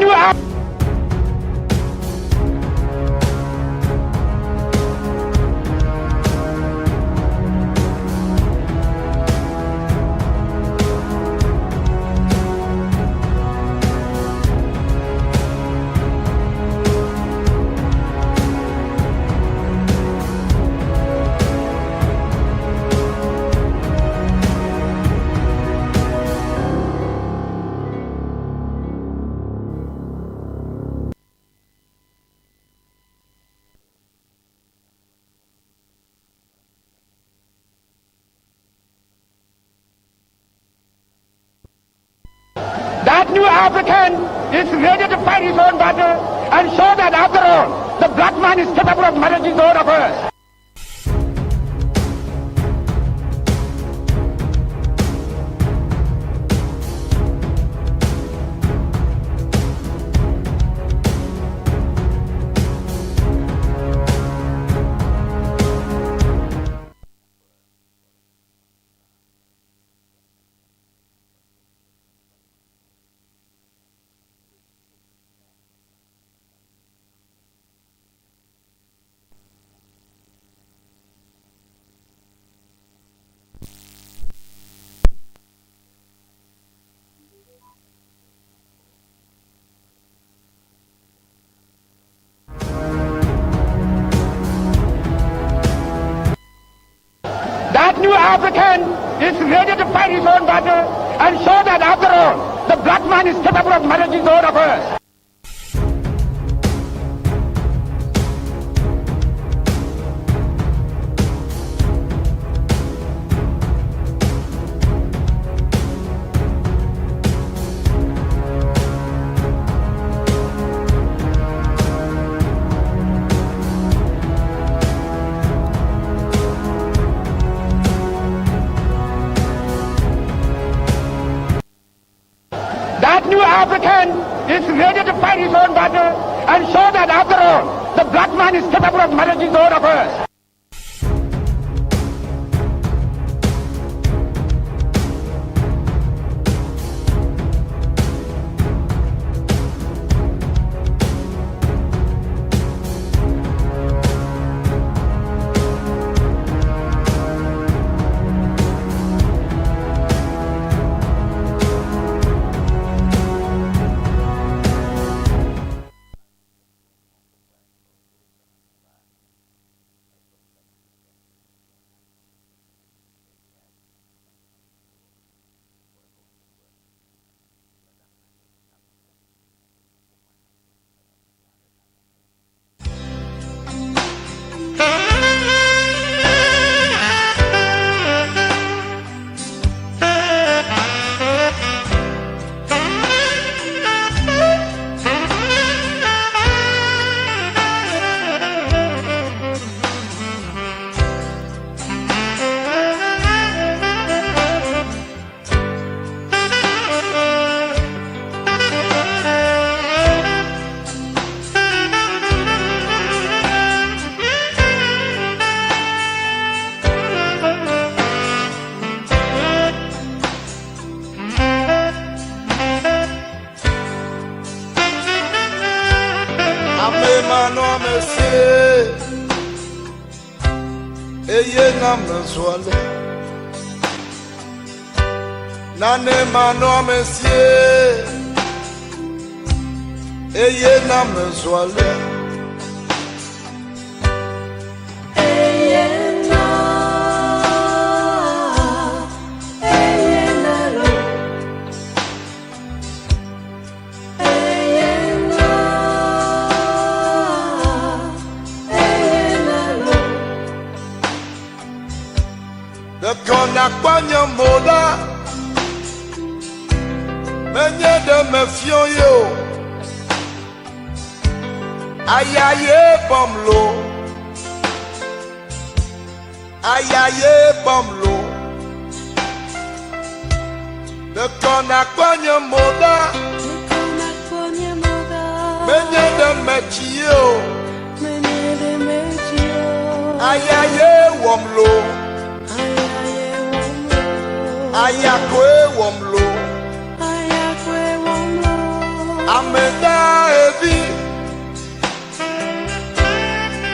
new That new African is ready to fight his own battle and show that after all, the black man is capable of managing his own affairs. That new African is ready to fight his own battle and show that after all, the black man is capable of managing his own affairs. That new African is ready to fight his own battle and show that after all, the black man is capable of managing his own affairs. Nane mano monsieur, eye na mezwale. De konakwanya moda. Menye de me fion yo Ayaye bomlo Ayaye bomlo De konakwanya moda Menye de me chio Ayaye womlo Ayakwe womlo Ameda evi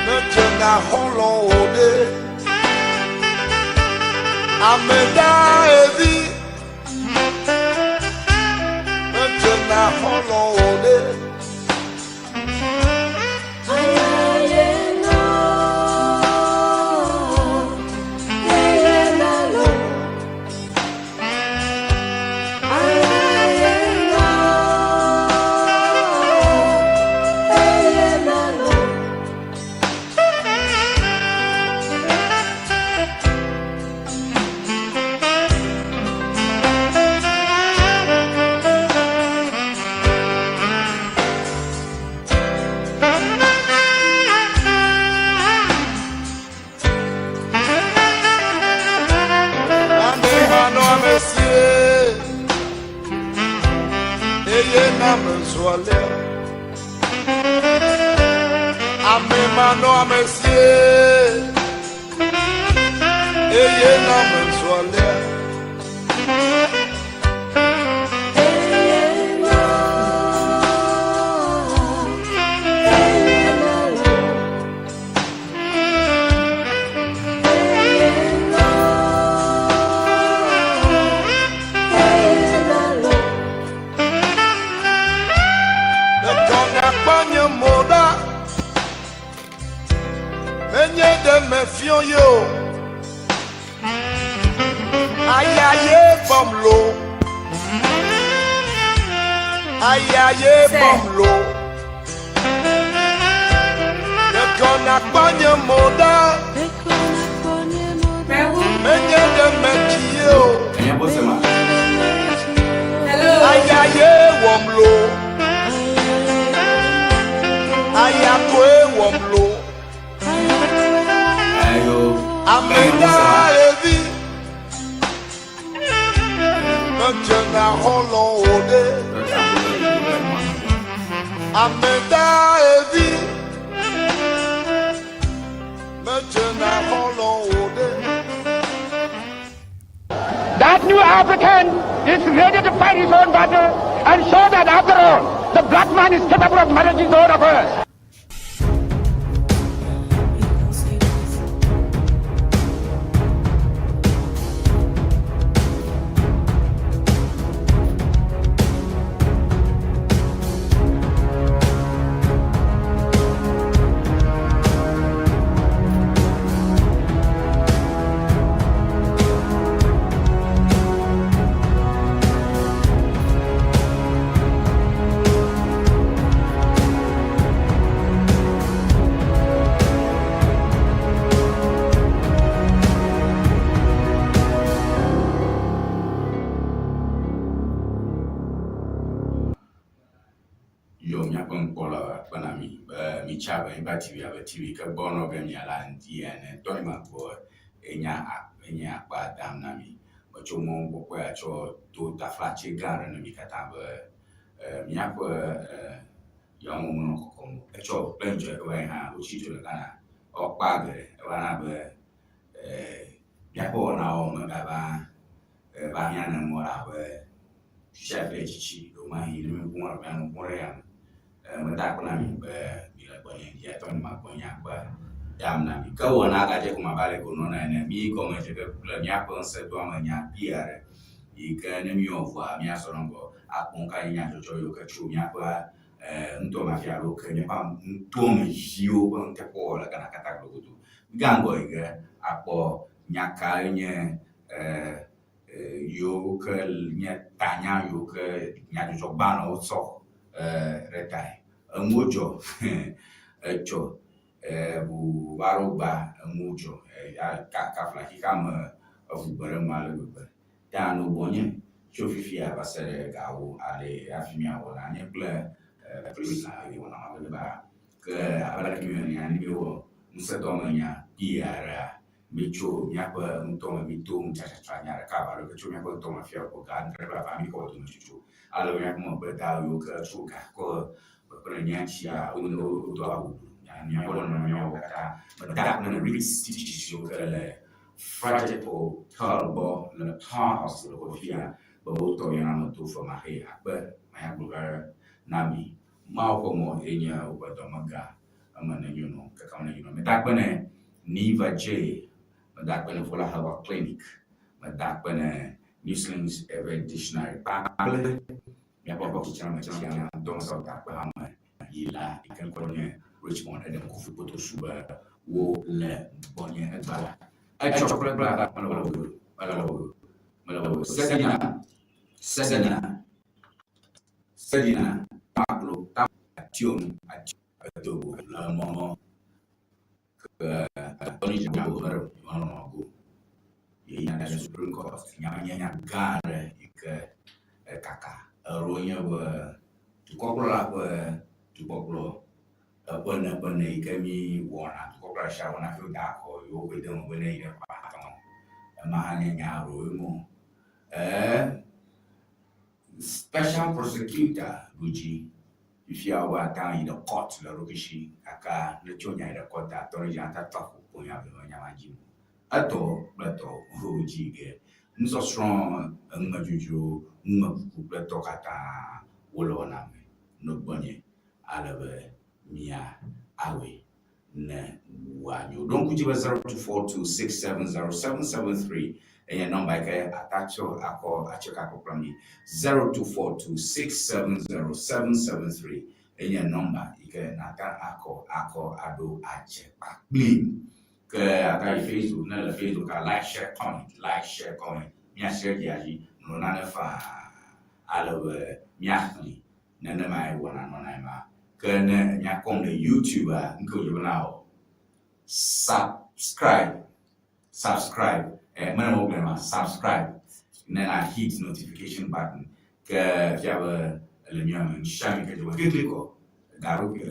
Mejena holo ode Ameda evi Mejena holo ode Amemano amesie Eye na mensuale me fio yo ayaye bomlo de kona panye moda menye de me kio ayaye womlo ayakwe womlo Ameda evi Mejena holo ode Ameda evi Mejena holo ode That new African is ready to fight his own battle and show that after all, the black man is capable of managing the whole affairs. Chaba in TV ka bono be mi ala ndi ene toni ma ko enya ba dam na mi o chomo ko kwa cho to ta fa che gara na mi kata ba mi ako ya mo no ko ko cho benje ko ha o chi to kana o pa ge ba na ba ya ko na o ma ba ya na mo la ba chef e chi do ma hi mi ko ma ba no ko ya mata ko na mi ba Boye ton ma Ewenyigba dam na mi ka wona ga je kuma bale ko nona na mi ko ma je kple mi akon se to ma nya piare I ka ne mi ovwa mi asorongo akon ka nya jojo yo ka chu mi akwa ndo ma fia ro ka nya pa ndo mi jio ko nte ko la kana kata ko tu gango iga apo nya ka nya yo ka nya tanya yo ka nya jojo ba no so retai mojo echo bu baroba mojo ka flaki kama of barama le ta no bonye chofifia basere gawo ale afimia wona nye ple prisa wona ma ba ke abala kimi ani biwo museto manya piara mecho nyapa mtoma mitum chacha nyara ka ba ke chumya ko toma fia ko ga ndra ba mi ko to chuchu alo ya mo beta yo ka chuka ko Prenyancia uno do nya wona nya kata but na really stitches yo kale fragile talbo na ta hospital ko fia bo to yana no to for ma he ba ma ya buga nami Malcolm enya Obadomaga amana yuno kakamana yuno medakbene Niva J medakbene Fola Herbal Clinic medakbene Newslings Every Dictionary Bible ya baba kuchama chama don so takba ama ila ikankonye Richmond Adam Kofi Poto Suba wo le bonye agbala a chocolate bla malawo Sedina Pablo Tation Adobo la mono Tony Jambo Maro Yana da Supreme Court nyanya gare ike kaka ronya wa tukoklo bana ike mi wona tukoklo sha wona fi da ko yo we dem we ne pa kan ma hanya ro mo special prosecutor Guji if you are down in the court la rokishi aka le chonya ida court atori janta tafu ponya be nyamaji ato Guji ge nso strong ngajuju ngabuku bleto kata wolona me no bonye alabe mia awe ne wanyo donc Guji 0242670773 and your number can attach your ako from me 0242670773 and your number you can attach ako ado ache clean ke ata Facebook na Facebook like share comment mia share yaji no na fa alawe mia ni na mai wana no na ma ke na nya kom le YouTube nko yo na subscribe subscribe and then I hit notification button que j'avais le mien chaque que je clique garo que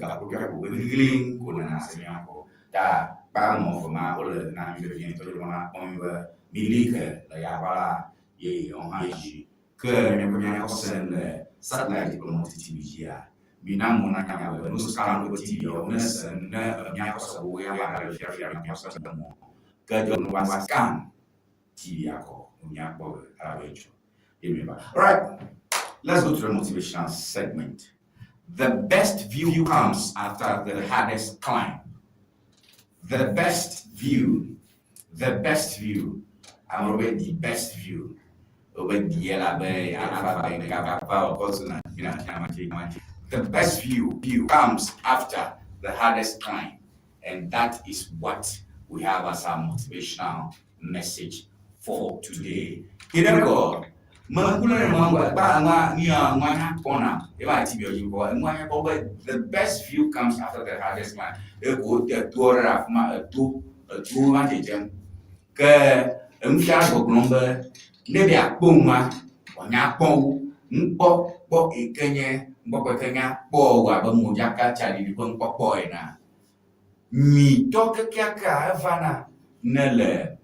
link ko na senya ko da pa mo forma o le na mi bien to le ma on va milike la ya bala ye on haji que me bien ko sen le satellite diplomatique TV mina mona kama no skala no TV on sen na mia ko sa wo ya ba le fiar mia ko sa mo que je no va scan TV yako unyako arawecho. All right, let's go to the motivational segment. The best view comes after the hardest climb. The best view. I'm already the best view. The best view comes after the hardest climb, and that is what we have as our motivational message for today. Kirego mangula mangwa ba nia ngwana kona e ba tibio jibo ngwana ko the best view comes after the hardest climb. E ko te tuora ma tu ma jem ke mfia go grombe ne bia kpoma onya kpon mpo ikenye mpo kenya po wa ba mu jaka chali ko mpo ina mi to ke kaka vana nele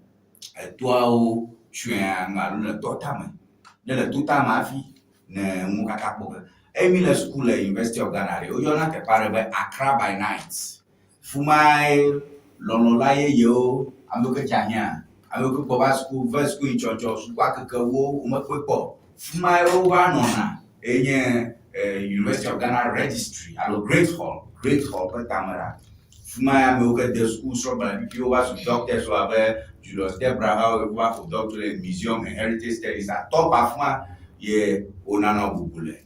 toi chuen ngalu to tame le tuta mafi ne mukaka boga emile school University of Ghana o yona te pare be Accra by night fumai lonolaye yo amoke janya amoke poba school first school in church kwa kakawo umakwepo fumai o wa nona enye University of Ghana registry alo great hall per camera fumai amoke the school so ba people was doctors so abe Julius Debra how work for doctorate museum and heritage studies at top afma ye onana bubule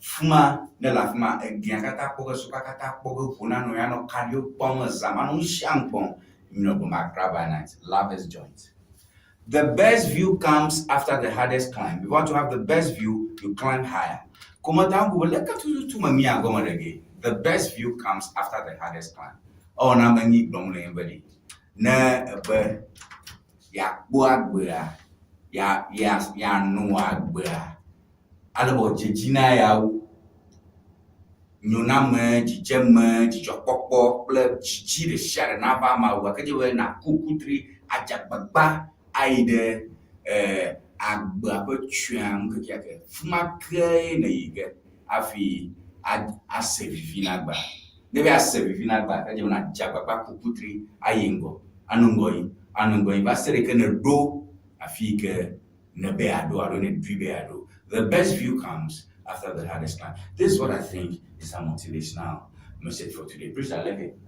fuma ne la fuma egiakata pogo sukakata pogo funano yano cardio pom zamanu shampon Accra by night lovers joint. The best view comes after the hardest climb. You want to have the best view, you climb higher. The best view comes after the hardest climb. Oh, na mangi domle everybody. Na ya buagbea ya nuagbea alabo jejina ya nyoname jijeme jijokpokpo kple jiji de share na ba ma wa keje we na kukutri ajagbagba aide agba ko twan ke yake fuma ke na yige afi asevivina gba nebe asevivina gba keje na ajagbagba kukutri ayengo anungoi ba sere ke ne do afike ne beado ado ne dri beado. The best view comes after the hardest climb. This is what I think is a motivational message for today. Preacher, like it.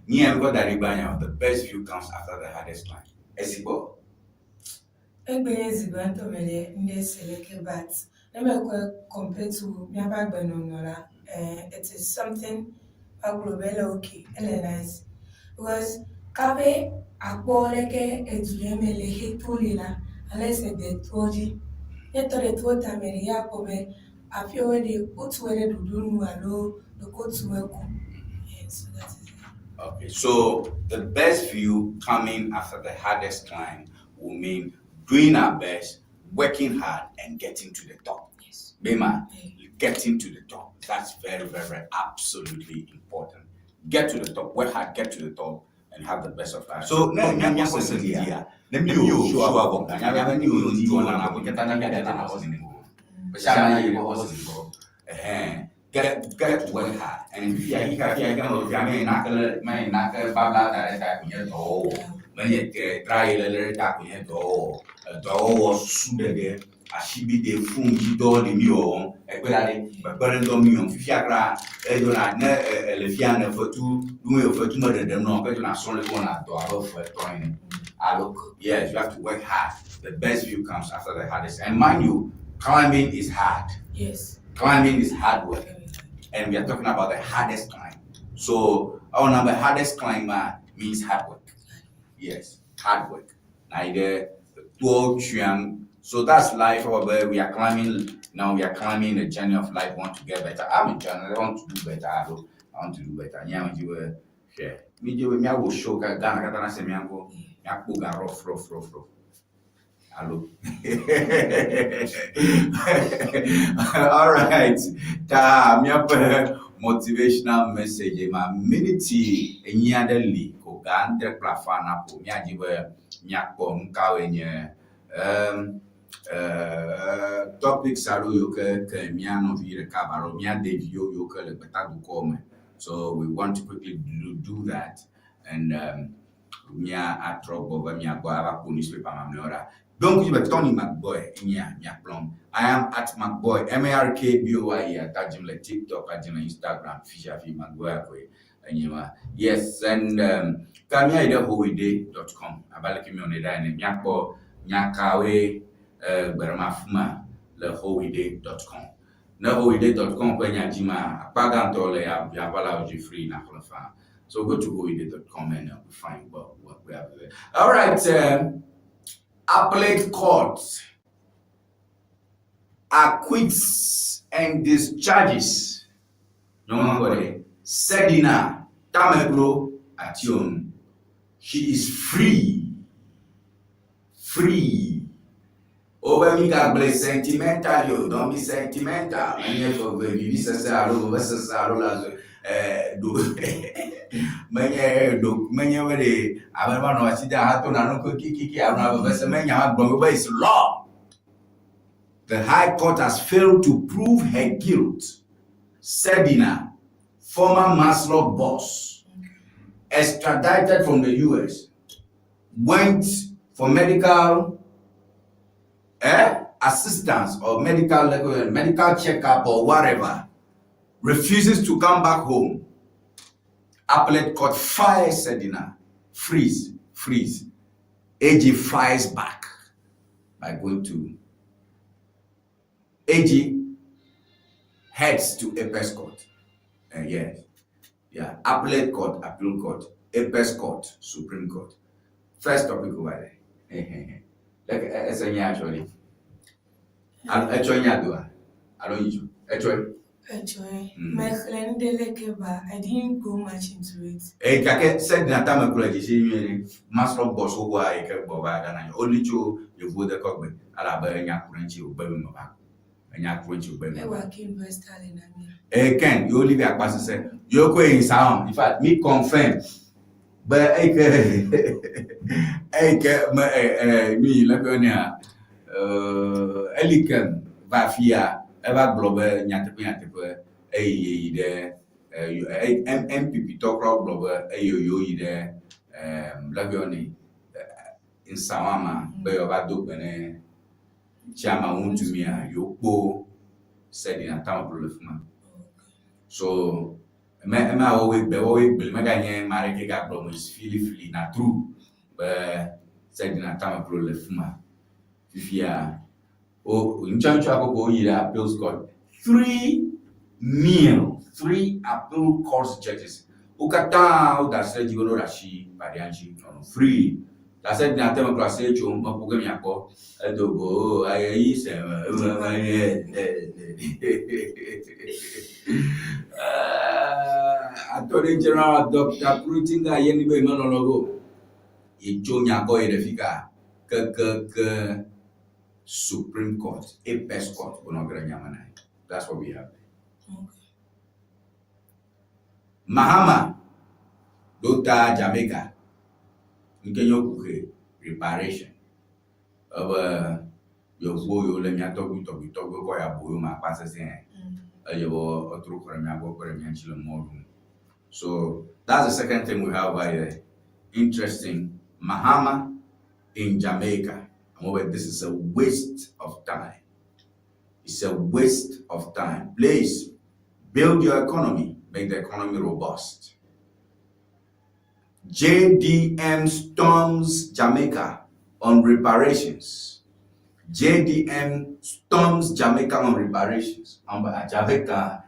The best view comes after the hardest climb. Esibo. Compared to it is something okay, nice. Because Kabe Aboreke Eduleme Hitulina, unless they told you, yet the told Tameria Kobe, I feel when they put where they do the court to work. So that is it. Okay, so the best view coming after the hardest climb will mean doing our best, working hard, and getting to the top. Yes. Bema, getting to the top. That's very, very, very absolutely important. Get to the top, work hard, get to the top, and have the best of life. So, let me show get to work hard. And if you Ashibi de fungi do de mio equerare babarendo mio fiagra e dona ne le fiane fotu due fotu mo de no pe na so le bona do abo for toin alo yes you have to work hard. The best view comes after the hardest, and mind you, climbing is hard. Yes, climbing is hard work, and we are talking about the hardest climb. So our number hardest climber means hard work. Yes, hard work. Neither so that's life over. We are climbing now. We are climbing the journey of life. Want to get better. I'm in journey. I want to do better. I want to do better. Yeah, you were share. Me will show Ghana. Ghana say me ango. Ya puga rough. Hello. All right. Ta me motivational message. Ma minute enyadeli ko gande plafana po. Me ajiwe nyakpo nkawenye. Topics are okay, miano vire cabaro, mia devio yoke le betadu come. So we want to quickly do that, and mia atrop over mia boava punis with Pamamnora. Don't give a Tony McBoy in mia plum. I am at McBoy, MARKBOY at Jim TikTok, at Jim Instagram, Fishafi McBoy. Yes, and kamiaidehowide.com. Abalaki on the dining, Miapo, Nyakawe. Bermafuma lehowide.com. Lehowide.com when Yajima Pagantole Yavala free na Holofa. So go to howide.com and find what we have there. All right, appellate court acquits and discharges Nongore Sedina Tameglo Ation. She is free. Over me can play sentimental, you don't be sentimental. Many of you many is law. The High Court has failed to prove her guilt. Sedina, former Maslow boss, extradited from the US, went for medical assistance or medical checkup or whatever, refuses to come back home. Appellate court fires Sedina, freeze. AG fires back by going to AG heads to Apex court. Appellate court, appeal court, Apex court, Supreme Court. First topic over there. Like actually. I don't use Actually, my friend I didn't go much into it. Kake said na time college she master boss who I ke boba dana only you go the cogbe ala ba nya kuranchi obem maba nya kuranchi obem I work in West Allen. Ken you only be akpase say you go in sound in fact me confirm but me like elikem va fia eva globe nyatepe de MPP talk globe yo de labioni in samama be oba do bene Chama won't me you go said in a town of so I always be Meganya marry get problem is feel not true. But said in a town of Lefuma. If you are in church go appeals court 3 appeal court judges. Ukata that said you know that she Badianchi free. That said na tema class echo program yako edogo ayi se Attorney General Dr. Prutinga Yenibe Manologo Ijo nyako edefika ke Supreme Court, Apex Court, that's what we have. Okay. Mahama, Dota Jamaica, Nkenyokuke, reparation. Your boy, let me talk go ya boy, my passes in. Your true for me, I go for me, more room. So that's the second thing we have by the interesting Mahama in Jamaica. This is a waste of time. It's a waste of time. Please build your economy, make the economy robust. JDM storms Jamaica on reparations. JDM storms Jamaica on reparations. Jamaica.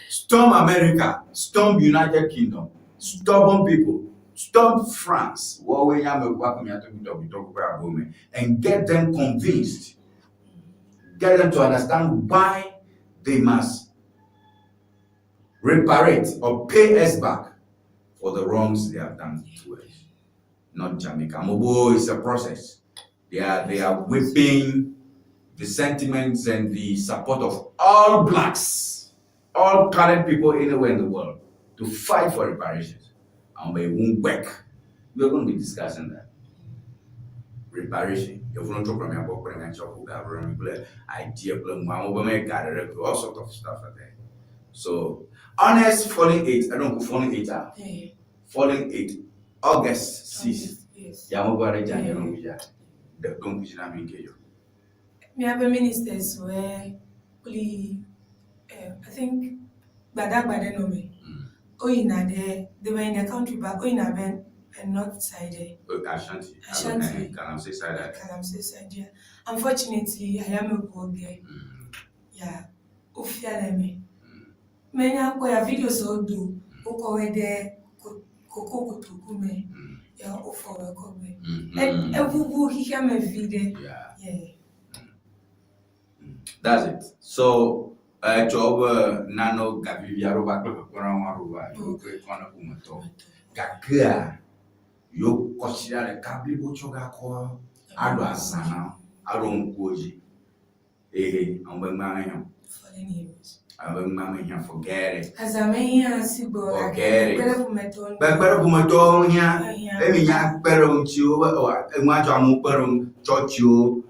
Storm America, storm United Kingdom, stubborn people, storm France, and get them convinced, get them to understand why they must reparate or pay us back for the wrongs they have done to us. Not Jamaica. Mobo is a process. They are whipping the sentiments and the support of all blacks, all colored people anywhere in the world to fight for reparations. And they won't work. We're going to be discussing that. Reparation. If you don't talk about idea, all sorts of stuff like that. So, honest falling 8, I don't go falling 8 out. Falling 8, August 6th. Yes. Don't push it in We have a ministers where only, I think, Badak no me. Oh, in there, they were in the country, but oh, in a north side. Ashanti. Can I say side? Can I say side? Yeah. Unfortunately, I am a poor guy. Yeah. Ofia me. Many of our videos so do. Oko there, koko kutukume. Yeah, offer welcome. And every he can make video. Yeah. That's it. So, job nano gavivia roba kora roba. You kwana kumato. Gaga. You consider the kabli bochoga ko ado asana. Ado koji. Ambemanga. Fallen heroes. Ambemanga forget it. As a man, Sibo. Forget it. Better kumato nya. Eminya pero nchio or emwajamu pero chocho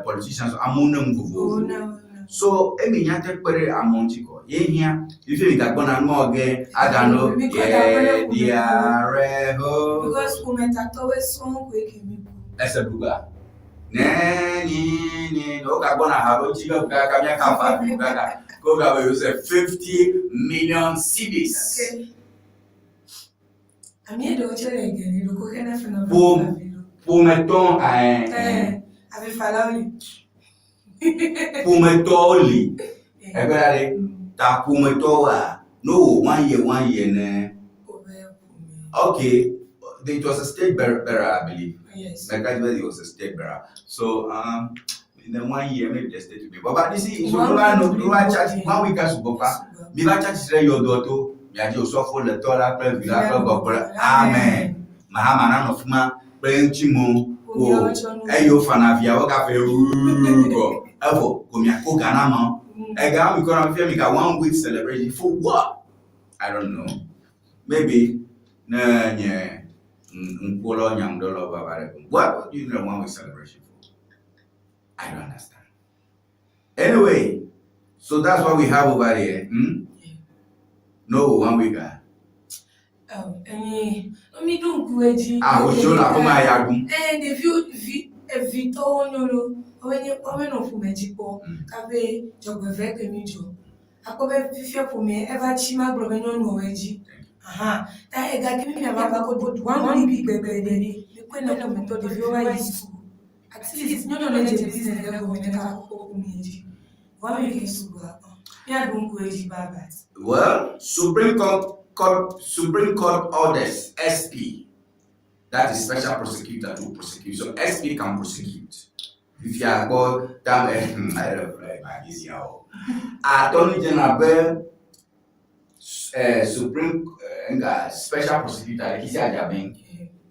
politicians amunum guvu. So eminya te pere amonchiko. Yenya if you got gonna know again, I don't know. Yeah, because kumetato we song we can that's a buga. Ni no gonna have a chiga kamya kafa buga. Go ga we say 50 million cedis. Okay. I'm here to tell you again, you look okay enough for pour mettons avec Falaoli. Pour mettons li. Ta pour mettons no 1 year ne. Okay, it was a state bearer, I believe. Yes. Like I it was a state bearer. So in the 1 year maybe the state to be. But this is so no church 1 week as go pa. Me ba church say your daughter Yaji Osofo le tola pre vila pre gokora. Amen. Mahama na nofuma pre nchimo o eyo fanavia o ka fe go. Evo komia ko Ghana ma. E ga mi ko na fe mi ka 1 week celebration for what? I don't know. Maybe na nye nkolo nyamdolo babare. What do you know 1 week celebration for? I don't understand. Anyway, so that's what we have over here. No, 1 week. Oh, any Me don't kueji. Oshona kuma yagum. And if you told no, when you come off Mexico, Cabe, Jogvec and Mijo. I come fear for me, ever chima broken no wedgie. Aha, that I give me a good one big baby. You couldn't have method if you were school. At least no knowledge of business government. Why make it so good? Yeah, don't kueji babas. Well, Supreme Court orders SP. That is special prosecutor to prosecute. So SP can prosecute. If you are called damn I don't like my easy Attorney General Supreme special prosecutor like Jabin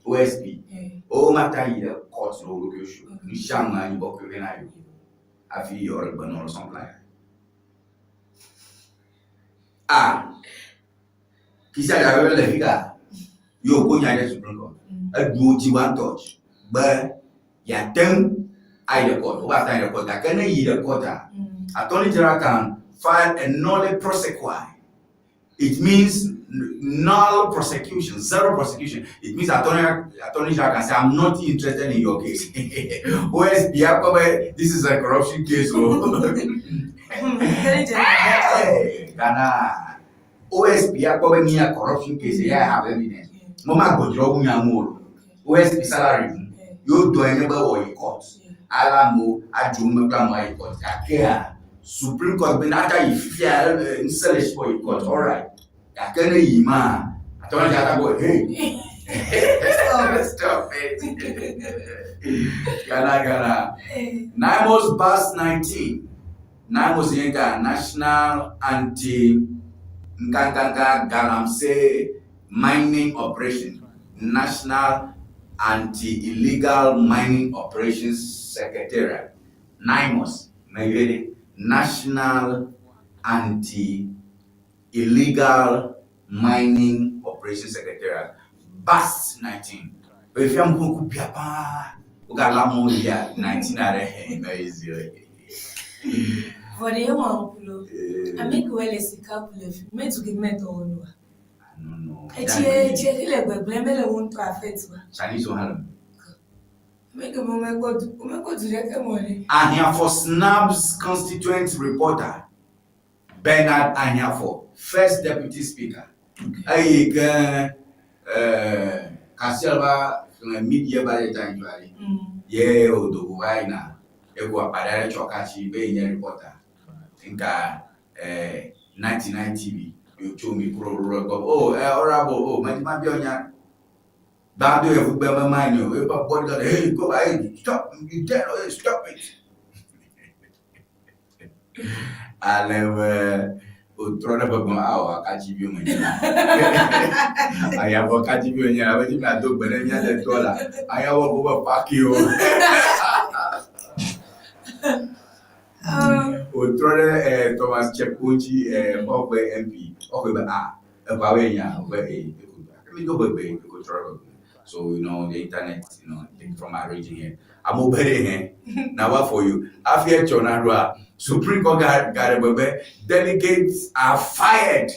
OSP. Oh matter here court no location. You shall man you book when I feel your banner or something like that. Kisa Jabin le figa. You go to Supreme Court. A duty one touch. But ya tem I the court. What I the court? I can't eat the court. Attorney General can file a nolle prosequi. It means null prosecution, zero prosecution. It means Attorney General can say, I'm not interested in your case. OSP, this is a corruption case. Ghana. OSP, me a corruption case. Yeah, I have evidence. Mama go job nyamoro. OSP salary. You do enable or in court. Alamo, Ajum, Grandma, court. Akea. Supreme Court, but after if you are in sellers for your court, all right. I can't man. I told you I go, hey. Stop it. Gana. Amos Bus 19. Amos Yenga National Anti Nkanga Galamse Mining Operation. National Anti-Illegal Mining Operations Secretariat. NIMOS. National Anti-Illegal Mining Operations Secretariat. BAS 19. If you am going to be a Ugalamo here 19 For the young I make well as a couple of men to give mental on. No. Chinese will have Make a moment go to the morning. Anyafo Snab's constituent reporter, Bernard Anyafo, first deputy speaker. I can Casilva media by the time. Yeah, do I now? Ego Padare Chokachi, being a reporter. Think 99 TV. You told me, oh, my dear. That do you ever mind you? Hey, go ahead, stop, you tell stop it. I never would throw up my hour, catch you. I have a catch you in your wedding. I do, but then the dollar. I have over pack you. Would throw Thomas Chepunchi, Boye MP, or a Bawenya, where a could travel. So, the internet, from my region here. I'm over here. Now, what for you? After Chonadua, Supreme Court got delegates are fired.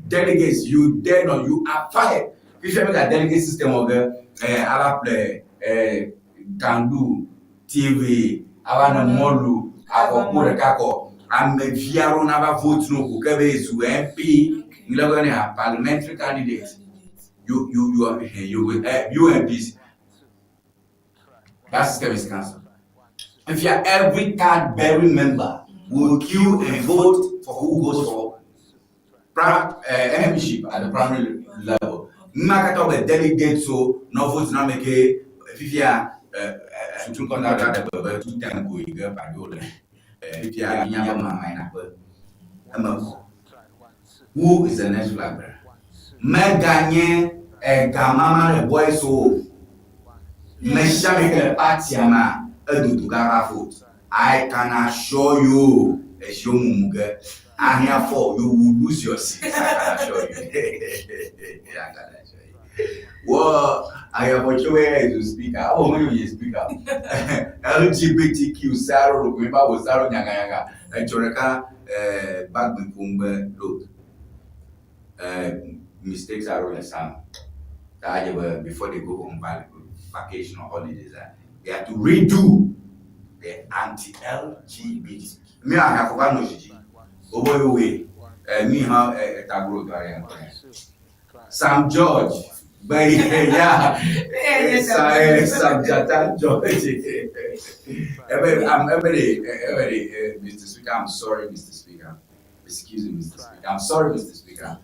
Delegates, you dare not, you are fired. If you have a delegate system of the Arab Kandu, TV, Avana Molu, Avokure Kako, and Viaro Nava votes no Kukebe is MP, you're going to have parliamentary candidates. You MPs. That system is cancelled. If you are every card bearing member will queue and vote for who goes for membership at the primary level. Not talk about delegates, so no votes not make it. If you are to conduct the 2 times go you get by the if you are who is the next flag bearer? Meganye gamama le boy so meshamike patiama edutugara vote. I can assure you, as you muge, and therefore you will lose your seat. I can assure you. I can assure you. Well, I have a choice to speak. I want you to speak up. LGBTQ Saro Rukumba was Saro Nyanga, and Choreka back with Kumbe look. Mistakes are on the sound. before they go home vacation or holidays, they have to redo the anti-LGBT. Me, I have forgotten no Gigi. Boye, me how tableau variant. Sam George, but yeah, Sam George. Mr. Speaker, I'm sorry, Mr. Speaker. Excuse me, Mr. Speaker. I'm sorry, Mr. Speaker.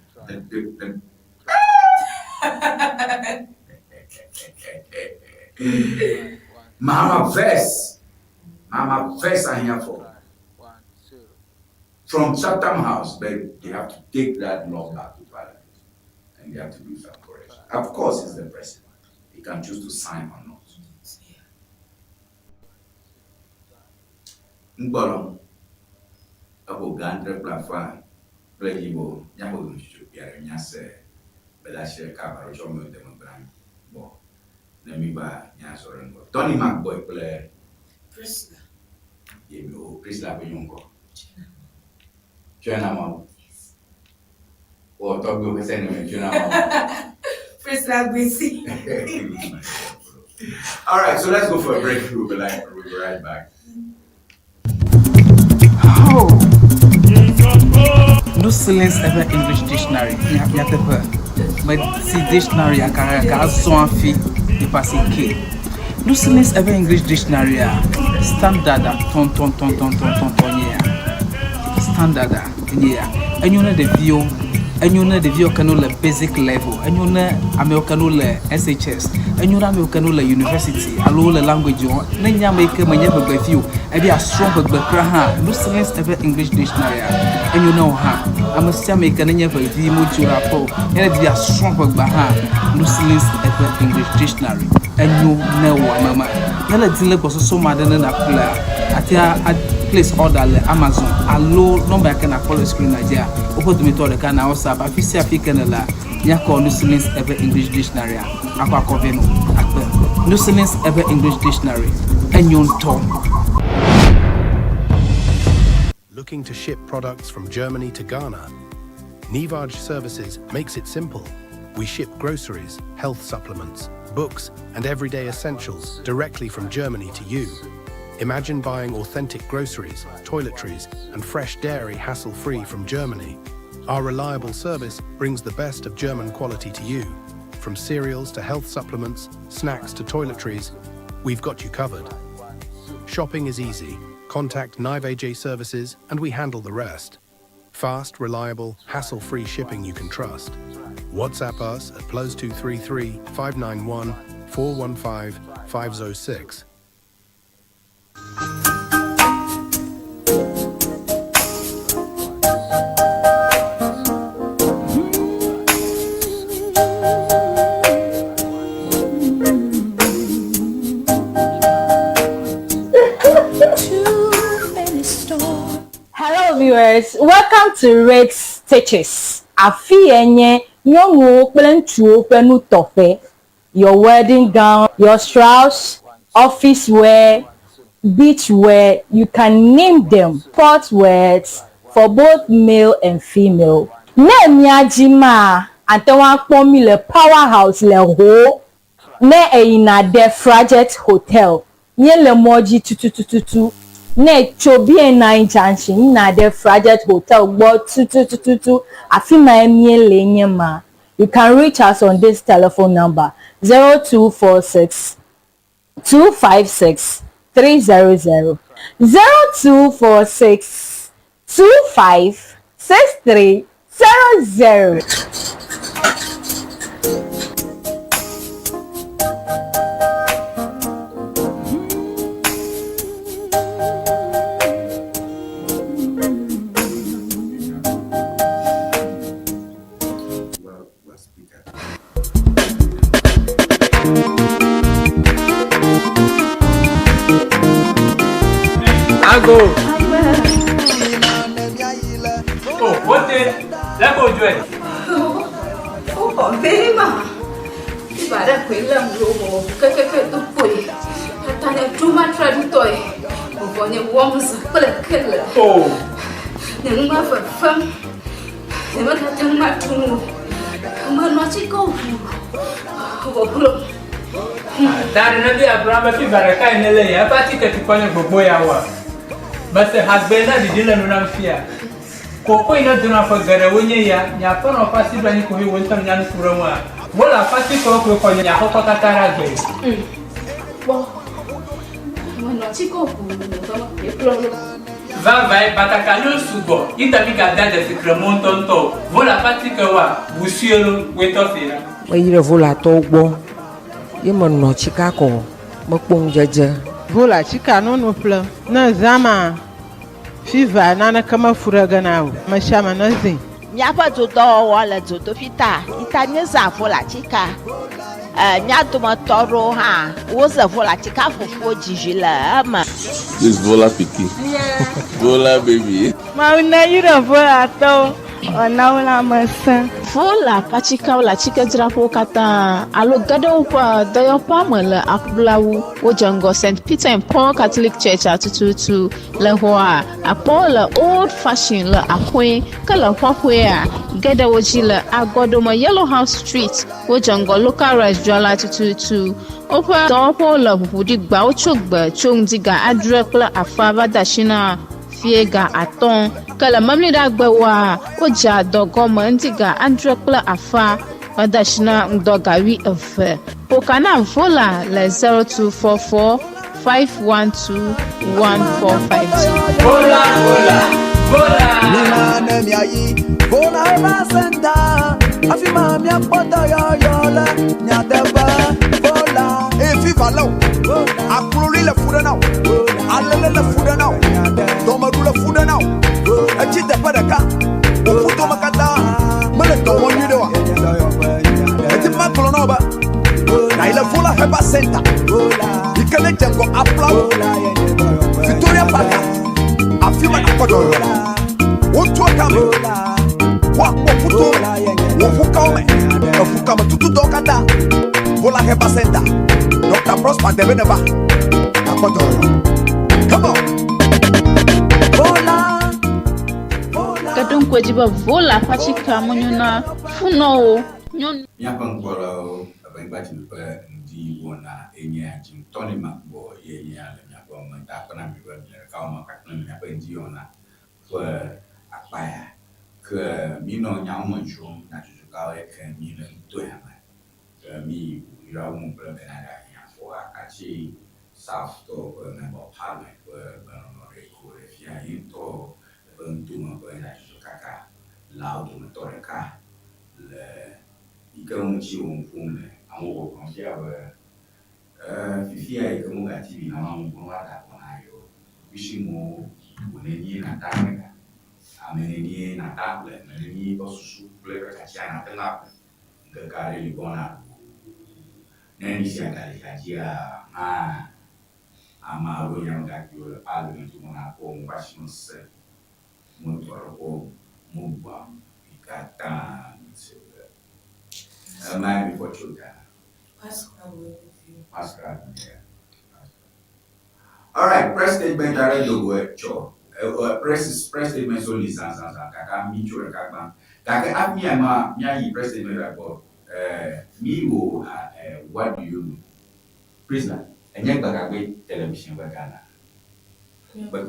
Mama verse are here for. From Chatham House, but they have to take that law back to Parliament. And they have to do some correction. Of course, he's the president. He can choose to sign or not. Ngbolon, abo gandre plafan, plejibo, nyabo mchicho piare nyase, belashe kabaro chomo demobran, bo, nemiba nyasorengo. Tony McBoy kple. Prisla. Yemi o Prisla benyongo. Chena mom. Yes. Or talk to person Chena mom. Prisla busy. All right, so let's go for a break. We'll be right back. No silence ever English dictionary. But see dictionary I so afi the passing K. No silence ever English dictionary standard ton yeah. Standard yeah. And you know the view. And you know the view can basic level. And you know American SHS. And you know American university. Allo the language you. Then you make a maneuver view. I be a strong background. No silence ever English dictionary. And you know how. I must say make an never view mutual rapport. And be a strong background. No silence ever English dictionary. And you know mama. Yalla dile was so mad than a player. At place order le Amazon. Allo number can I call screen Nigeria. Open the method can also have a African la. Yako no silence ever English dictionary. Aqua Coveno. No silence ever English dictionary. And you talk. Looking to ship products from Germany to Ghana? Nivaj Services makes it simple. We ship groceries, health supplements, books, and everyday essentials directly from Germany to you. Imagine buying authentic groceries, toiletries, and fresh dairy hassle-free from Germany. Our reliable service brings the best of German quality to you. From cereals to health supplements, snacks to toiletries, we've got you covered. Shopping is easy. Contact Nivaj Services and we handle the rest. Fast, reliable, hassle-free shipping you can trust. WhatsApp us at +233 591 415 506. Hello viewers, welcome to Red Stitches. Afi enye nyongo kplentuo penu tofe. Your wedding gown, your strauss, office wear, beach wear, you can name them. Sports wears for both male and female. Ne miajima antewa kpomi le powerhouse le ho. Ne eina de Frajet Hotel. Nye le moji tututututu. Ne chobi na junction na de Frajet Hotel gbo tututututu. Afima emie lenye ma. You can reach us on this telephone number 0246 256 300 0246 25 6300. Oh, what the? Let go, Joel. Oh, baby, ma. If I don't pay them, you can to pay. I can't do my toy. When you want to kill. Oh, you never fun. You never had my tomb. Come on, not go. Dari nanti Abraham fi baraka inele ya pati ketikone gbogbo ya wa. But hasbena di dina nuna fia. Koko ina duna fa gare wonye ya nya fa no pasi bani ko hi wontam nya nfura mu a. Bola pasi ko nya ko katara gbe. Bon. Bueno, chico, Vai batakalo subo. Ita mi gada de secrement tonto. Vola pati ke wa busielo weto fina. Oyire vola to gbo. Ye mo no chika ko mo pon jeje. Vola chika no no pla. Na zama. Fiva na na kama furaga nawo. Mashama na zin. Miapa to do wala to fita. Itanye za vola chika. Nyatuma toro ha. Woza vola chika fufu jijila ama. This vola piki. Yeah. Vola baby. Mauna yira vola to. Ona wala masa. Vola pachika wala chika drapo kata alo gado pa dayo pamela akblawu wojango St. Peter and Paul Catholic Church atututu le hoa apola old fashioned la akwe kala hwahwe gada wojila agodoma Yellow House Street wojango local rice jwala atututu opa dopo la budi gba ochogba chongdiga adrekla afaba dashina fiega aton kala mamli da gbawa oja dogoma ndiga andrekla afa adashina ndogawi efe pokana vola le 0244 512 1452 vola Nina nemi ayi vola eba senda afima mi apota yo la nya deba vola Efi valo Akuluri le fuda now Alele le fuda now Domaru le fuda now Echite padaka Ofuto makata Mele to wonyi dewa Eti makolo no ba Na ile vola heba senta Ikele jengo aplau Victoria Park Afima na kodo Wontu akame Wa ofuto Wofuka ome Ofuka me tutu dokata Vola heba senta Dr. Prosper Debeneba Akoto Come on vola kadon kwajiba vola pachika munyuna funo nyon Nyapang polo abang Ŋdi Wɔna enya jim Tony Macbo ye nya le nyapang menta kana mi ba mi ka ma ka na nyapa Ŋdi Wɔna ko apaya ke mi no nya mo jum na ju ka e ke mi le to ya ma mi ra mo bla be na da nya fo akachi south to member parliament ba no re ko re fia into bentuma ba na ju ka lao do to re ka le ikam chi un fun amo ko ya ba fifia ikam ga TV na ma mo wa da ko na yo bishimo uneni na tanga ameneni na table meneni ko su ple ka cha na tanga ga kare li bona neni sia kare ka dia ama ro yang ga yo alu ni mo na ko mo bashimo se mo to ro mo ba ikata man before children. All right, press statement direct the word cho. Press statement only sans kaka mi cho kaka kaka ami ama mi press statement about me wo what do you know? Prisoner, enye kaka we television ba Ghana. But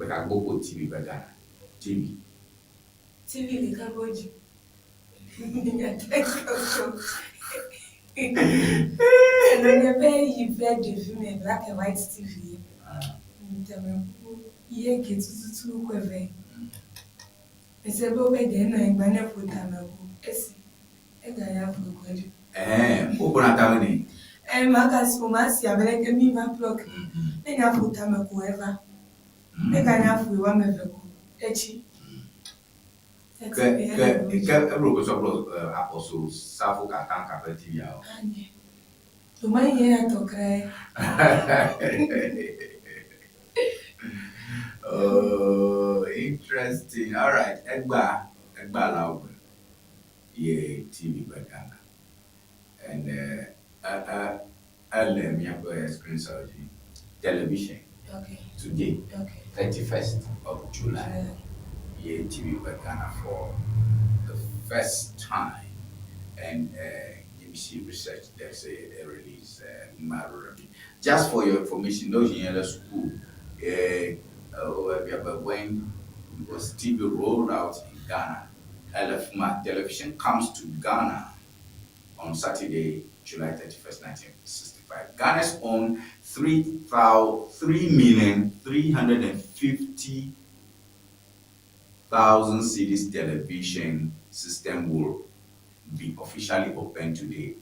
kaka go TV ba Ghana. TV le kaboji. And then you pay you fed the film black and white TV. You get to quiver. It's a boy then and banner for Tamago. Yes, and I have a good. Open a and Marcus for Marcia, but I can be my block. Then I put Tamago ever. Then I have with one of the etchy. Apostle Safo Katan Kapeti yao. Tuma ye to cry. Oh, interesting. All right, Egba Laube. Yeah, TV Bagana. And let me have a screen surgery. Television. Okay. Today. Okay. 31st of July. Yeah, TV Ghana for the first time, and BBC Research, there's a release, just for your information, those in the school, when it was TV rolled out in Ghana, LFMA television comes to Ghana on Saturday, July 31st, 1965. Ghana's own 3,350,000 cities television system will be officially opened today.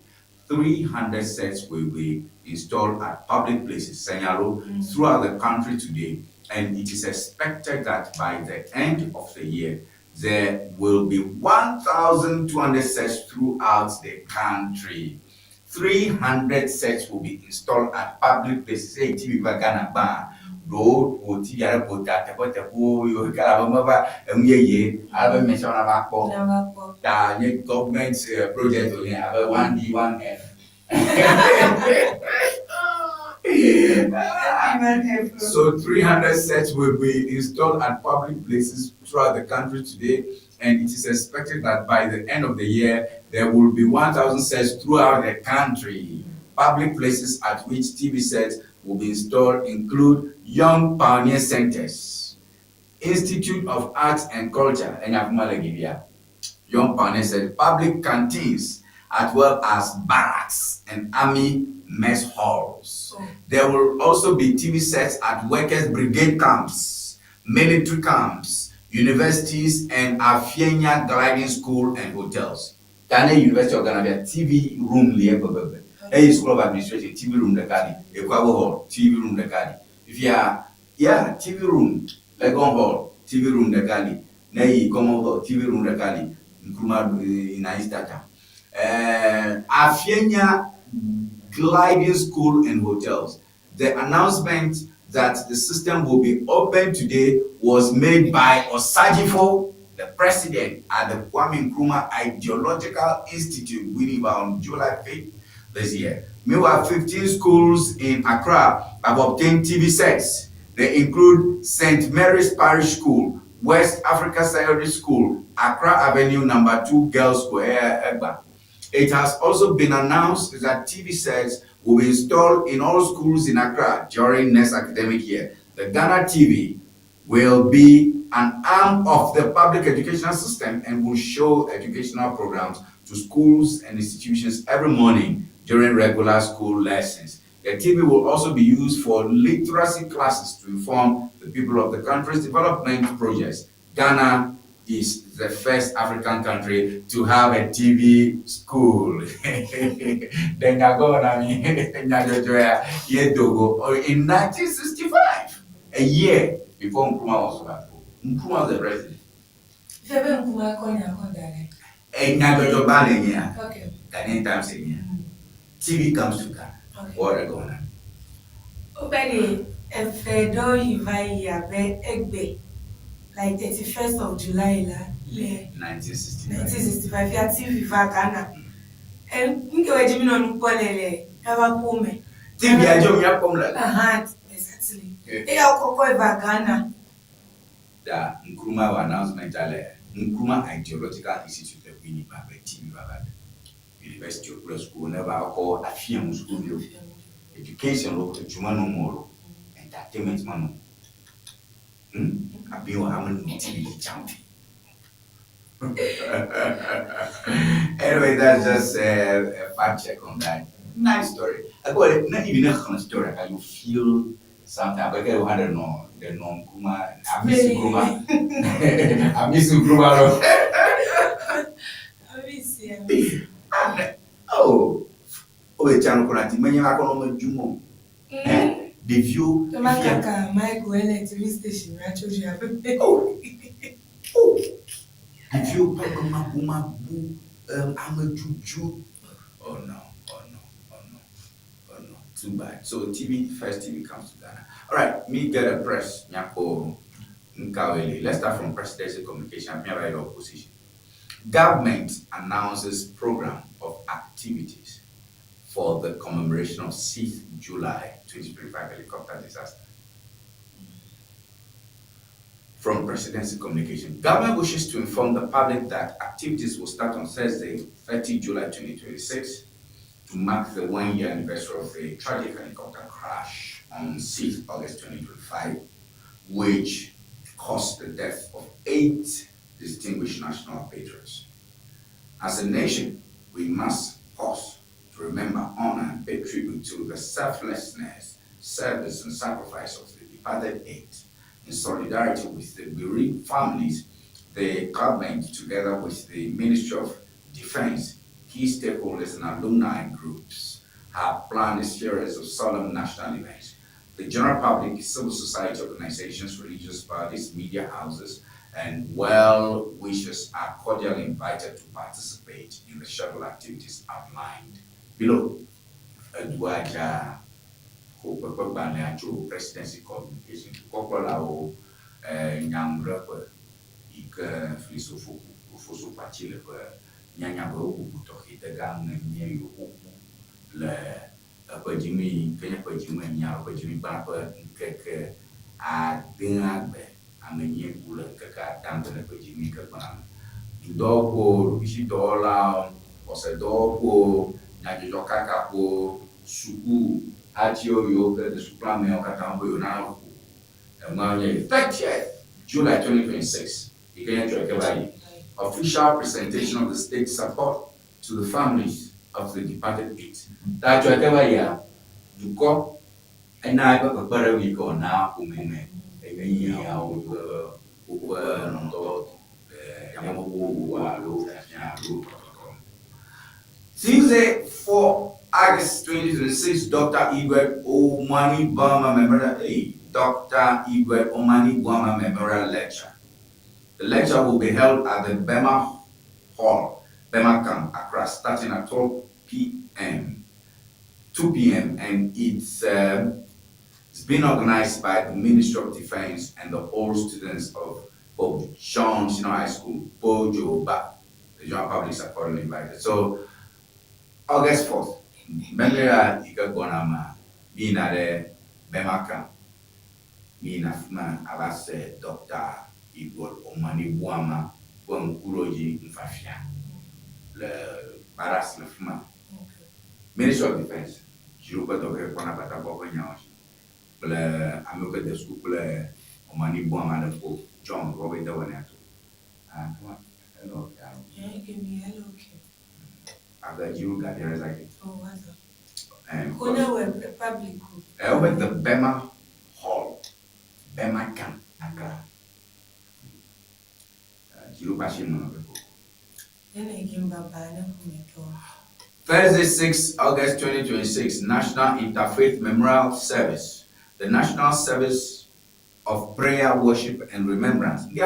300 sets will be installed at public places, throughout the country today, and it is expected that by the end of the year, there will be 1,200 sets throughout the country. 300 sets will be installed at public places. Hey, TV Ghana Ban. Road or TV airport that you can mention about government project only have 1D, 1F. So 300 sets will be installed at public places throughout the country today, and it is expected that by the end of the year, there will be 1,000 sets throughout the country. Public places at which TV sets will be installed include Young Pioneer Centers, Institute of Arts and Culture, Young Pioneer Centers, public canteens, as well as barracks and army mess halls. There will also be TV sets at workers' brigade camps, military camps, universities, and Afienya gliding school and hotels. Ghana University of Ghana, TV room a school of administration, TV room the Ghana, a hall, TV room the Ghana. If you are, TV room, Legon Hall, TV room the Ghana, Nay, Common Hall, TV room the Ghana, Nkrumah in Aistata. Afienya gliding school and hotels. The announcement that the system will be open today was made by Osajifo, the president at the Kwame Nkrumah Ideological Institute, Ewenyigba, on July 5th this year. Meanwhile, 15 schools in Accra have obtained TV sets. They include St. Mary's Parish School, West Africa Secondary School, Accra Avenue No. 2 Girls School, Egba. It has also been announced that TV sets will be installed in all schools in Accra during next academic year. The Ghana TV will be an arm of the public educational system and will show educational programs to schools and institutions every morning during regular school lessons. The TV will also be used for literacy classes to inform the people of the country's development projects. Ghana is the first African country to have a TV school. Then in 1965, a year before Nkrumah was Nkrumah was the president. Ghanaian times a year. TV comes to Ghana. What are going on? Like 31st of July, 1965. Yeah, TV for Ghana. And we go to no Polele. Have a pome. TV, I don't have pome. Exactly. They are Cocoa Ghana. The Nkrumah announcement, Nkrumah Ideological Institute of Ewenyigba, TV, University of School, never call a film school, education, local, entertainment, man. I've been having TV champion. Anyway, that's just a fact check on that. Nice story. I got it. Not even a story. Can you feel something? I bet you had the non-Kuma. I miss Nkrumah. I miss Nkrumah. I miss him. Oh, it's a channel. Many are going to do the view. Michael TV station. The view. I'm a juju. Oh no. Too bad. So first TV comes to Ghana. All right, me get a press. Let's start from presidential communication. Me right opposition. Government announces program of activities for the commemoration of 6th July 2025 helicopter disaster. From Presidency Communication, government wishes to inform the public that activities will start on Thursday, 30 July 2026 to mark the 1-year anniversary of a tragic helicopter crash on 6th August 2025, which caused the death of 8 distinguished national patriots. As a nation, we must pause to remember, honor, and pay tribute to the selflessness, service, and sacrifice of the departed 8. In solidarity with the bereaved families, the government, together with the Ministry of Defense, key stakeholders, and alumni groups, have planned a series of solemn national events. The general public, civil society organizations, religious parties, media houses, and well-wishers are cordially invited to participate in the scheduled activities outlined below. Eduaja, presidency communication, Kokolao, Nyamrapa, Ika, Flisofu, Fosu Pachile, Nyanyabo, Tohitagang, Nyayu, Le Pajimi, Kenya Pajimi, Nyao Pajimi Papa, Keke, Adinabe, Amenye Gula, Kaka, Tantana Pajimi Kapan, Dogo, Ishidola, Osedogo, Nyajokakapo, Suku, Atio Yoga, the Supreme Okatambo Yonao, effective July 2026. Official presentation of the state support to the families of the departed 8. That year, you go and I got a better week on now, Tuesday, 4 August 2026, Dr. Ewenyigba Memorial Dr. Ewenyigba Memorial Lecture. The lecture will be held at the Bema Hall, Bema Camp, Accra, starting at 2 p.m., and it's been organized by the Ministry of Defense and the all students of Bob John Senior High School, Boye. The general public is accordingly invited. So, August 4th, Ŋdi Wɔna being at the Bema Camp, being a man, Abase, Dr. Ewenyigba Kuroji Mfafia, le Baras le Fuma, Ministry of Defense, Jirupa Doge Kwanabata Bokanyash, le Amuka de Scoop, Ewenyigba le Po, John Robert de Waneto. Hello, hello. After Jiru got there, like it. Oh, what's up? And public. Over the Bema Hall, Bema Camp, Accra. Thursday, 6 August 2026, National Interfaith Memorial Service. The National Service of Prayer, Worship, and Remembrance. The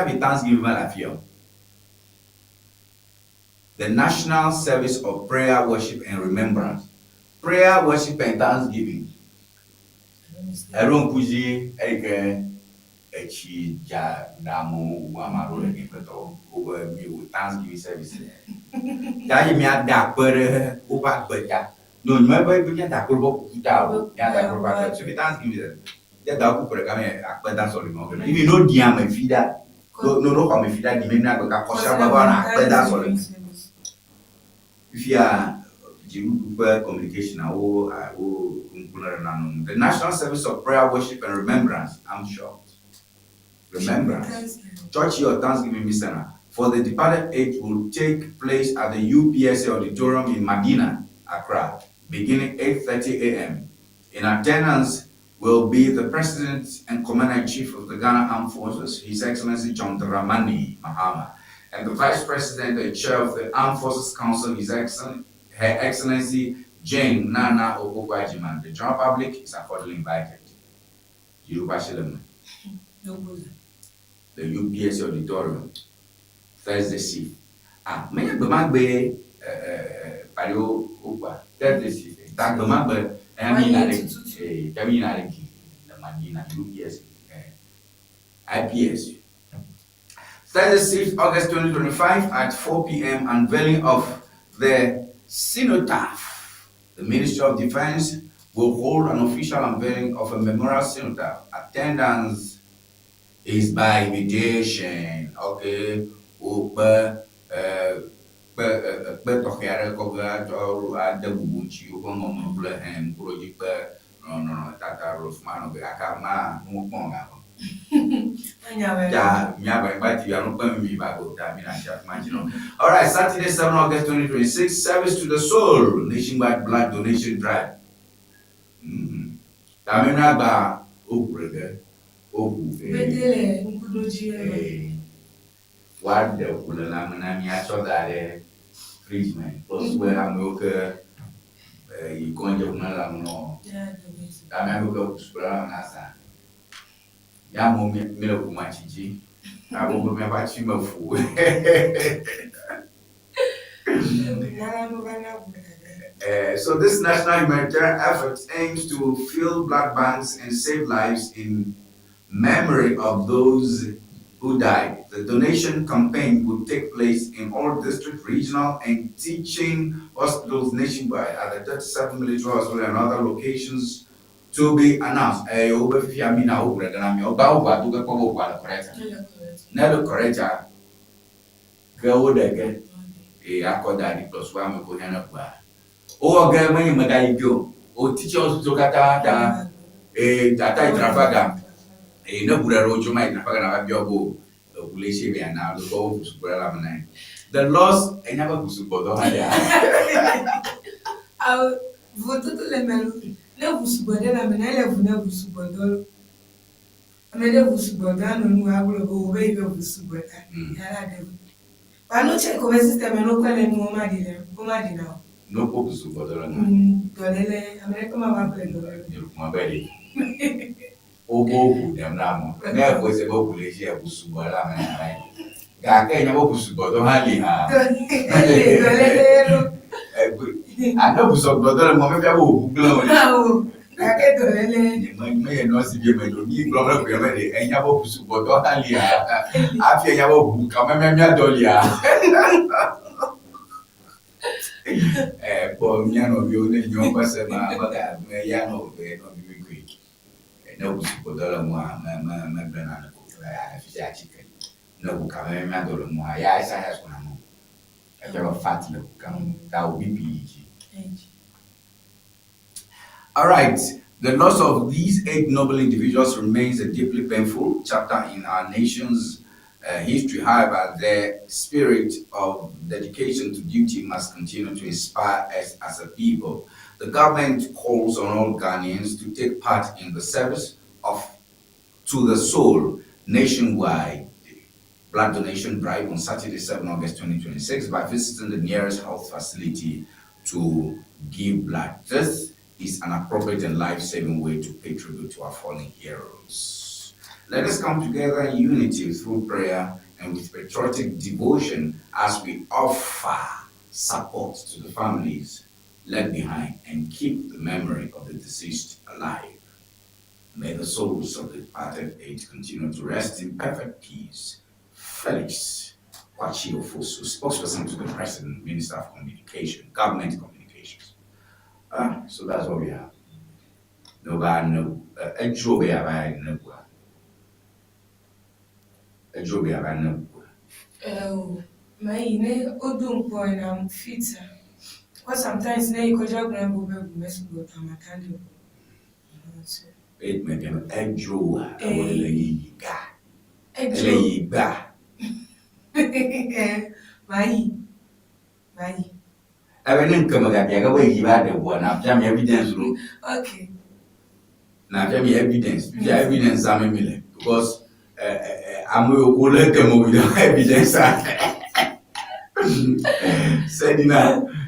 National Service of Prayer, Worship, and Remembrance. Prayer, Worship, and Thanksgiving. Over me with Thanksgiving service. That me at that per no, remember we get that purple so we Thanksgiving. That dog per come that's all you if you know Diam and feed that, no, come feed that, the men not got Kosha, that's all. If you are communication, the National Service of Prayer, Worship, and Remembrance, I'm shocked. Remembrance. Church or Thanksgiving Center for the departed 8 will take place at the UPSA Auditorium in Medina, Accra, beginning 8:30 a.m. In attendance will be the President and Commander-in-Chief of the Ghana Armed Forces, His Excellency John Dramani Mahama, and the Vice President and Chair of the Armed Forces Council, Her Excellency Jane Nana Okokwajima. The general public is accordingly invited. Yoruba Shalom. The UPSA Auditorium, Thursday C. Many of the Magbe Pario Upa, Thursday C. Thank the Magbe, and the Madina UPS IPS. Thursday 6th August 2025 at 4 p.m. unveiling of the cenotaph. The Ministry of Defense will hold an official unveiling of a memorial cenotaph. Attendance is by invitation. Okay, but tokiare koga to ada bubunci ko ngomong bula hem proji pe no tata rosmano be akama muponga ja nyaba bati ya no pa mi ba go ta mi na sha manjino. All right, Saturday 7 August 2026, service to the soul, nationwide blood donation drive. Tamina ba okurege Bedele nkudoji what the kulala mana mi aso dare fridge man plus where am okay you konje kunala no kama ko kusura nasa ya mo mi le kuma chichi abo mo me ba chi mafu so this national humanitarian effort aims to fill blood banks and save lives in memory of those who died. The donation campaign will take place in all district, regional, and teaching hospitals nationwide at the 37 military hospitals and other locations to be announced. Never correct. Go there. According plus one go hang up. Oh, girl, when you make go, oh, teach us to kata da, data trafaga. No Buddha Rojo might have a job. The loss I never support. I'll vote to the melody. Never support them, and I never support them. I never support them, and I will go away with support. I no check over system and no call any more money now. No focus support. Dolele, America, my baby. Ogo dem namo na ko se go kule je busubo la na ga ke nya bo busubo do hali ha ana busubo do mo me bia bo buglo ga ke dolele me no si bi me do ni glo me ko me de nya bo busubo do hali ha afia nya bo bu ka me me doli ha po nya no bi o ne nyo pa se ma ba ga me ya no be no bi bi no busubodola mwa ma banana ko ya fija chicken no ka me ma do mwa ya isa has kuna no e je fat no ka that will be all right. The loss of these 8 noble individuals remains a deeply painful chapter in our nation's history. However, their spirit of dedication to duty must continue to inspire us as a people. The government calls on all Ghanaians to take part in the service to the soul nationwide blood donation drive on Saturday, 7 August 2026 by visiting the nearest health facility to give blood. This is an appropriate and life-saving way to pay tribute to our fallen heroes. Let us come together in unity through prayer and with patriotic devotion as we offer support to the families left behind and keep the memory of the deceased alive. May the souls of the departed eight continue to rest in perfect peace. Felix Kwachiofosu, spokesperson to the President, Minister of Communication, Government Communications. So that's what we have. Nobody know. A job I know. A job I know. Oh, my name Odun point I'm fit. Because sometimes now you could just grab over mess with my candle. It may be a job. A My. I didn't come again. Away you had the one. I've done evidence. Okay. Now tell me evidence. The evidence I'm a million because I'm going to let them with the evidence.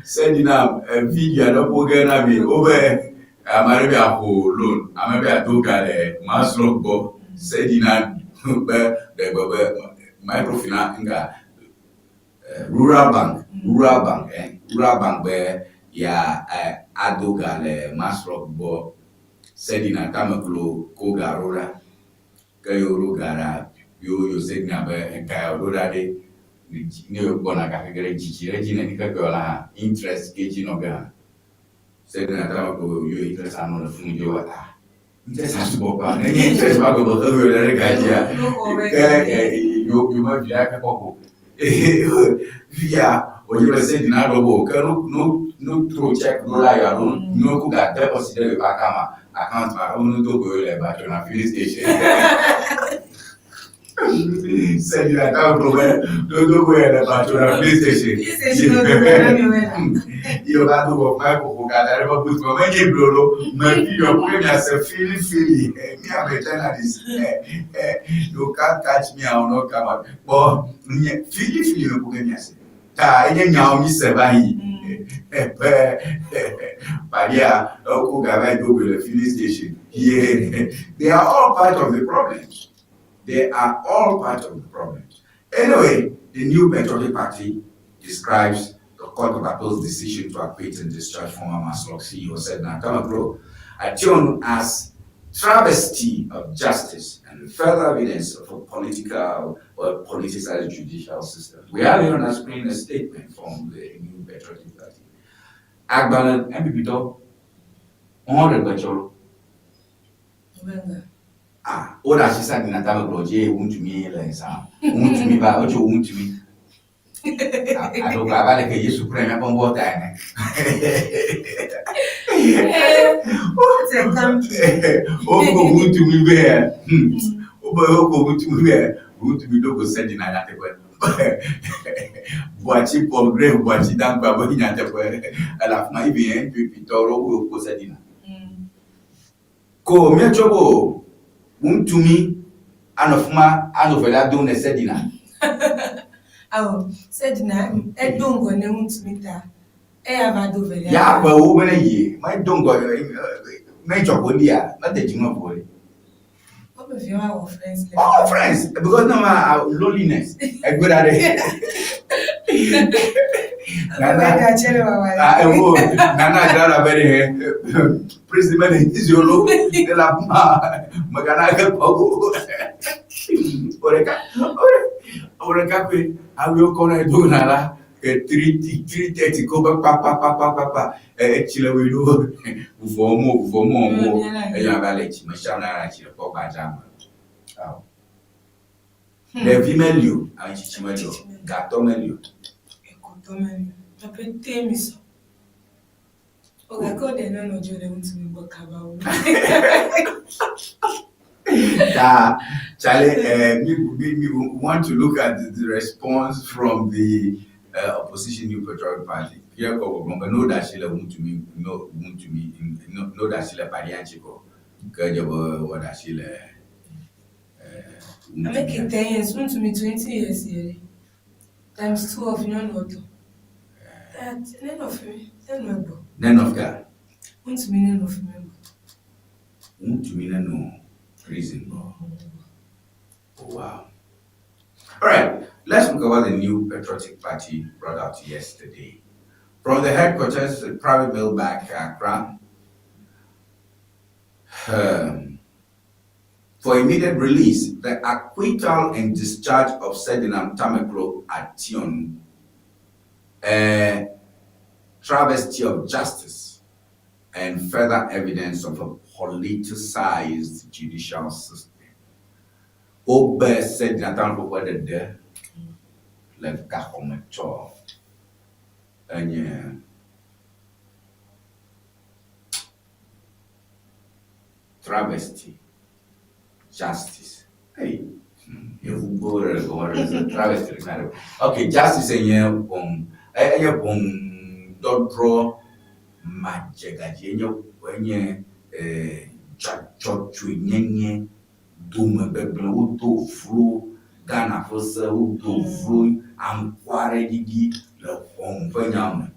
Sending up a video no program be over. I'm a loan. I'm a dog at Maslow go. Sending up the microfinance rural bank where ya adoga le Maslow go. Sending a tamaklo koga rora. Kayo gara yo sending up a kayo rora de. New Bona Category Gigi and Nicola interest gauging of Ghana. Said that you interest on the food you are. Interest has to go on any interest about the Gadia. You might be like a couple. Via Or you were saying, no throw check, no lie, no cook at deposit the back account, I don't know go back to a filling station. Said you can't go don't go back to a filling station. You got to go back to I never put my money, bro. Maybe you're going as a feeling. Me, I'm a journalist. You can't catch me, I'll not come out. But feeling, you're going to say. I now miss a but yeah, go with the filling station. Yeah, they are all part of the problem. They are all part of the problem. Anyway, the new Patriotic Party describes the Court of Appeal's decision to acquit and discharge former Maslok CEO said Nakamagro attuned as travesty of justice and further evidence of a political or politicized judicial system. We have here on our screen a statement from the new Patriotic Party. Agbanan MPP on the Bacholo. Oda she said in Nakamagro, Jay won't to me like some, won't to me, but what you won't to me. I don't have like a supreme upon what I oh, would to me there. Oh, would to me there. Would to be local sending at the web. Watching for grave, watching down by what at the web. I love my being Pitoro will possess dinner. Go, me trouble. Won't to me, and of my, and of that don't say dinner. Oh, said na, don't go near to meet her. Yeah, but over a year, my don't go, major Bodia, not the Jima boy. What if you are friends? Oh, friends, because no matter loneliness, a good at it. I would, Nana, very principally is your look, the Lama, Maganaga Pogo. Or a cafe, I will call a donala. 3:30 go back, papa, chile we do for more, yeah, valley, Machana, Papa Jam. The female you, and Chichimajo, Gatomelu. I put Temis. Oh, I got the no Jordan to me, but Charlie, we want to look at the response from the opposition New Patriotic Party. Here, no that she want to me, no that she Parianchico, Kajabo, what that she I'm making 10 years, soon to me 20 years here. Times 2 of non auto. None of me, none of that. Want to me, none of me. Want to me, no reason. Oh, wow. All right, let's look about the new Patriotic Party brought out yesterday. From the headquarters, the private mill back Accra, for immediate release, the acquittal and discharge of Sedinam Tameklo Ation, a travesty of justice and further evidence of a politicized judicial system. Obe said Nathan over there, left Kahomacho, and travesty, justice. Hey, you go to travesty. Okay, justice and don't draw Majagajenyo when you judge Duma beblo to flu Ghana for so to flu and quarry digi the home penyam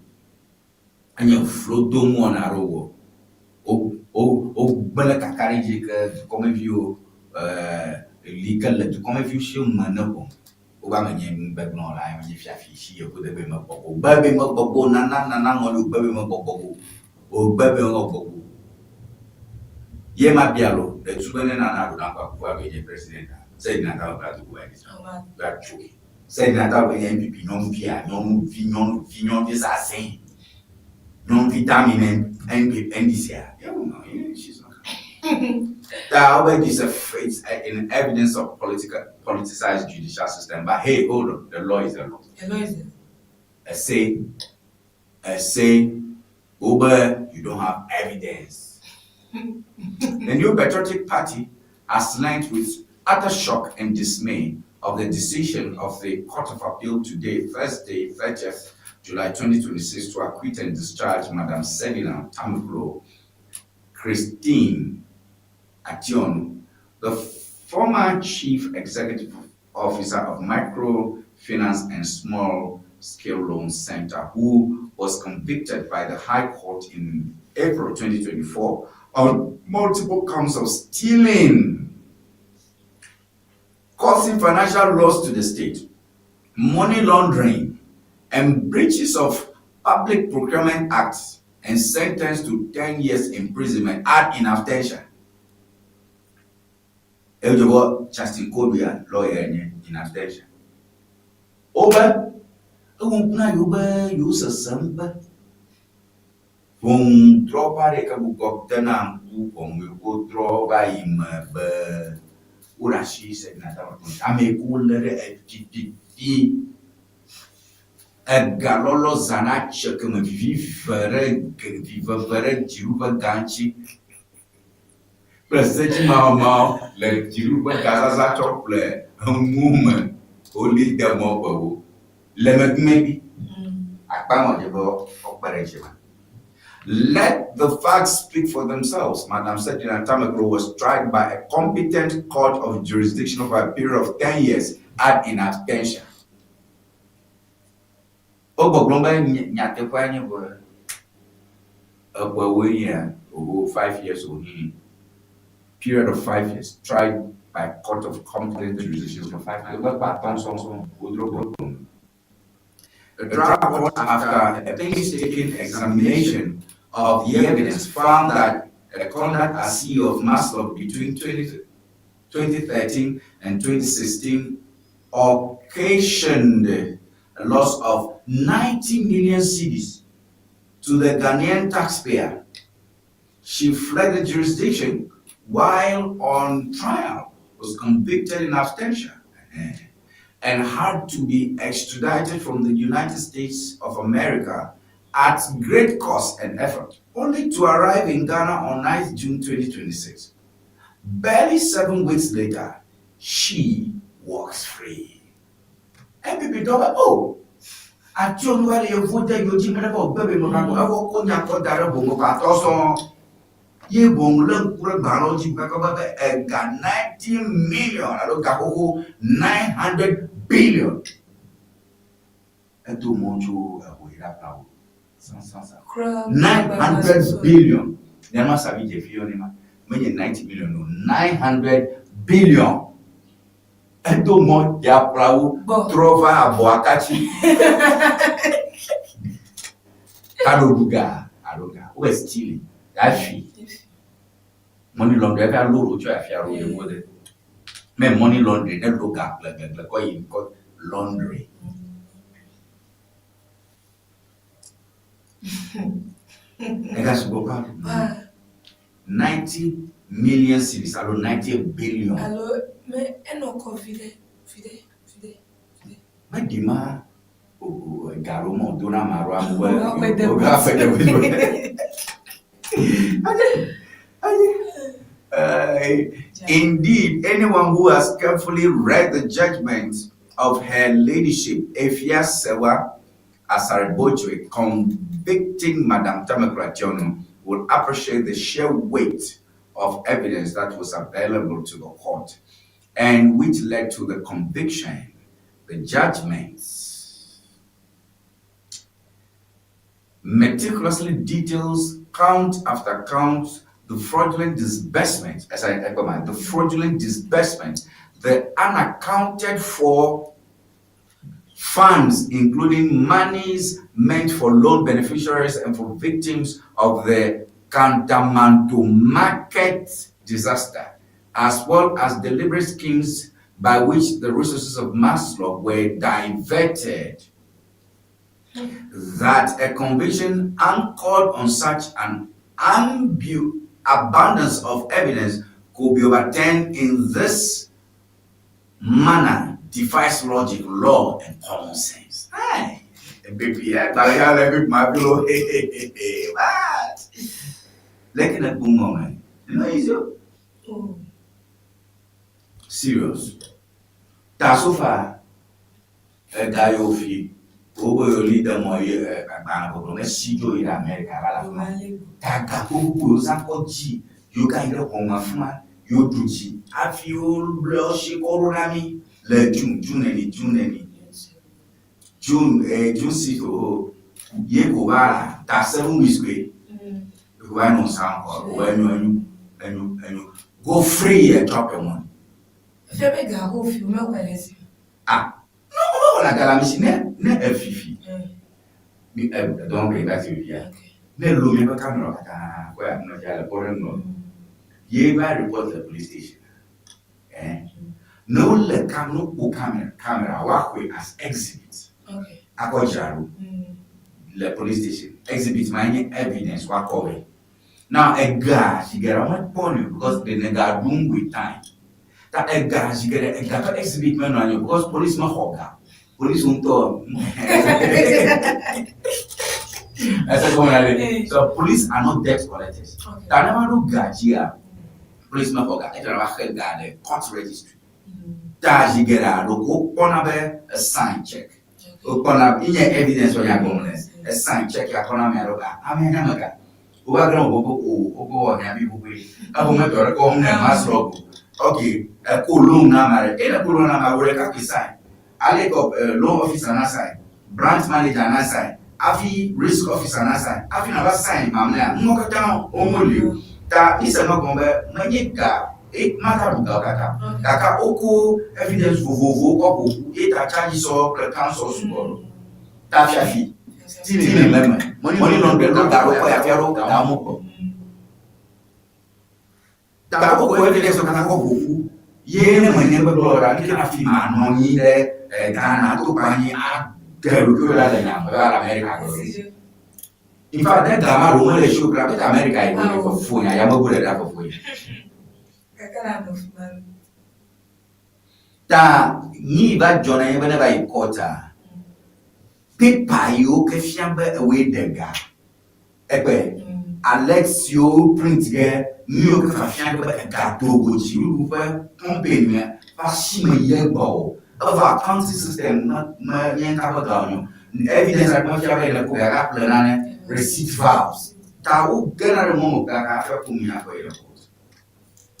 and you flow to one arrow. Belaka carriage come view legal to come if you show manabo. Obama yen begno line if you fish you could have been a bubble. Baby Mobo Nana or baby Mobo or baby Mobo. Ye Mabialo, the children and Anaka who are the president, said Natal that true. Said Natal MPP, non Pia, non this are saying. Non vitamin and this year. She's not. That is an evidence of politicized judicial system. But hey, hold on, the law is the law. say, Uber, you don't have evidence. The new patriotic party has learned with utter shock and dismay of the decision of the Court of Appeal today, Thursday, 30th July 2026, to acquit and discharge Madam Sedina Tamuklo Christine Ationu, the former Chief Executive Officer of Microfinance and Small Scale Loan Center, who was convicted by the High Court in April 2024 on multiple counts of stealing, causing financial loss to the state, money laundering, and breaches of Public Procurement Act, and sentenced to 10 years imprisonment ad inabstention. Eligible Justin Kobia, lawyer in abstention. Over, use a samba. From draw by a book tenam, who go draw by him, Urashi said, I may cooler at GPP. Galolo Zanach come vivere Jiruba Ganchi. President Mama, like Jiruba Gaza Chople, a woman, only the mobile. Lemon maybe. I found the operation. Let the facts speak for themselves. Madam Sedina Tamuklo was tried by a competent court of jurisdiction for a period of 10 years ad inabstention. Oboglomba nyatekwanye bo 5 years old. Period of 5 years, tried by court of competent jurisdiction for 5 years. The trial court, after a painstaking examination of the evidence, found that the conduct as CEO of Maslow between 2013 and 2016 occasioned a loss of 90 million cedis to the Ghanaian taxpayer. She fled the jurisdiction while on trial, was convicted in abstention, and had to be extradited from the United States of America at great cost and effort, only to arrive in Ghana on 9th June 2026. Barely 7 weeks later, she walks free. And people thought, oh, I don't know you voted your team about baby, no, I will go down to Darabo, but also you won't learn biology back about 90 million. I look at 900 billion. And to Monjo, 900 billion. They must have been if you only 90 million, no, 900 billion. And to Monjo, Yaprau, Trova, Boakachi. Aroga, who is stealing? That's she. Money laundering, every load which I fear with the men money laundering, never look up like what you call laundry. And that's go 90 million cities, I 90 billion. Hello, me no confide. My dima, Garomo, Dona Mara, indeed, anyone who has carefully read the judgment of Her Ladyship Efia Sewa Asariboche convicting Madam Tamuklo Ationu will appreciate the sheer weight of evidence that was available to the court and which led to the conviction. The judgments meticulously details count after count the fraudulent disbursement, the fraudulent disbursement, the unaccounted for funds, including monies meant for loan beneficiaries and for victims of the Kantamanto market disaster, as well as deliberate schemes by which the resources of Maslow were diverted. That a conviction anchored on such an abundance of evidence could be overturned in this manner defies logic, law, and common sense. Baby, I let my pillow. What? Like in a boom moment. You know, easy. Serious. That's so far. A guy of you. Over leader more year. Let's see you in America. Taka who Zakoji. You can get home of man. You do see. I feel blush. Cororami. Le June 6 oh. Ye go bala. That's 7 weeks away. Why no sound call? When you go free and drop your money. Ah, no, like I machine, ne FFI. Don't bring that to you. Ne look me camera. Where I'm not yellow or no. Ye by report the police station. No, let camera work with as exhibit. Okay. Akojaru. The police station exhibit my evidence work away. Now a guy she get a much pony because the nigga room with time. That a guy she get a exhibit man on you because police ma hoga. Police won't talk. So police are not debt collectors. That never do gajia. Police ma hoga. I don't know the court registry. That she get a look on a sign check. Upon a evidence on your government. A sign check your economy. I mean, I'm a okay, a cool loan number, a cool number will sign. I like loan officer on side, branch manager on side, Afi risk officer on side, Afi never sign, Mamma, knock down, only that is a knock on the Maniga, 8 matter of Kaka Oko, evidence for Vovo, 8 charges or council support. That's fee. Still remember, money on the road that require Faro Damoko. Damoko evidence of Kanako, ye, my neighbor, I cannot feel my money there, Ghana, Tupani, America. In fact, that Gamma will show grab America for phone. I am a good at that for you. Ta ni ba John whenever I caught her. Paper you can fiambe away the guy. Alexio print here, New York fiambe a gato which you were company, Fashima Yelbow of our accounting system, not my young capital. Evidence I don't have a Planane receipt files. Tau get a moment after putting me for your court.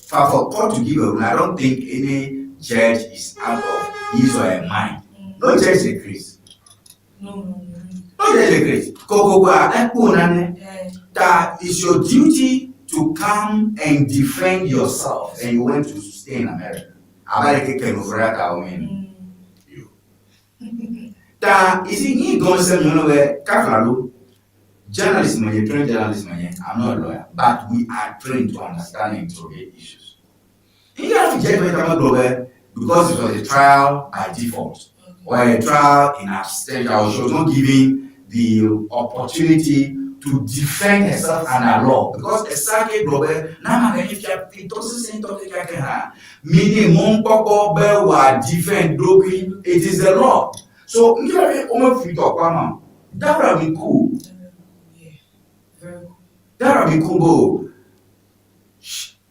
For court to give a I don't think any judge is out of his or her mind. No judge agrees. No, that is your duty to come and defend yourself, and you went to stay in America. America can offer you. That is in you going to say, you know, where journalism, when you train journalism, I'm not a lawyer, but we are trained to understand and interrogate issues. You have to judge because it was a trial by default. Or a trial in absentia, she was not given the opportunity to defend herself under law. Because a circuit global, now it doesn't seem to be meaning Mompoko will defend broken, it is the law. So, that would be cool. That would be cool.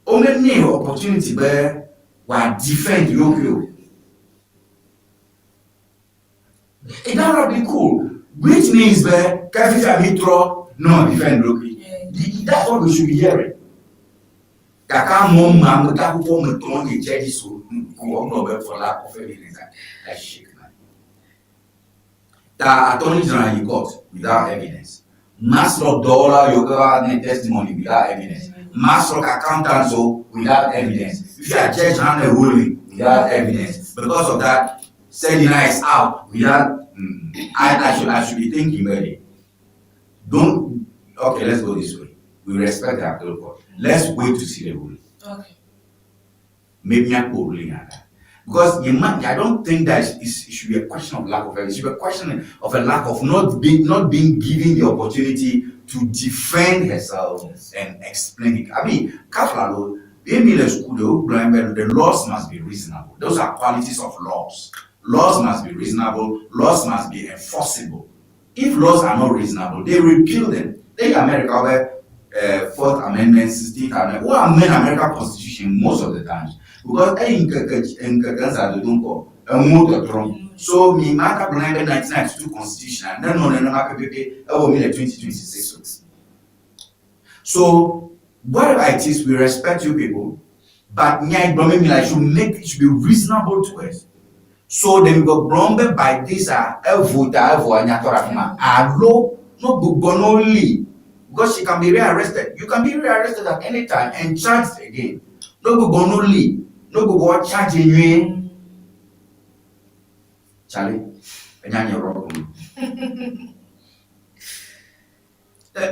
Only opportunity where will defend you. That would be cool. Which means that Kafita Mitro no defend Roki. That's what we should be hearing. Kaka mom man that form a tone the judges who go for lack of evidence. I shake man. The attorney general you got without evidence. Master of dollar you got testimony without evidence. Master of accountant so without evidence. If you are judge hand a ruling without evidence. Because of that, Selina is out without. I should be thinking very. Don't. Okay, let's go this way. We respect the appeal court. Let's wait to see the ruling. Okay. Maybe I'm ruling at that. Because I don't think that it should be a question of lack of evidence. It should be a question of a lack of not being given the opportunity to defend herself and explain it. I mean, Kaflalo, the laws must be reasonable. Those are qualities of laws. Laws must be reasonable. Laws must be enforceable. If laws are not reasonable, they repeal them. Take America where 4th Amendment, 16th Amendment, or amend American Constitution most of the times. Because so me matter blind 1992 Constitution and then on another PPP 2026. So whatever it is, we respect you people, but it should be reasonable to us. So then we go blombe by this voter low no only because she can be rearrested. You can be rearrested at any time and charged again. No go only no go charging you. Charlie,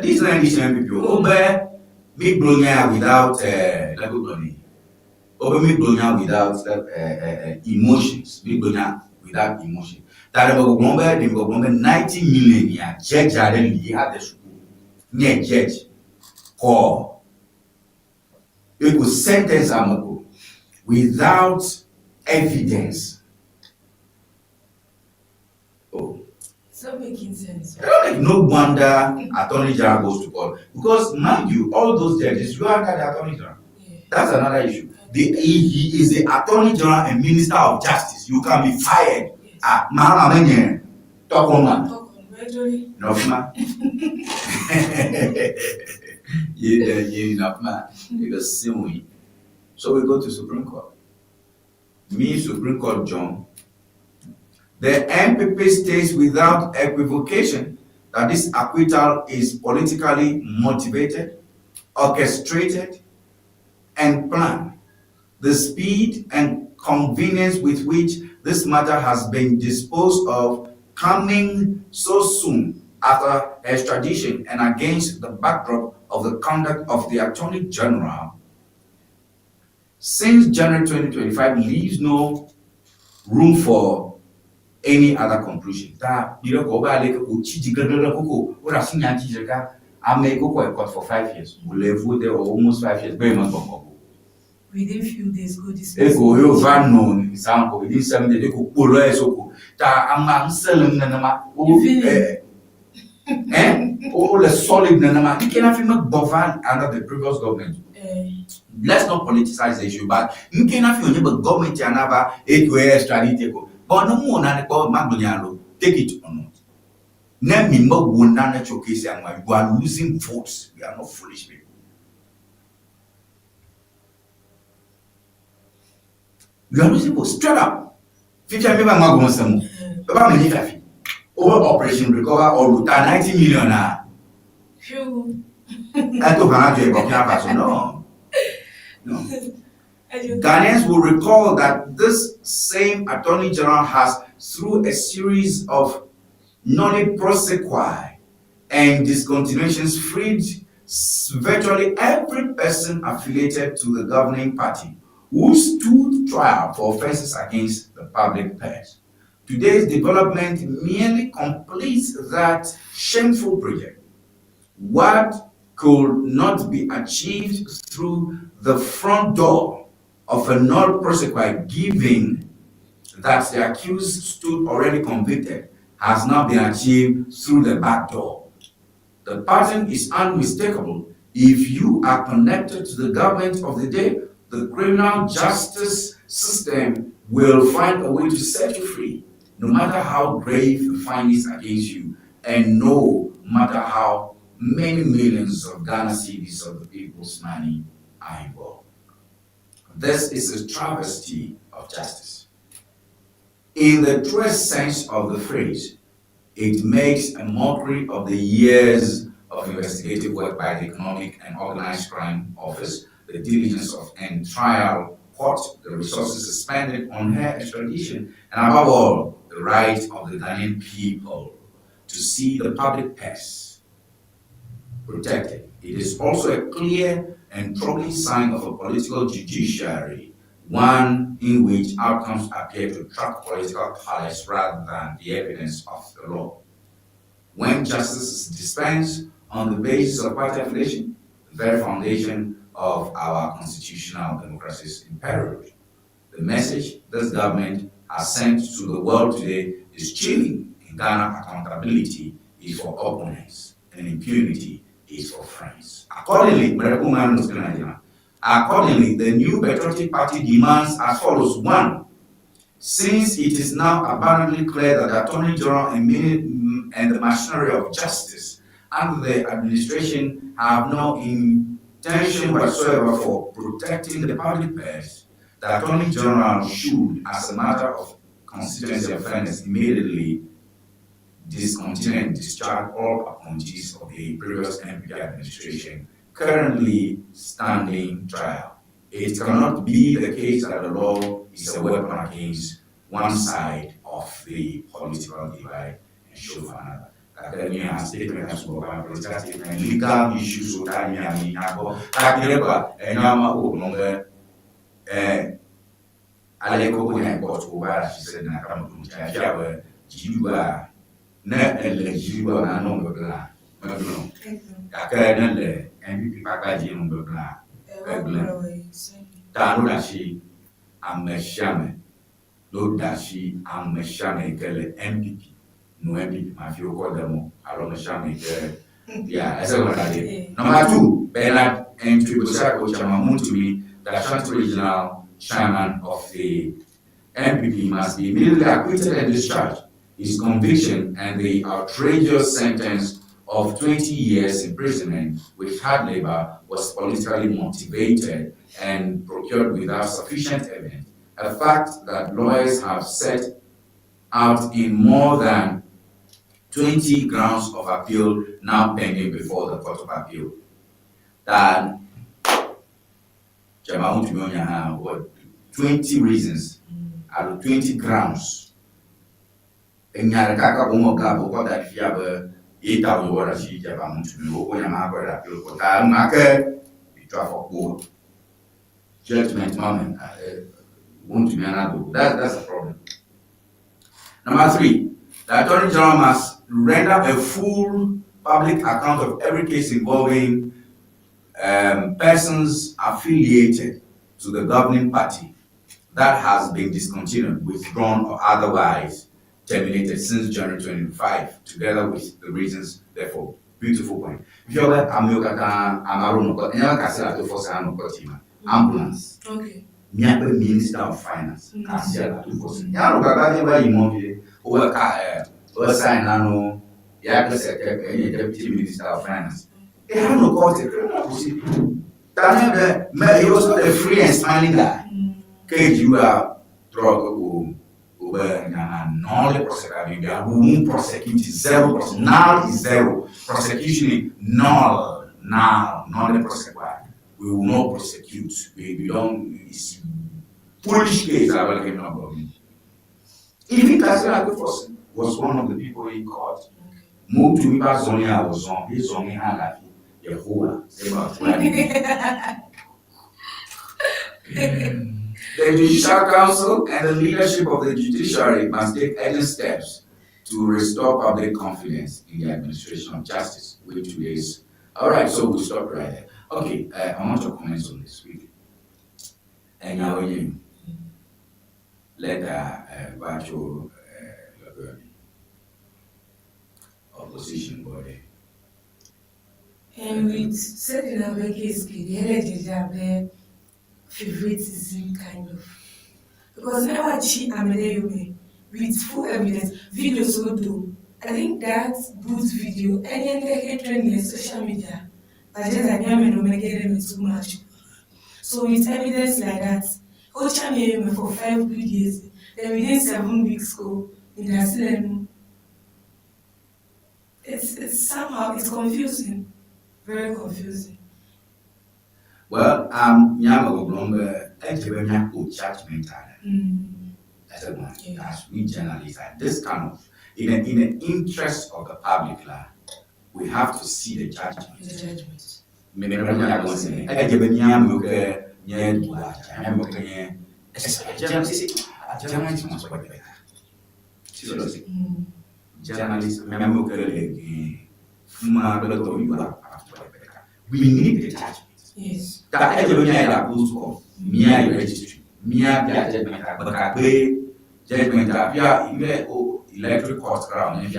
these Nigerian people over me blonya without over me blonya without emotions, me blonya without emotion. That about 90 million ya judge already had the school. Near judge or it could sentence Amako without evidence. It's not making sense. No wonder Attorney General goes to court. Because, mind you, all those judges, you are the Attorney General. Yeah. That's another issue. He is the Attorney General and Minister of Justice. You can be fired. Yes. Talk on man. No, man. You same way. So we go to Supreme Court. Me, Supreme Court, John. The MPP states without equivocation that this acquittal is politically motivated, orchestrated, and planned. The speed and convenience with which this matter has been disposed of, coming so soon after extradition and against the backdrop of the conduct of the Attorney General since January 2025, leaves no room for any other conclusion. That you know, I may go court for 5 years. We'll live there almost 5 years. Very much within few days, go this. Eko you van known example within 7 days. Eko polo esoko. Ta amang selling nanama. Oh, the solid nanama. You cannot even govern under the previous government. Let's not politicize the issue, but you cannot feel the government another 8 years extradite. But no more than the government, take it or not. Name me more one than your case, and you are losing votes. We are not foolish people. You are losing votes straight up. 50 million over Operation Recover or 90 million. No. Ghanaians will recall that this same Attorney General has, through a series of non-prosequi and discontinuations, freed virtually every person affiliated to the governing party who stood trial for offenses against the public purse. Today's development merely completes that shameful project. What could not be achieved through the front door of a non-prosequi, given that the accused stood already convicted, has now been achieved through the back door. The pattern is unmistakable. If you are connected to the government of the day, the criminal justice system will find a way to set you free, no matter how grave the findings against you, and no matter how many millions of Ghana cedis of the people's money are involved. This is a travesty of justice. In the truest sense of the phrase, it makes a mockery of the years of investigative work by the Economic and Organized Crime Office, the diligence of and trial court, the resources expended on her extradition, and above all, the right of the Ghanaian people to see the public purse protected. It is also a clear and troubling sign of a political judiciary, one in which outcomes appear to track political colors rather than the evidence of the law. When justice is dispensed on the basis of party affiliation, the very foundation of our constitutional democracy is imperiled. The message this government has sent to the world today is chilling. In Ghana, accountability is for opponents, and impunity is for friends. Accordingly, the new patriotic party demands as follows. 1. Since it is now abundantly clear that the Attorney General and the machinery of justice under the administration have no intention whatsoever for protecting the public purse, the Attorney General should, as a matter of constituency of fairness, immediately discontinue and discharge all appointees of the previous MPP administration currently standing trial. It cannot be the case that the law is a weapon against one side of the political divide and show for another. Academia statement as well, political statement, legal issues, so that I mean, and I'm Aleko when court over, she said, and I come to Jiwa, net and the Jiwa, and I know the plan. I can't MPP package in the plan. Tanudashi, I'm a shaman. Lodashi, I'm a shaman, MPP. No MPP, my few call them, I don't shaman. Yeah, as I did. Number 2, Bernard and Tribusako Chamamun to me, the Ashanti Regional Chairman of the MPP must be immediately acquitted and discharged. His conviction and the outrageous sentence of 20 years imprisonment with hard labor was politically motivated and procured without sufficient evidence, a fact that lawyers have set out in more than 20 grounds of appeal now pending before the Court of Appeal. That 20 reasons are 20 grounds. And Yarakaka Umoka, that if you have a 8,000 water sheet, you have a month to go, Yamaka, appeal for Taramaka, you try for court. Judgment moment, won't be another. That's a problem. Number 3, the Attorney General must render a full public account of every case involving persons affiliated to the governing party that has been discontinued, withdrawn, or otherwise terminated since January 25, together with the reasons therefore. Beautiful point. If you're like ambulance. Okay. Minister of Finance. Deputy Minister of Finance. He had no court, a criminal proceeding. He was not a free and smiling guy. You are drug over non prosecution. We won't prosecute 0%. Now is 0. Prosecution is null. Now, not the prosecutor. We will not prosecute. We don't. It's foolish case. I will get about me. Even Kasila was one of the people he caught. Moved to me back Zonia was on his own hand. The Judicial Council and the leadership of the judiciary must take urgent steps to restore public confidence in the administration of justice, which today is. All right, so we'll stop right there. Okay, I want your comments on this week. And now you let virtual opposition body. And with certain other cases, the elected have favoritism kind of. Because now I'm with full evidence, videos so do. I think that boost video, and then trending in social media, but just I don't make it too much. So with evidence like that, me for 5 good years, then within 7 weeks go, it's somehow it's confusing. Very confusing. Well, judgment as we journalists, and this kind of in the interest of the public, we have to see the judgment. The judgment. We need the judgment. Yes. That everyone goes to Mia registry, Mia judgment, judgment, electric court ground, and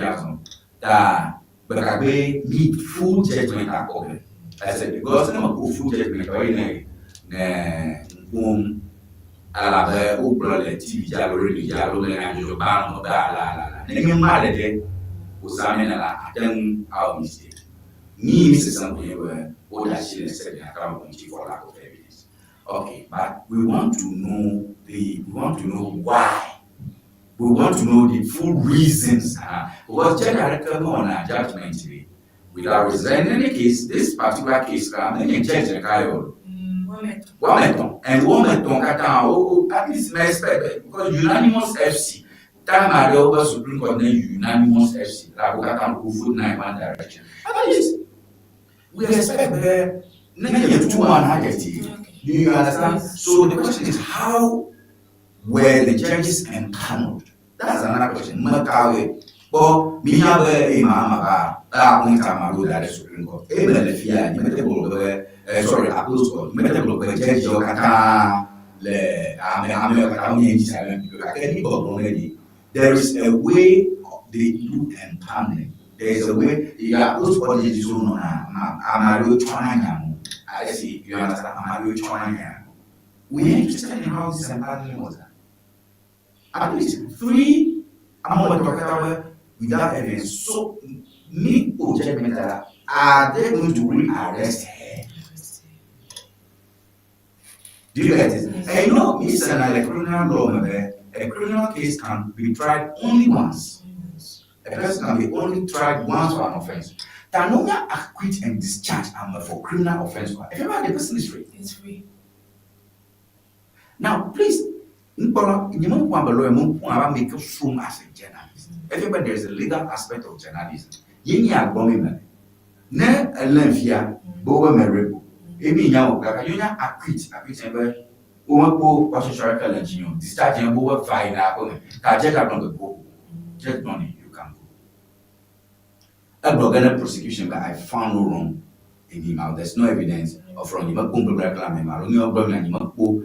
that but I need full judgment at all. I said, because I'm a full judgment right now. Ala o brother TV jalo really jalo na yo ban no da la. Nemi ma de o zamena la then our mistake. Me Mrs. Something where what I should said in account for lack of evidence. Okay, but we want to know why. We want to know the full reasons. Because generally on a judgment without reason. In any case, this particular case, many judges are woman at least my expect because unanimous FC time I over Supreme Court unanimous FC Rabokatan who vote 9 direction. At least we expect the 2-1 do you understand? So the question is how were the judges empaneled? That's another question. Makawe but me have a mama that the Supreme Court. Sorry, Apple's Court. There is a way they do empowerment. There is a way Apple's Court is on I see, you understand? We are interested in how this empowerment was done. At least 3 without evidence. So, me judgment are they going to rearrest her? Do you get it? And you know, it's a criminal law, a criminal case can be tried only once. A person can be only tried once for an offense. Tanoga acquit and discharge for criminal offense. If ever the person is free. It's free. Now, please, you make a room as a journalist. Everybody, there is a legal aspect of journalism. Yeni agbomi ne elenfia bowe merebo. Emi nya okaka yonya acquit ebe owo po social challenge discharge en bowe fine akon ka je ka don go. Just money you can go. A blogger prosecution that I found no wrong in him. There's no evidence of wrong. You must go back to me. Maru ni obo na you must go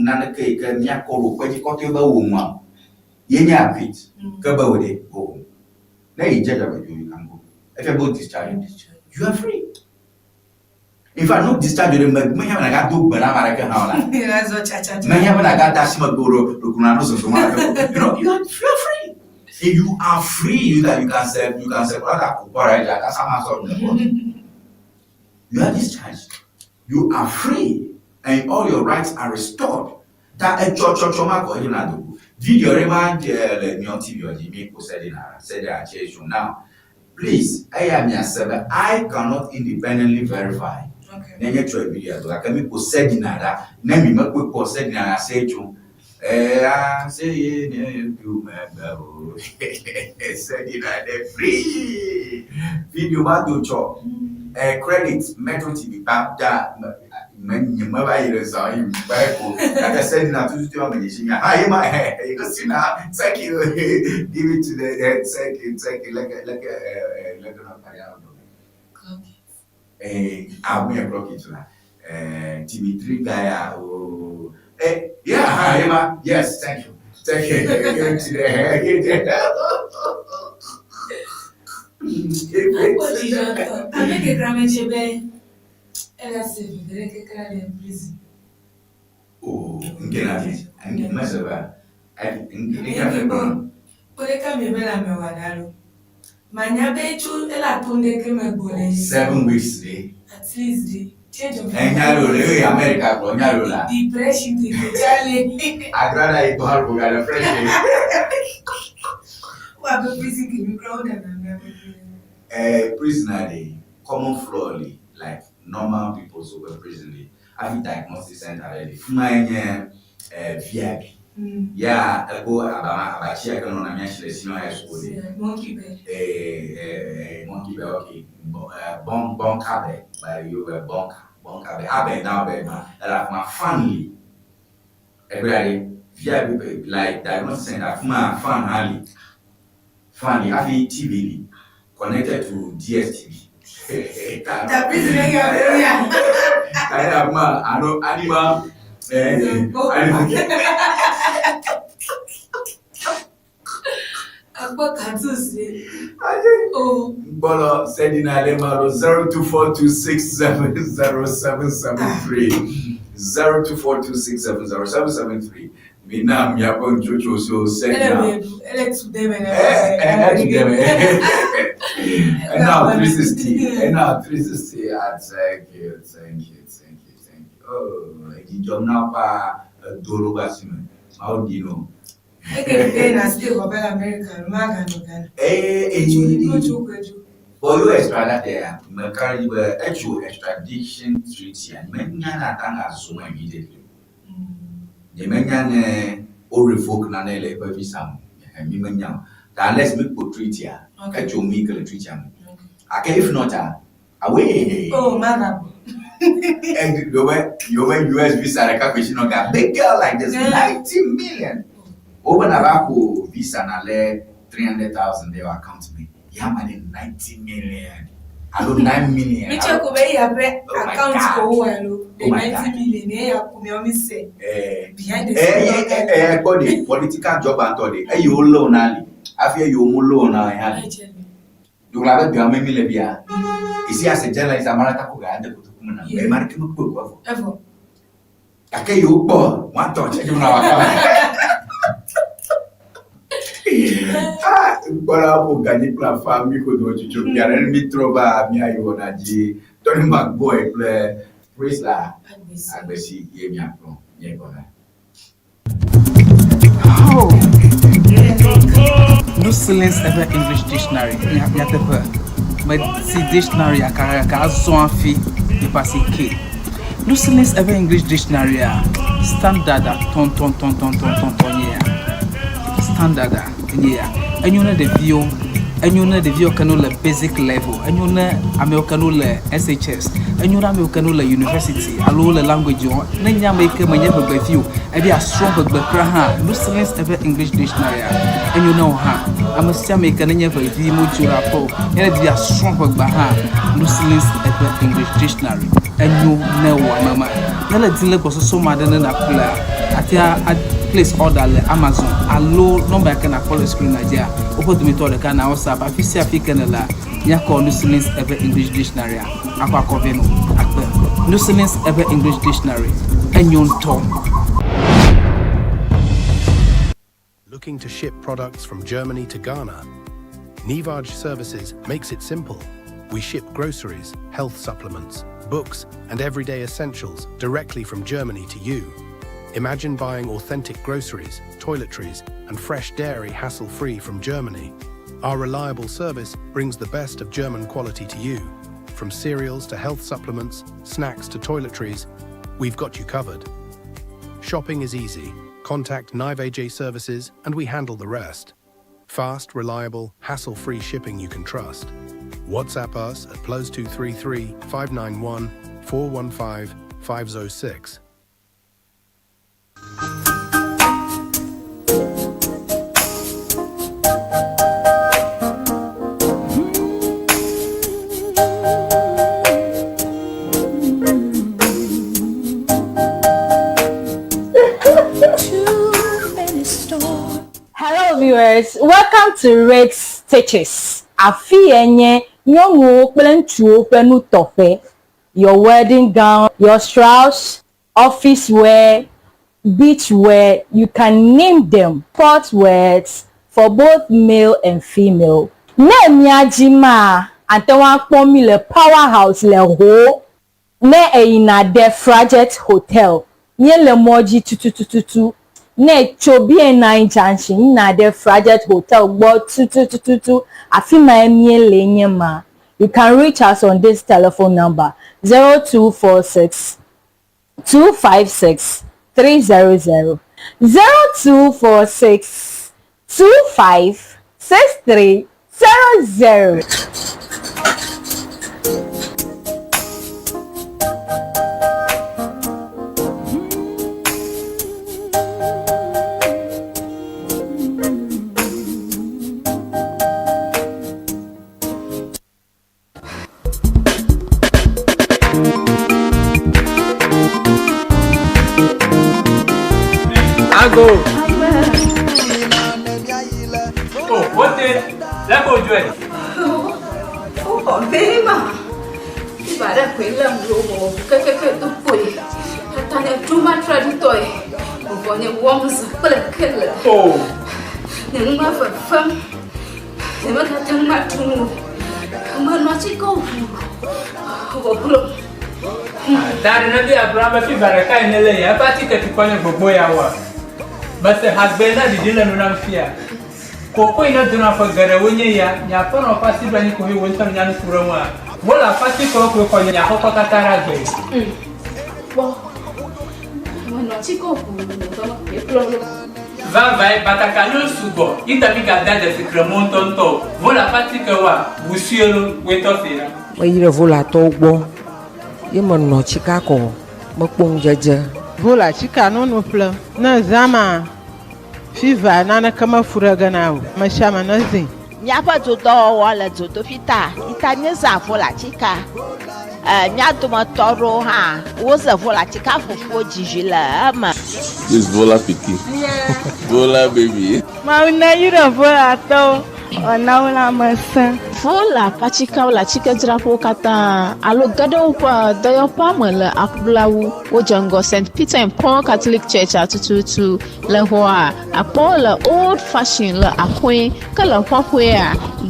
na ke nya ko ko ji ko te ba wo mu. Yenya acquit. Ka ba we dey go. Now you judge about you can go. If you're both discharged, you are free. In fact, no discharge you may have got to Banamarakan Howland. May have got Tashima Guru, you know, you are free. If you are free, you can serve other you are discharged. You are free and all your rights are restored. That a church video remind me on TV or Jimmy said now. Please, I am yourself. I cannot independently verify. Okay. Nenye chwe video to akami possed nada. Nemi makwe possed nada say to say you member. Said nada free. Video ba do cho. Credit Metro TV babda men you maba you so you Bible. Like I said na to do amazing. Hi my you can see now. Thank you. Give it to the thank you like I'm here clock to TV3 guy oh yeah hi Emma yes thank you I make a grammar chebe oh ngena masaba ngena Poleka me bela me wadalo. Manya bechu ela tunde ke me bole. 7 weeks day. At least the change of Enyalo le America ko nyalo la. Depression the chale. Agrada I to go ga fresh. Wa be physically me crowd and prisoner dey common flaw like normal people so were prison I have diagnosis center already. Fuma VIP. Yeah, I go about check on a mention high school. Monkey bed. Monkey bed, okay. Bon cabe, by you were bon cabe. Abe now, baby. And like my family. Everybody, VIP, like diagnosis center, my family. Family, I have TV connected to DSTV. That prison area. I know animal. Bolo said in Alemaro 0242670773. 0242670773. Mina miapon chuchu so said and now 360. And now 360. Thank you. Oh, you don't know about Dorobasiman. How do you know? For you extra there, Macari were actual extradition treaty and Menana Tanga so immediately. The Menyan or revoke Nanele by some and Mimanya. Unless we put treaty, actual Michael treaty. I can if not away. Oh, madam. And your US visa calculation on a big girl like this 90 million. Over Navajo visa na 300,000 they will account me. Yeah, man, 90 million. I do 9 million. Me check over here account go well. The 90 million here come say. Behind the body political job and all. You loan ali. After you loan na you have a me lebia. Is he as a journalist Amarata ko ga de ko kuma na. E mari ke mo ko Evo. Ake you bo one touch you na Bora po gagner la famille ko do chuchu biara mi trova mi ayi wona ji Tony Boye kple praise la agbesi ye mi apon ye bona. Oh. No silence ever English dictionary. Ya te pe. Mais si dictionary ka so afi e passer K. No silence ever English dictionary standard ton yeah. Standard yeah. And you know the view can le basic level. And you know American le SHS. And you know American le university. Allo le language you. Nenya make manya be view. E be a strong be kra no silence ever English dictionary. And you know I'm a make nenya be view mo jura po. E be a strong be no silence ever English dictionary. And you know mama. Nala dile ko so mad na kula. Atia place order le Amazon. Allo number can follow screen Nigeria. Open to me to the can WhatsApp. Afisi African la. Nya call no silence ever English dictionary. Akwa koveno. Akwa. No silence ever English dictionary. Enyon tom. Looking to ship products from Germany to Ghana? Nivage Services makes it simple. We ship groceries, health supplements, books, and everyday essentials directly from Germany to you. Imagine buying authentic groceries, toiletries, and fresh dairy hassle-free from Germany. Our reliable service brings the best of German quality to you. From cereals to health supplements, snacks to toiletries, we've got you covered. Shopping is easy. Contact Nivage Services and we handle the rest. Fast, reliable, hassle-free shipping you can trust. WhatsApp us at +233 591 415 506. Hello viewers, welcome to Rex Stitches. Afienye nyongo kple penu tofe. Your wedding gown, your strauss, office wear, beach wear, you can name them. Sport wears for both male and female. Ne miajima antewa kpomi le powerhouse le ho. Ne ina de Frajet Hotel. Nye le moji tututututu. Ne chobie nine junction na de Frajet Hotel gbo tututututu. Afima emie lenye ma. You can reach us on this telephone number 0246 256 300 0246 25 6300. Oh, what the Là pour jouer. Oh, bébé, ma. Tu vas là, quel l'homme, que tu peux. Tanya tuma traditoy. Boye Worms, kple. Oh. Ne ma fam. Ne ma tanya tumu. Ma no chiko. Obulo. Dari nabi Abraham fi baraka inele ya pati ke tipone gbogbo ya wa. But hasbena di dina nuna mfia. Koko ina duna fa gare wonye ya nya fa no fa si bani ko hi wonta nya nfura mu a. Wala pati ko ko nya hoko katara gbe. Bo. No chiko vai batakalo sugo itabi gada de secrement tonto vola pati ke wa busielo weto fera. Mayire vola to gbo. Ye no chika ko mo pon jeje. Vola chika no ple. Na zama fiva nana kama furaga nawo. Mashama nazi. Miapa toto wala toto fita. Itanye za vola chika. Miato matoro ha. Woza vola chika fufu jijila ama. This vola piki. Yeah. Vola baby. Mauna yura vola to. Ona una masa. Vola pachika wala chika drapo kata alo gado pa doyo pa mele akblawu wojango St. Peter and Paul Catholic Church atututu le hoa apola old fashioned le akwe kala hwahwe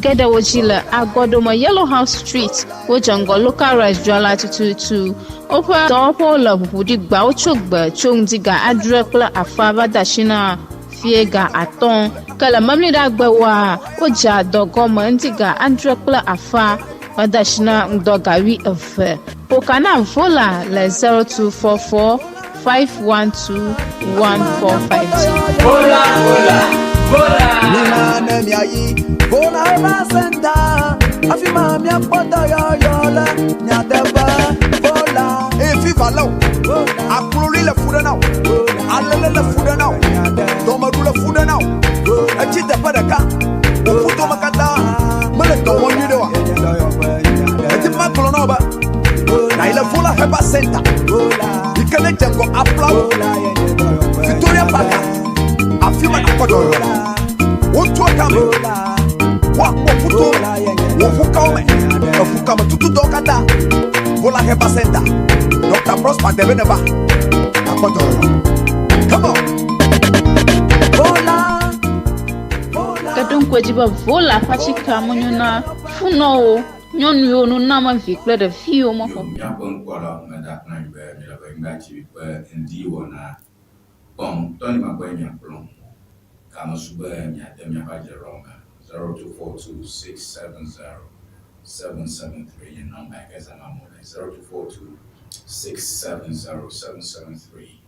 gada woji le agodoma Yellow House Street wojango local restaurant atututu opa dopo le budi gba ochogba chongdiga adrekla afaba dashina fiega aton kala mamli da gbewa oja dogoma ndiga andrekla afa wadashina ndogawi efe pokana vola le 0244 512 1450 vola nina ne mi ayi vola ba senda afima mi apoto yo la nya deba vola e fifa law akulori le fuda now alele le fuda now domaru le fuda now achi de padaka ofuto makata mele to wonyi de wa eti makolo no ba na ile vola heba center ikele jengo applaud Victoria Park afima akodo wonto kame wa ofuto wofuka me tutu dokada vola heba center Dr. Prosper Debeneba akodo come on kadon kwajiba vola pachika monyuna funo nyonu yo no nama vikle de fio mo ko ya bon kwala meda na be mi la be ngati be Ŋdi Wɔna bon toni ma gbe nya plon kama sube nya dem ya ba jeronga 0242670773 and number guess I'm on 0242670773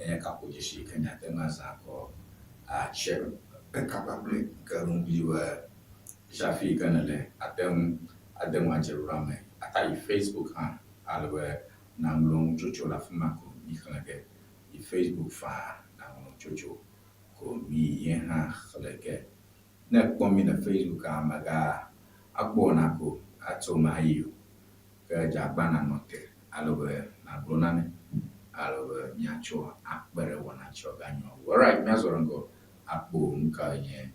and ka ko je shi kanya dem azako a share capable karungi wa shafi kanale adem wajerame ata Facebook ha alwe namlong chocho la fumako ni khanage i Facebook fa namlong chocho ko mi yeha khalage ne komi na Facebook amaga agbona ko atoma yu ka jabana note alwe na blonane alwe nyacho akbere wona choganyo all right mezorango akpo nka ye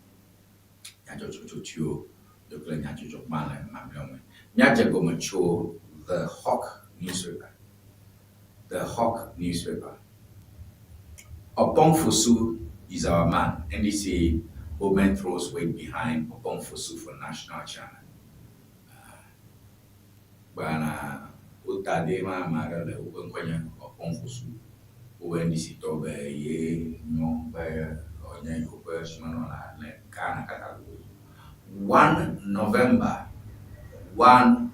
nyacho chocho the play nyacho bana mamlonwe nyacho go macho the Hawk newspaper Opon is our man and they say woman throws weight behind Opon for national channel bana utade ma mara le ukwenya Opon when this is tobe ye no be onya yobe shimano na le kana kata 1 November one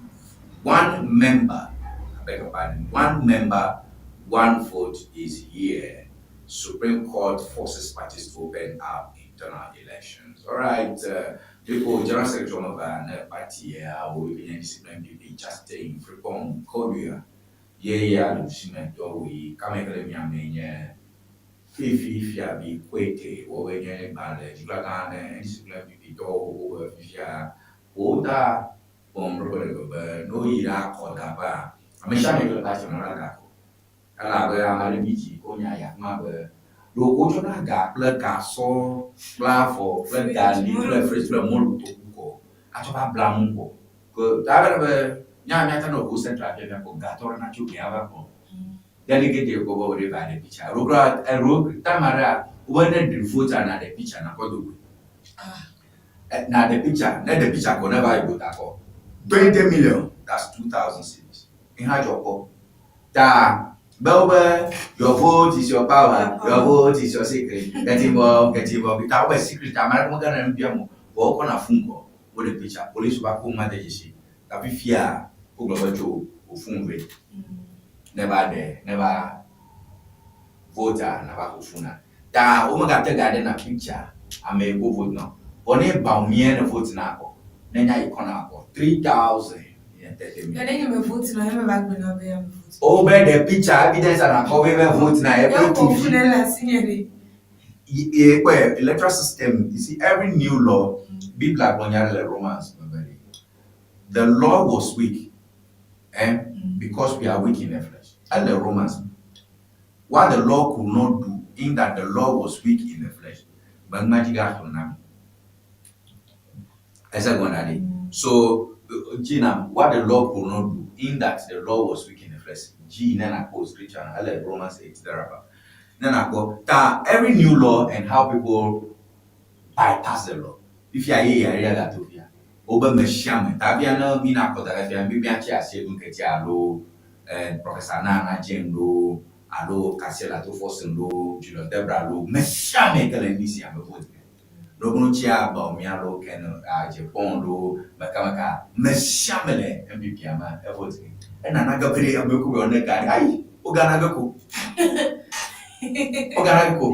member, I beg your pardon, 1 member, 1 vote is here. Supreme Court forces parties to open up internal elections. All right, people, General Secretary of the party, will be disciplined people just in Freeport, Korea. Yeah, we come here, Fifi, be quite, or when you're bad, you got and disciplined people, Oda. No ira koda ba amesha me la kasi na ga ko ala ba amali biji ko nya ya ma ba do ko na ga ple ka so pla fo ple ga ni ple fresh ple mo to ko atoba blamungo. Ko dabe nya tano go central ke ko gator na chu aba ko. Delegate ko bo re ba de picture. Rogra tamara whether the voter na the picture na ko do. Now the picture could never go that call. 20 million, that's 2,000 cities. In how your call? Your vote is your power, your vote is your secret. Get involved. Without a secret, I'm not going to walk on a fungo with the picture. Police back home, Mother Jesse. Tapi fear, who go to Funwe. Never voter, never Funa. Da, Omega garden a picture. I may go vote now. Only about me and vote now. Then I can 3,000. Over the picture evidence and I vote now. Electoral system, you see, every new law, be black on your romance. The law was weak, and because we are weak in the flesh, and the romance, what the law could not do, in that the law was weak in the flesh, but magic so, Gina, what the law could not do, in that the law was weak in the flesh. G, then I quote scripture, I like Romans 8, thereabout. Then I go, every new law and how people bypass the law. If you are here, I got to hear. Over the shaman, Tabiano, Mina, maybe I say, look at Yalo, and Professor Nana, Jane Low, Alo, Cassella to Fossen Low, Julius Debra Low, Meshame, and this year, no chia about me, I look and Japan low, Macamaca, Meshamele, and Bipiama, everything. And another day, I'm going to on the guy. Oganako. Oganako.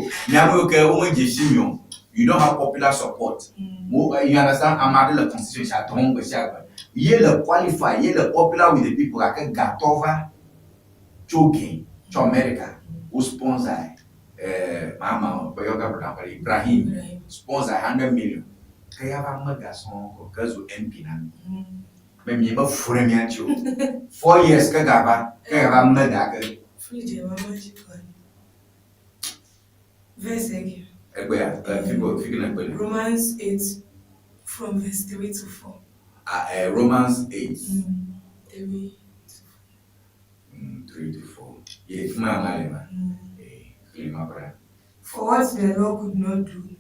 You don't have popular support. You understand? I'm at the constitution at home with Shabba. You're qualified, you're popular with the people like Gatova, Choking, to America, who sponsor Mama, Boyoga, Ibrahim. Sponsor 100 million. Kaya ba magason ko kazo MP na. Maybe ba furemi ancho. 4 years kaya ba mada ka. Free mama chiko. Verse again. Romans 8 from verse 3 to 4. Romans 8. 3 to 4. Yeah, mama. For what the law could not do,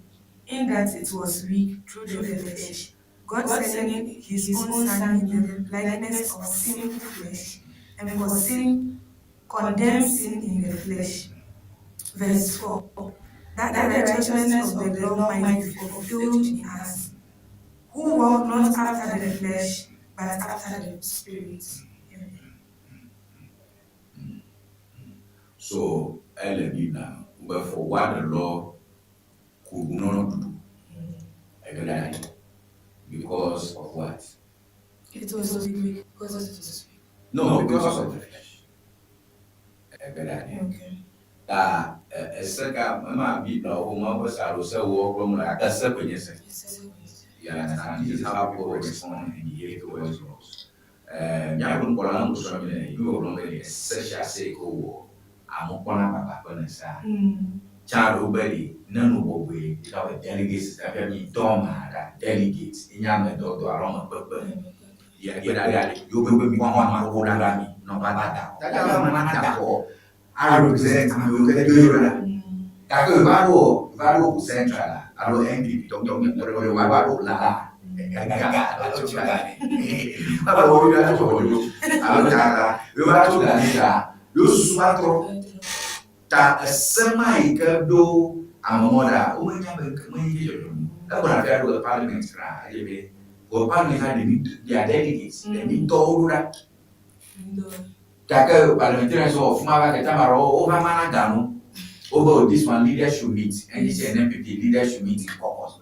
in that it was weak through the flesh, God sending his own Son in the likeness of sinful flesh, and for sin, condemned sin in the flesh. Verse 4, that the righteousness of the law might be fulfilled in us, who walk not after the flesh, but after the Spirit. So, LNB now, but for what the law could not do, because of what? It was weak. Because it was weak. No, because of the flesh. Okay. A second, my people, who was I was so welcome like a separate. Yeah, this is how people respond and behave towards laws. Nyabun Kolan was running, you were only a session seco. I'm a Papa Panasa. Child obey, none of way, without delegates, delegates, in Yama Dodo around purple. Yeah, you will be one who me, no matter. I represent Varo Central, I will envy, don't Varo La. Ta semi do amoda o nya be you that when I go to parliament go parliament their delegates they need to order that ka parliamentarians of Mava Tamaro over Managano over this one leadership meet and this NPP leadership meet in caucus.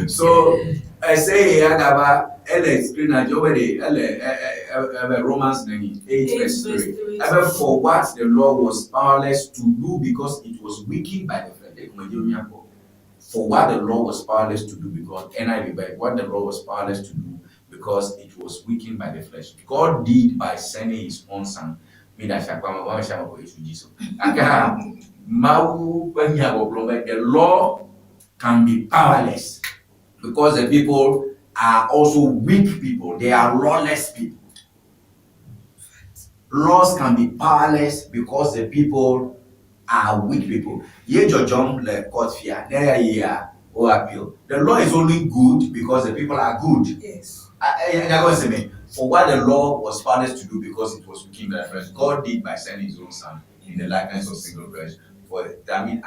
So I say Agaba Alex Greener already Romans 8 verse 3. For what the law was powerless to do because it was weakened by the flesh. For what the law was powerless to do because what the law was powerless to do because it was weakened by the flesh. God did by sending his own son. The law can be powerless because the people are also weak people. They are lawless people. Laws can be powerless because the people are weak people. Ye jojom le court fear, or appeal. The law is only good because the people are good. Yes. For what the law was powerless to do because it was wicked by the flesh, God did by sending his own son in the likeness of single flesh. For that means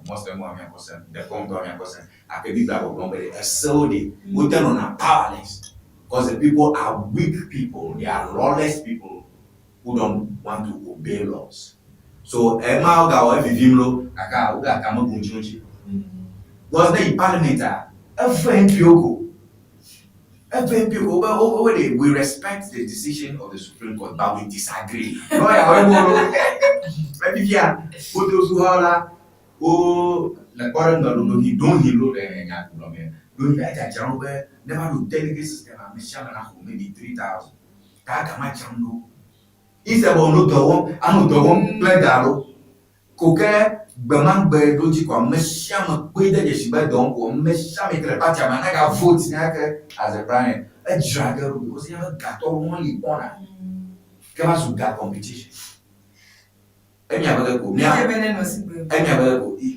Muslim the powerless because the people are weak people, they are lawless people who don't want to obey laws. So Emma Gawa Vivimlo, Aka Uga Kamagunchi. Was the parliament a friend Piogo? We respect the decision of the Supreme Court, but we disagree. Never do delegate system, maybe 3,000. It's about no dog, I'm no dog, Coquet, Bamang Doji, Mesham, Quida, Yeshiba, Don, or Mesham, Managa votes as a brand, a dragger, because you have got only honor. Come us with that competition. Any other go,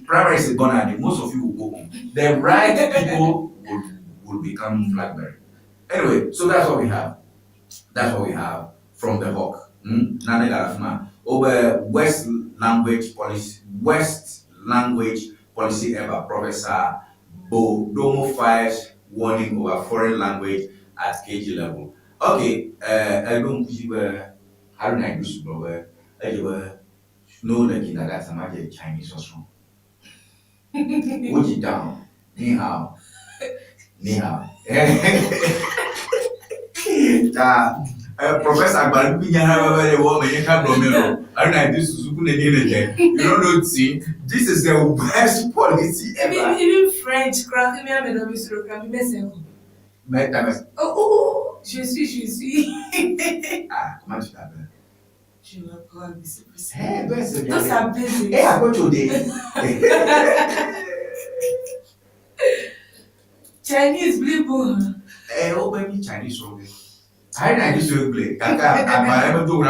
primary is gonna, most of you will go home. The right people will become blackberry. Anyway, so that's what we have. That's what we have from the Hawk. Nane Garafma. Over West language policy ever, Professor Boye fires warning over foreign language at KG level. Okay, I don't how do I do so? No, the kid that's a Chinese or so. Watch it down. Ni hao. Professor Agbalu very woman, you can't know. I don't know this is you don't know see. This is the best policy ever. Even French, crack me a minister can be messing. Oh, je suis. Ah, comment tu t'appelles? Je m'appelle vice-président. Eh, ben c'est bien. Donc ça baise. Eh, à quoi tu dis? Chinese people. Eh, oh, baby, Chinese okay. I didn't used to play. I'm do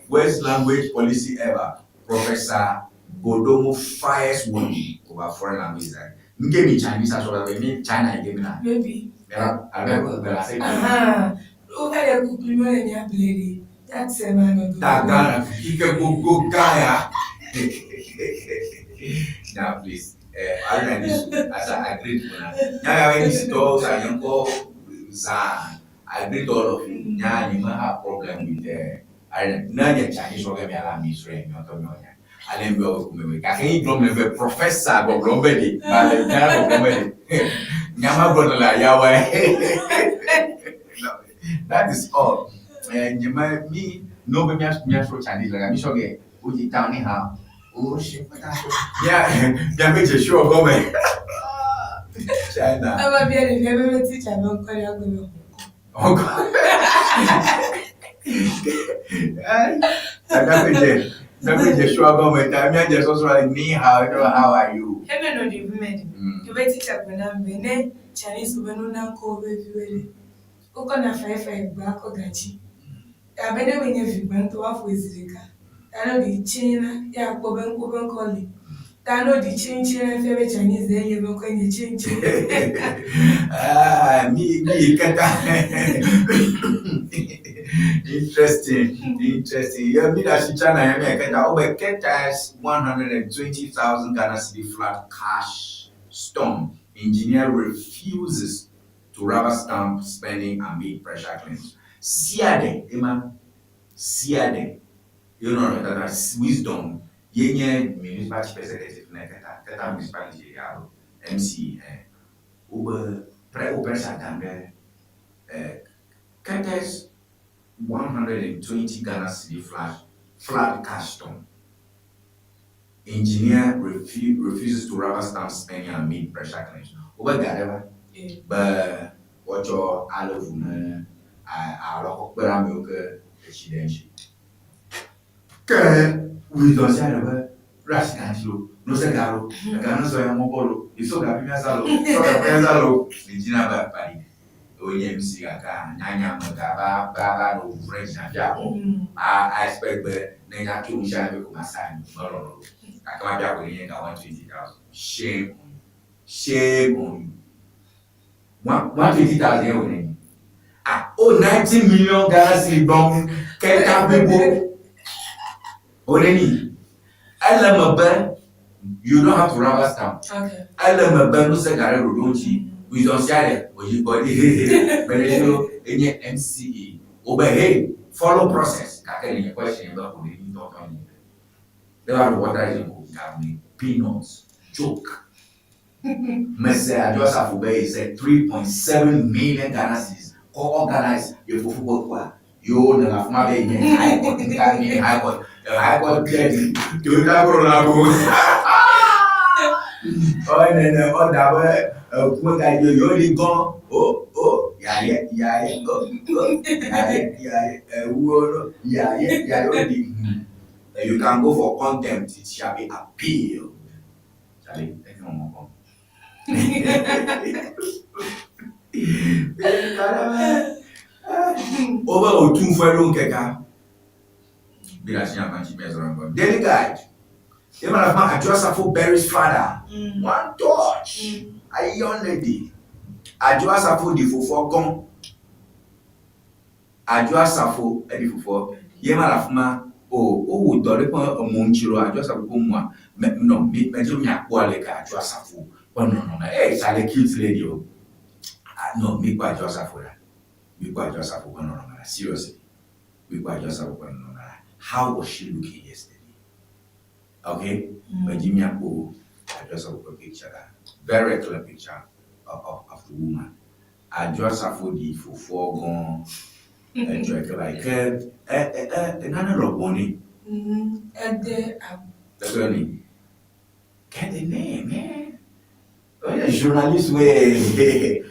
West language policy ever. Professor Bodomo fires warning over foreign language. You gave me Chinese as well. Maybe China gave me that. Maybe. I remember when I said. Over there, compliment and your lady. That's a man. That Ghana, he can go Gaia. Now, please. I didn't as I agreed to that. Now, I need dogs and young Zan. I greet all of you. Now you might have problem with the Chinese or maybe Israel. I didn't go to I can't even professor go globally. That is all. And you might me no me for Chinese like I'm sure get Uji town how. Oh shit, yeah, make sure go back. China. I will be a teacher. I don't call you. Oh God! Never just show up with time. I just also like me. How are you? Heaven or the women. You better teach up when I'm Bene Chinese women who call baby. Who can have black or gachi? I better when you went to off with Zika. I know the China, yeah, Coben calling. I know the Chin favorite Chinese, then you will call the Chin. Interesting. You mean that China, America, over Keta's 120,000 Ghana City flat cash storm. Engineer refuses to rubber stamp spending amid pressure claims. Siade, you know that's wisdom. Yenye municipal executive Keta municipality MC pre-open Saturday Keta's 120 Ghana City flat cash storm. Engineer refuses to rubber stamp spending amid pressure claims. Over Gareva, but what your Alovuna, our Beramuka, residential. We don't say about Rascatlo, no se caro, acá no soy un polo, y so la primera salo, ni china ba pari. Oye MC acá, nyanya magaba, baba no French na jabo. I expect the nenya to shine with my son. No. I come back with you 120,000. Shame on you. Shame on you. 120,000 ah, 90 million Ghana cedi bon, quelqu'un peut Oneni. You don't have to rubber stamp. Okay. LMB no se gare rodonchi. We don't share it. Body. But you know, any MCE. Obey. Follow process. Kakeni question about what you don't know. They are what I think peanuts. Joke. Mese I just have to pay 3.7 million Ghana cedis. Organize your football club. You the la fama be high court, high court. High court clearly. You that oh, and then all that way, what I do, you only gone. Oh, yeah, you can go for contempt, it shall be appeal. Charlie, take no more. Over two for long keka. Daily guide. The man of man Ajosafo buries father. One touch. A young lady. Ajosafo di fufo gone. Ajosafo di fufo. Ye man of man oh dole ko omunchiro Ajosafo mwa. No, me jo mi akwa le ka Ajosafo. No. Hey, it's a cute lady. No, me kwa Ajosafo ya. Me kwa Ajosafo no. Seriously. Me kwa Ajosafo no. How was she looking yesterday? Okay, but Jimmy Apo, I just have a picture, very clear picture of the woman. I just have for foregone, and like another money. That's only get the name, man. Oh, journalist way.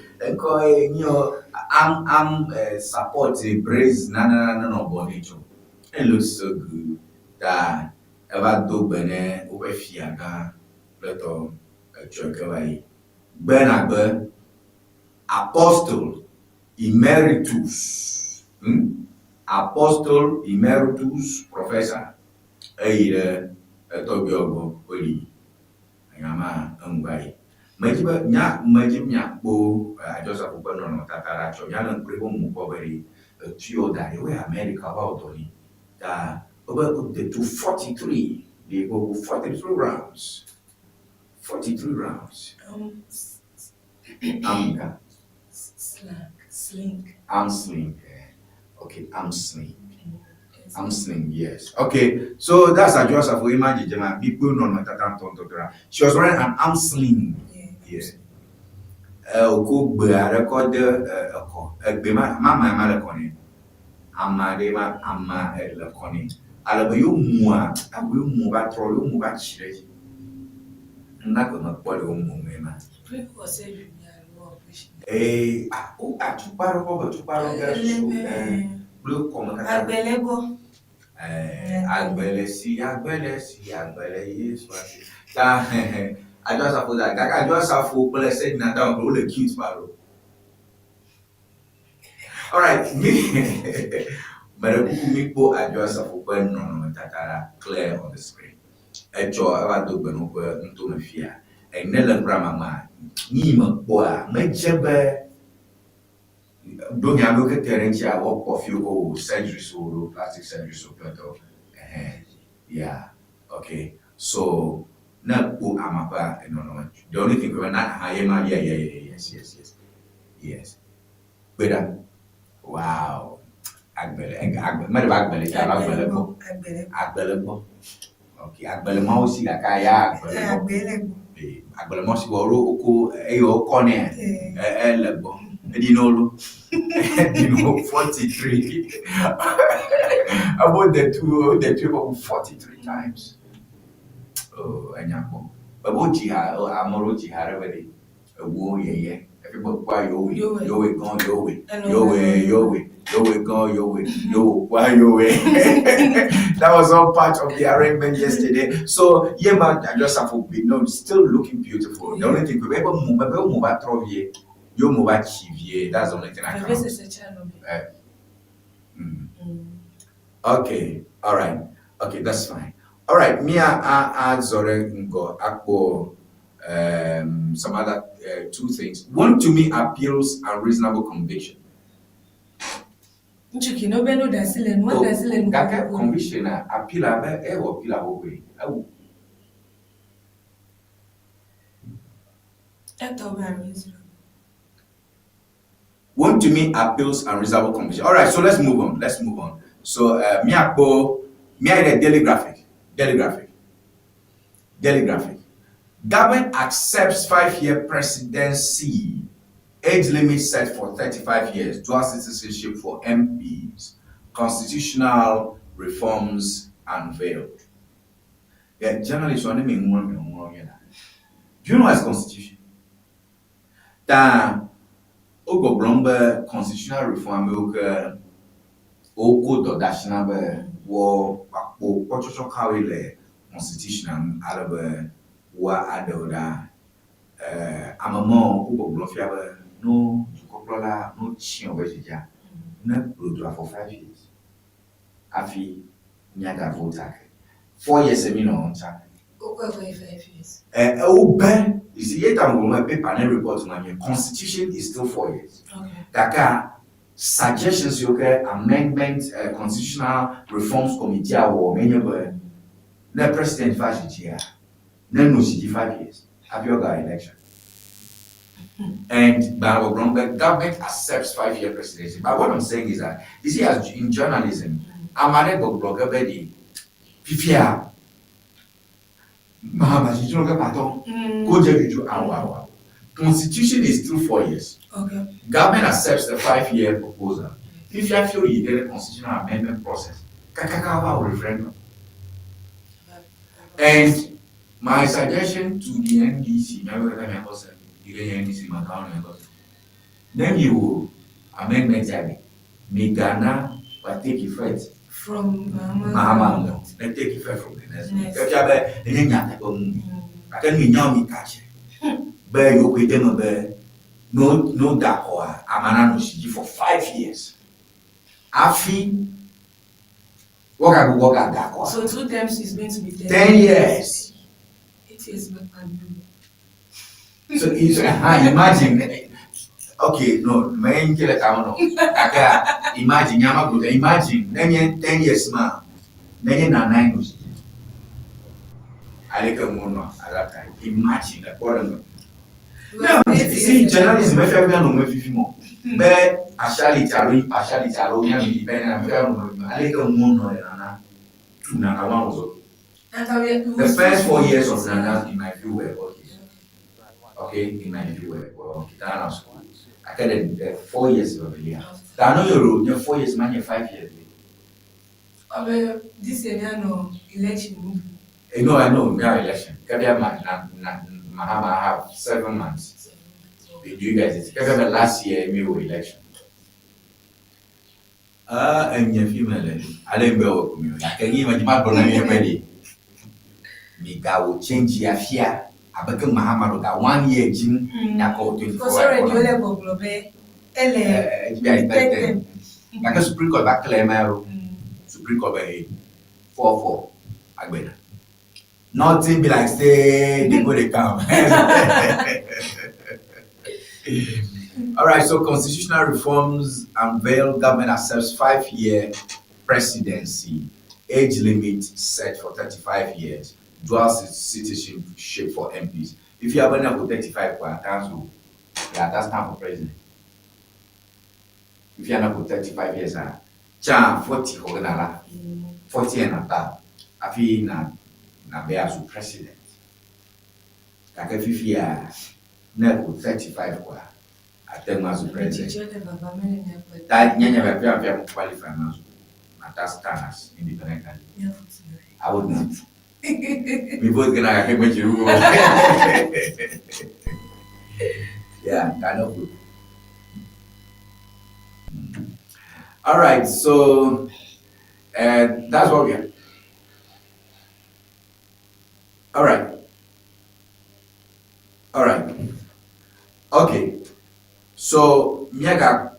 I'm supporting praise no body. It looks so good that. Ever do bene over fiaga leto chokewai benagbe apostle emeritus apostle emeritus professor eire etobiogo oli ngama ngbai majibnya bo Joseph Bono no tatara cho yana prebo mu poberi tio da we America about oni da over the 243, they go 43 rounds. 43 rounds. Sling. I'm sling. Okay, I'm sling. I'm sling, yes. Okay, so that's a Joseph for imagine Jama. People know not that. She was wearing an arm sling. Yes. Go record the mama recording. Amma recording. Alors, you moi, I will move at all, you move at Shirley. Not gonna put a woman. Eh, oh, at 2 parables, 2 parables, blue common. Agbele, yes, I just have that. I just have for blessed and down all the cute barrel. All right, me. But people address of open no tatara clear on the screen. A joy about to ben over into my fear. A Nella Brahma, Nima Boa, Majebe. Don't you look at Terentia or of you surgery so plastic surgery so plato? Yeah, okay. So not who Amapa and no. The only thing we're not higher, yes. But wow. Agbele, okay, agbele mausi la kaya agbele mausi woro oko eyo kone lebo edinolo edino 43 about the trip of 43 times. Oh, anyako. About jiha or amoro jiha every wo ye people why your way gone your way gone your way why your way. That was all part of the arrangement yesterday. So yeah, man, I just have to be still looking beautiful. The only thing we ever move at Trovier, you move at Chivier. That's the only thing I can. Okay, all right. Okay, that's fine. All right, Mia Zore Ngo Akbo. Some other two things. One to me appeals unreasonable conviction. Conviction appeal one to me appeals unreasonable conviction. All right, so let's move on. So me the daily graphic. Government accepts 5-year presidency. Age limit set for 35 years. Dual citizenship for MPs. Constitutional reforms unveiled. Yeah, journalists want to make more. Do you know what's constitution? That Ogo Blomber constitutional reform Oko Dodashinabe war Pocho Kawile constitutional Arabe wa adoda amamo Ogo Blomfiabe no Jukoplola no Chion Veja no Blodra for 5 years. Afi Nyaga vote 4 years on time. 5 years. You see, yet I'm going to paper and report to my constitution is still 4 years. Okay. Daka suggestions, amendment, constitutional reforms committee, or many of the president 5 years, then no 5 years. Have you got election? And the government accepts 5-year presidency. But what I'm saying is that, you see, as in journalism, I'm a blogger, Betty, Pifia. Constitution is still 4 years. Okay. Government accepts the 5-year proposal. If you feel you get a constitutional amendment process, referendum. And my suggestion to the NDC, then you will amendment make Ghana but take effect from Mahama. Then take effect from the next one. I can be now me catch bear you with them no dakwa amana no shiji for 5 years. Afi work dakwa. So 2 terms is going to be 10 years. 8 years back. So imagine. Okay, no, man kill a town. Imagine Yama good. Imagine 10 years man. Then 9 years. I like a mono at that time. Imagine that problem. No, see, journalism, if you're going to make more. But I shall it alone, independent. I like a mono to Nana. The first 4 years of Nana, in my view, were okay. Okay, in my view, were okay. I get 4 years of the year. I know you're 4 years, man, you're 5 years. This year, no election. No, I know, no election. Mahama have 7 months. You guys, last year, we were election. And your female, I didn't go. I can even my brother. Me go change your fear. I become Mahama got 1 year, Jim. Because already you have I can Supreme Court back to Lemaro. Supreme Court by 4-4. I nothing be like say they go they come. All right, so constitutional reforms unveiled. Government accepts 5-year presidency. Age limit set for 35 years. Dual citizenship for MPs. If you have enough 35, that's time for president. If you have 35 years, 40 40 and above. I feel na be as president. Like if you are 35 kwa atem as president. That nyanya be qualify as that's independent. I would not. We both gonna get what you Yeah, kind of good. All right, so that's what we have. All right. Okay. So miaka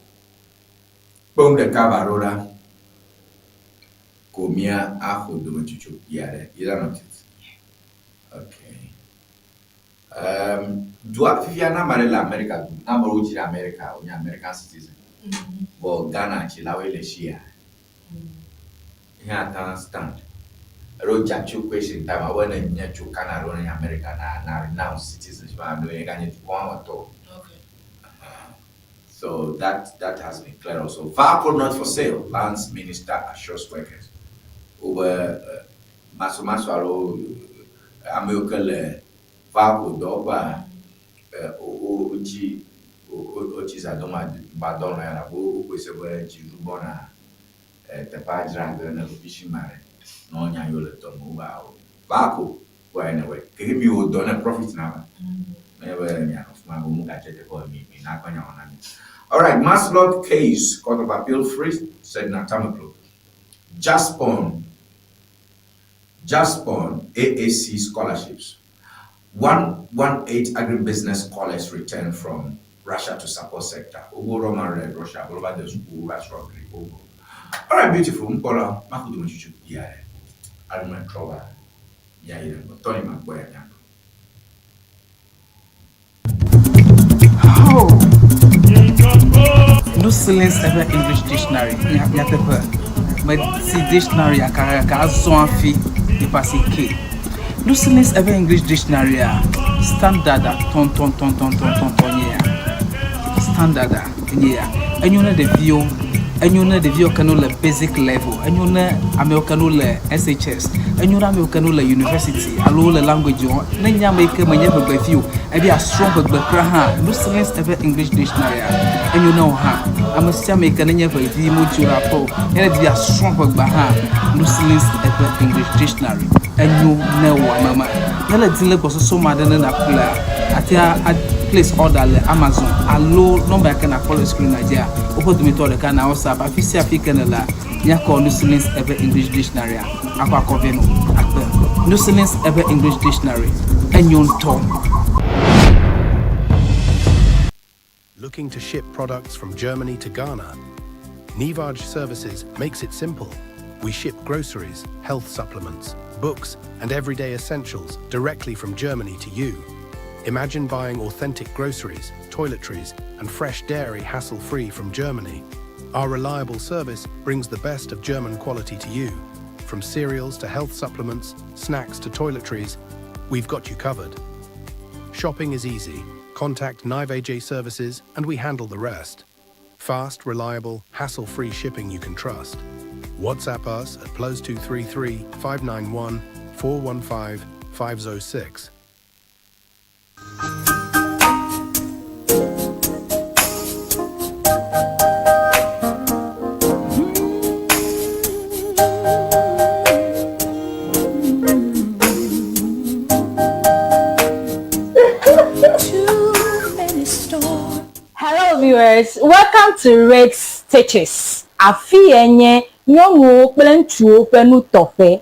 bom de cabarora comia ajo do chuchu yare. You don't know it. Okay. Do I feel na marela America? Na maruji America, on American citizen. But Ghana chilawe le shia. Here I stand. Roja chu question time I want to nyachu Canada in America na renowned citizens but I'm doing Ghana to come at all. Okay. So that has been clear also. Vehicle not for sale, Lands Minister assures workers. Over Maso alo American vehicle doba oji zadoma badona ya na bo kwesebe jirubona te pajranga na fishing mare. No nya yo le tomo ba o bako wa anyway ke mi o don a profit na me we nya of ma mu ka cheje ko mi na kwanya ona mi. All right, Maslot case court of appeal free said na Tamaclo Jaspon AAC scholarships 118 agribusiness scholars returned from Russia to support sector Roman Russia all over the school restaurant. All right, beautiful mpola makudu mchuchu yeah Alman Trova, yeah, Tony Boye. Oh, no silence ever English dictionary. Yeah, but see dictionary a caracas so fi the passing K. No silence ever English dictionary. Standard ton yeah. Standard yeah. And you know the view. And you know the view can le basic level, and you know American le SHS, and you know American le university, allo le language on, Nanya make a many by few, and be a strong but craha, no silence ever English dictionary, and you know her. I must make a nanya by the Mujurapo, and be a strong but baha, no silence ever English dictionary, and you know mama. Nella Dilla was so mad than a player. At place order le Amazon, allo number can a follow screen Nigeria. Open me to the can also have a African la Yako no silence ever English dictionary. Aqua Coveno, no silence ever English dictionary. And you Tom. Looking to ship products from Germany to Ghana? Ŋdi Services makes it simple. We ship groceries, health supplements, books, and everyday essentials directly from Germany to you. Imagine buying authentic groceries, toiletries, and fresh dairy hassle-free from Germany. Our reliable service brings the best of German quality to you. From cereals to health supplements, snacks to toiletries, we've got you covered. Shopping is easy. Contact Ŋdi Services and we handle the rest. Fast, reliable, hassle-free shipping you can trust. WhatsApp us at +233 591 415 506. Hello viewers, welcome to Rex Stitches. Afienye nyongo kple penu tofe.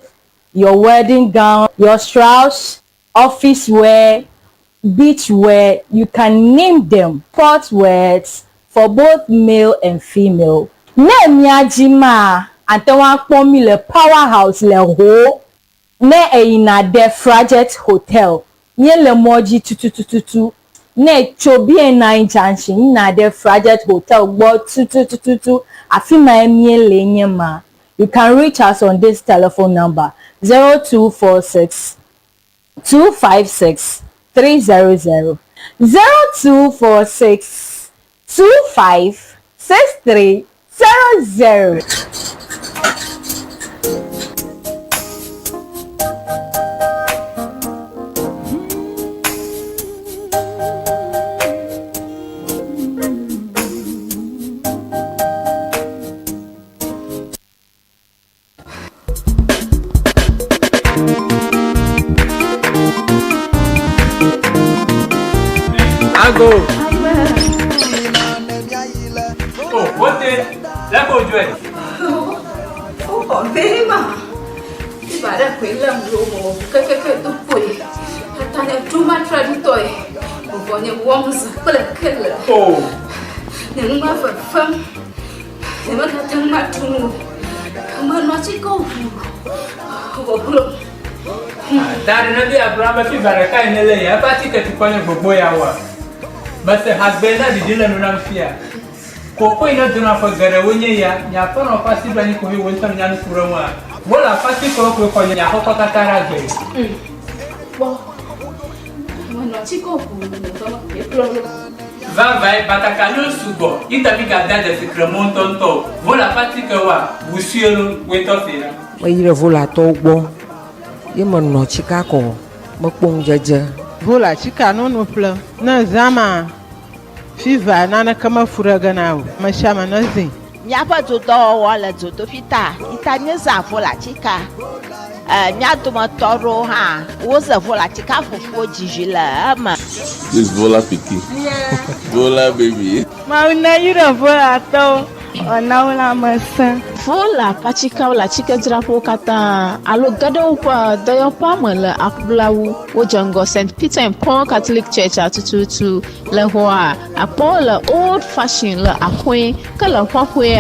Your wedding gown, your strauss, office wear, beach wear, you can name them. Sport wears for both male and female. Ne miajima antewa kpomi le powerhouse le ho. Ne eina de Frajet Hotel. Nye le moji tututututu. Ne chobi na junction na de Frajet Hotel gbo tututututu. Afima emie le nyema. You can reach us on this telephone number 0246 256 300 0246 25 6300. Go. Let's go, Joy. Oh, very much. If I don't quit them, go to Boye. I tell you too much toy. When you want to kill. Oh. You know, for fun. You want to tell my two. I'm not to go. Daddy, no, dear, brother, if I can't lay a party to point for Boye. But the husband didn't know fear. Coco ino duna for Garawunya, Yapon or Passy Banny who went on Yan Kurama. Well, a party coco for Yahoko Katara. I'm not to go. Vai, but I cannot sugo. It a big dad as a Cremont on top. Vola Paticawa, Busiolo, wait off here. Why you vola togbo? You man no Chicago, Mokbong Jaja. Vola chika no pla. Na zama. Fiva nana kama furaga nao. Mashama nazi. Nyapa zoto wala zoto fita. Itanyeza vola chika. Nyato matoro ha. Woza vola chika fufu jijila ama. This vola piki. Vola baby. Mauna yura vola to. Onaula masa. Vola pachika wala chika drapo kata alo gado kwa dayo pamela akblawu wojango St. Peter and Paul Catholic Church atututu le hoa apola old fashioned le akwe kala kwakwe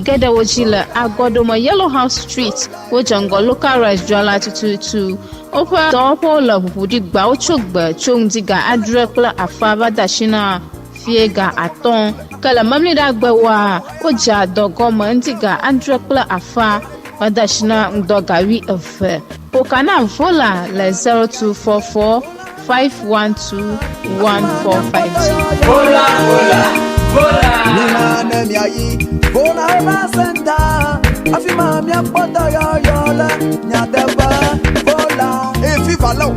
gada wojila agodoma Yellow House Street wojango local restaurant atututu opa dopo la budigba ochogba chongdiga adrekla afava dashina fiega aton kala mamlida gbawa oja dogoma ndiga andrekla afa wadashina ndogawi efe okana vola le 0244 512 1452 vola Nina nemiayi vola eva senta afima mia pota yola nyadeba vola Viva lo,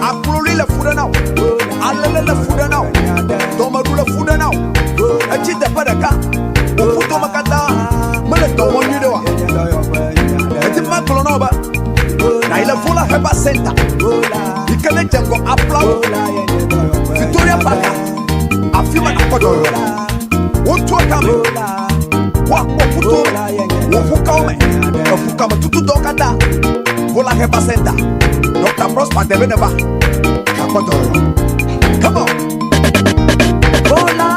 apuroli le fuda now, alele le fuda now, domaru le fuda now, echite padaka, ufuto makata, mele tomo nyudewa, eti makolo no ba, na ile vola heba center, ikele jengo aplau, Victoria Park, afima na kodo, wotu akame, wakuto, wofukaume, wofukama tutu dokata, vola heba center. Dr. Prosper Deveneva. Come on. Vola.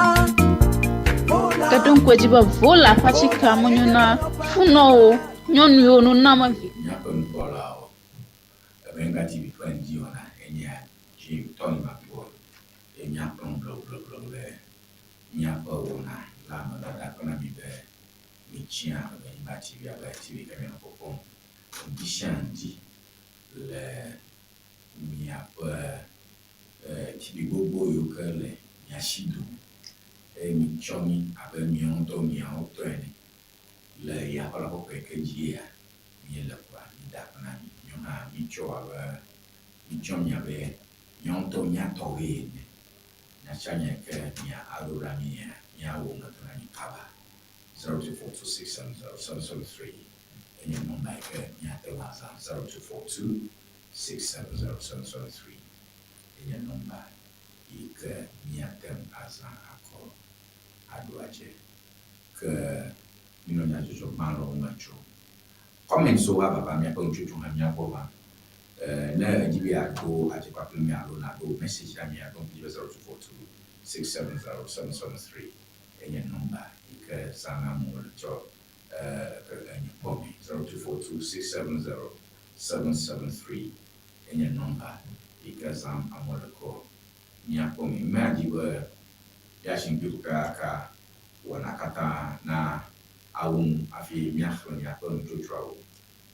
Kadon kwejiba vola pachika monyuna funo nyonu yo no nama. Nyapon bola o. Benga TV kwa Ŋdi Wɔna enya ji Tony Mapo. Nyapon blo le. Nyapa wona la mala kona bibe. Michia Ewenyigba TV aba TV kama popo. Ndishandi le miapa tibi gbogbo yokele nyashidu mi chomi abe mi onto mi auto eni le ya pala ko keji ya mi le kwa mi da na mi nyona mi cho abe mi chomi abe nyonto nyato we na chanya ke mi alura mi ya wo na mi kaba 0242670773 and your number Nyatelaza 0242670773 and your number Ike Nyatem Aza Ako Aduaje ke Nyajo Malo Macho comment so baba mi akon chuchu ha mi akoba na jibi ako ati kwa mi alo na do message mi akon 0242670773 and your number Ike Sana Mo cho 0242670773 in your number because I'm on the call. Nyapomi maji we yashin ka wanakata na awum afi miakhlo nyapon tutrao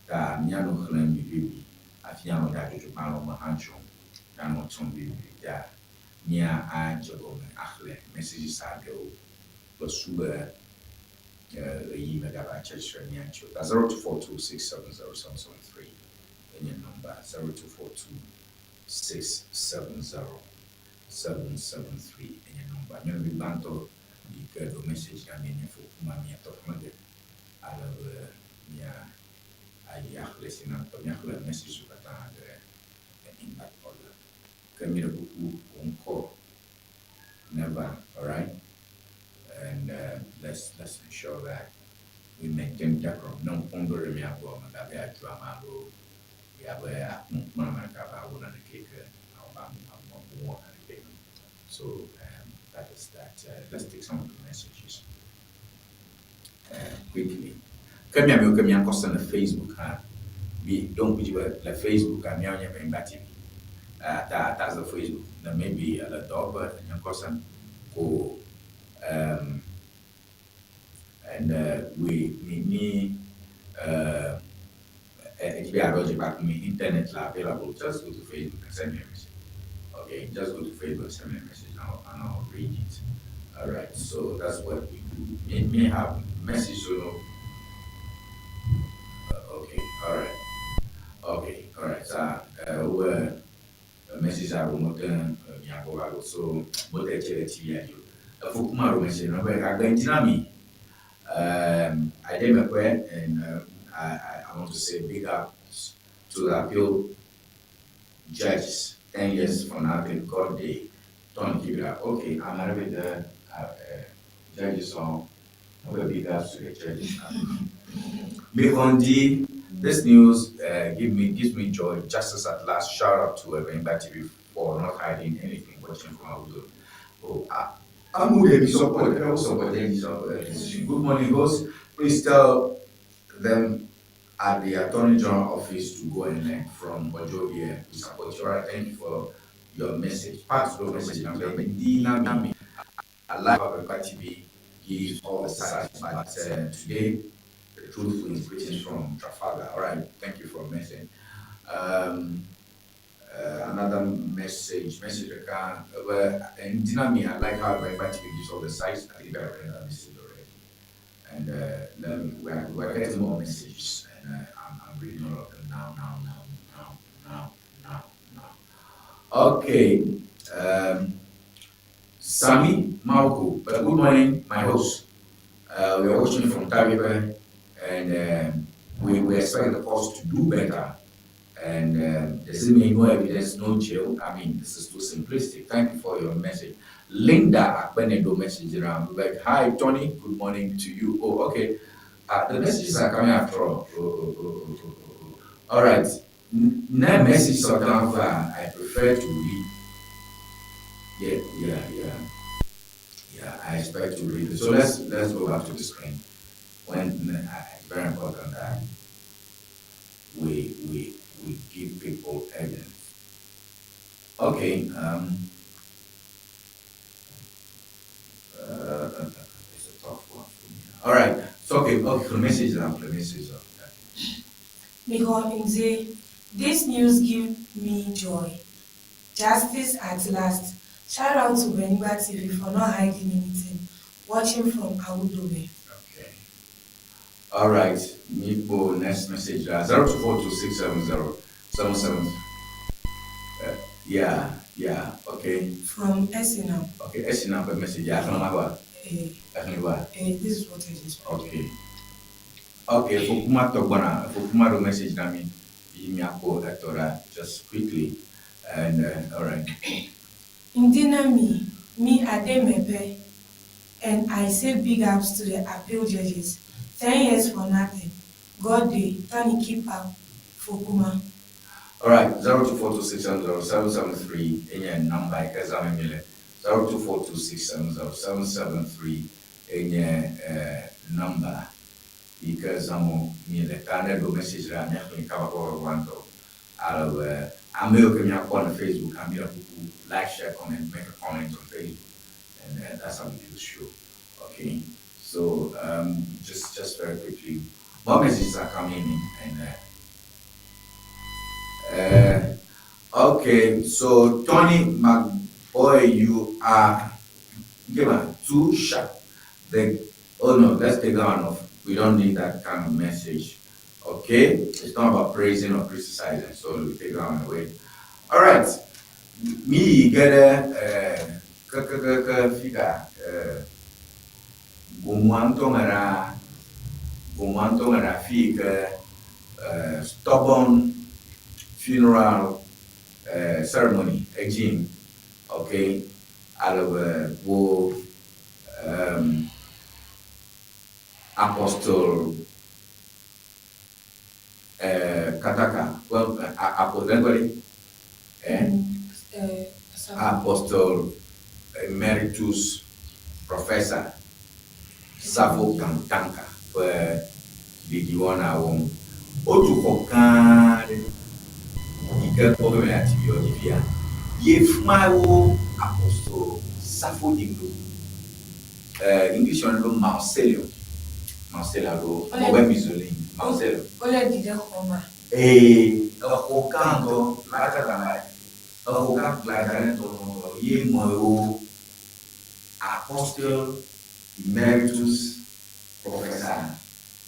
ta nyano khlan bibi afi nyano da tutu malo mahancho na no tumbi ya nya a jogo akhle message sa go basube Megaba Church Nyancho. That's 0242670773 in your number 0242670773 in your number. I'm going to be banto you get a message I mean for Mammy at Tokmade. I love I listen up to a message of the impact order. Come here won't call. Never, alright? And let's ensure that we maintain decorum. No pondo remia go magabe drama go. We have a mama kaba one and the cake. So that is that. Let's take some of the messages quickly. Come here, on Facebook. Don't put you the Facebook and now you're TV. That's the Facebook. There may be a dog, but your cousin go and we me if you are lodging back me internet available, just go to Facebook and send me a message. Okay, just go to Facebook and send me a message and I'll read it. Alright, so that's what we do. May have message so okay, alright. So message I will not so what I tell you. A Fukuma message no I I did my prayer and I want to say big up to the appeal judges 10 years from now in God day. Don't keep it up. Okay, I'm out of the judges on big ups to the judges. Ŋdi, this news gives me joy. Justice at last. Shout out to Ewenyigba TV for not hiding anything, watching from our video. Oh, I'm going to support. Good morning, host. Please tell them at the Attorney General office to go and learn from Boye. We support you. Right, thank you for your message. Pass the message. Ŋdi, I like Ewenyigba TV gives all the sides, but today the truth is written from Trafalgar. All right, thank you for message. Another message again. And Dinami, I like how Ewenyigba TV gives all the sides. I think I read that message already. And we're getting more messages, and I'm reading all of them now. Okay. Sami Mauko, good morning, my host. We are watching from Tabiba, and we expect the course to do better. And there's no evidence, no jail. I mean, this is too simplistic. Thank you for your message. Linda Akbenedo message around like, hi Tony, good morning to you. Oh, okay. The messages are coming after all. All right. Now message I prefer to read. Yeah. I expect to read it. So let's go back to the screen. When very important that we give people evidence. Okay. It's a tough one for me. All right. So okay. The message Ŋdi, this news gives me joy. Justice at last. Shout out to Ewenyigba TV for not hiding anything. Watching from Awudobe. Okay. All right. Nipo, next message. 024267077. Yeah. Okay. From Esinam. Okay, Esinam per message. Yeah, this is what I just read. Okay. Okay, for the message nami just quickly and all right. Ŋdi me Ademepe, and I say big ups to the appeal judges. 10 years for nothing. God day, Tony keep up Fukuma. All right, 02426707773 in your number exam 02426707773 in your number. Because I'm do message that I'm going to cover one though. I'm going on Facebook. I'm going to like, share, comment, make a comment on Facebook, and that's how we do the show. Okay, so just very quickly, more messages are coming in, and okay. So Tony McBoy, you are too sharp. Oh no, let's take that one off. We don't need that kind of message. Okay? It's not about praising or criticizing, so we take that one away. All right. Me get a figure. Gumuantongara figure stubborn funeral ceremony again. Okay? Out of Apostle Kataka, well, Apostle Apostle Emeritus Professor Savo Kantanka for Ŋdi Wɔna won. Otu kokare ike kobe ati yodivia. Yefmawo Apostle Savo Dingo. English on lo Marcelo. Marcelo lo Webizoli. Marcelo. Ole dide koma. Okanto lakata okanto lakata to ye mo Apostle Emeritus Professor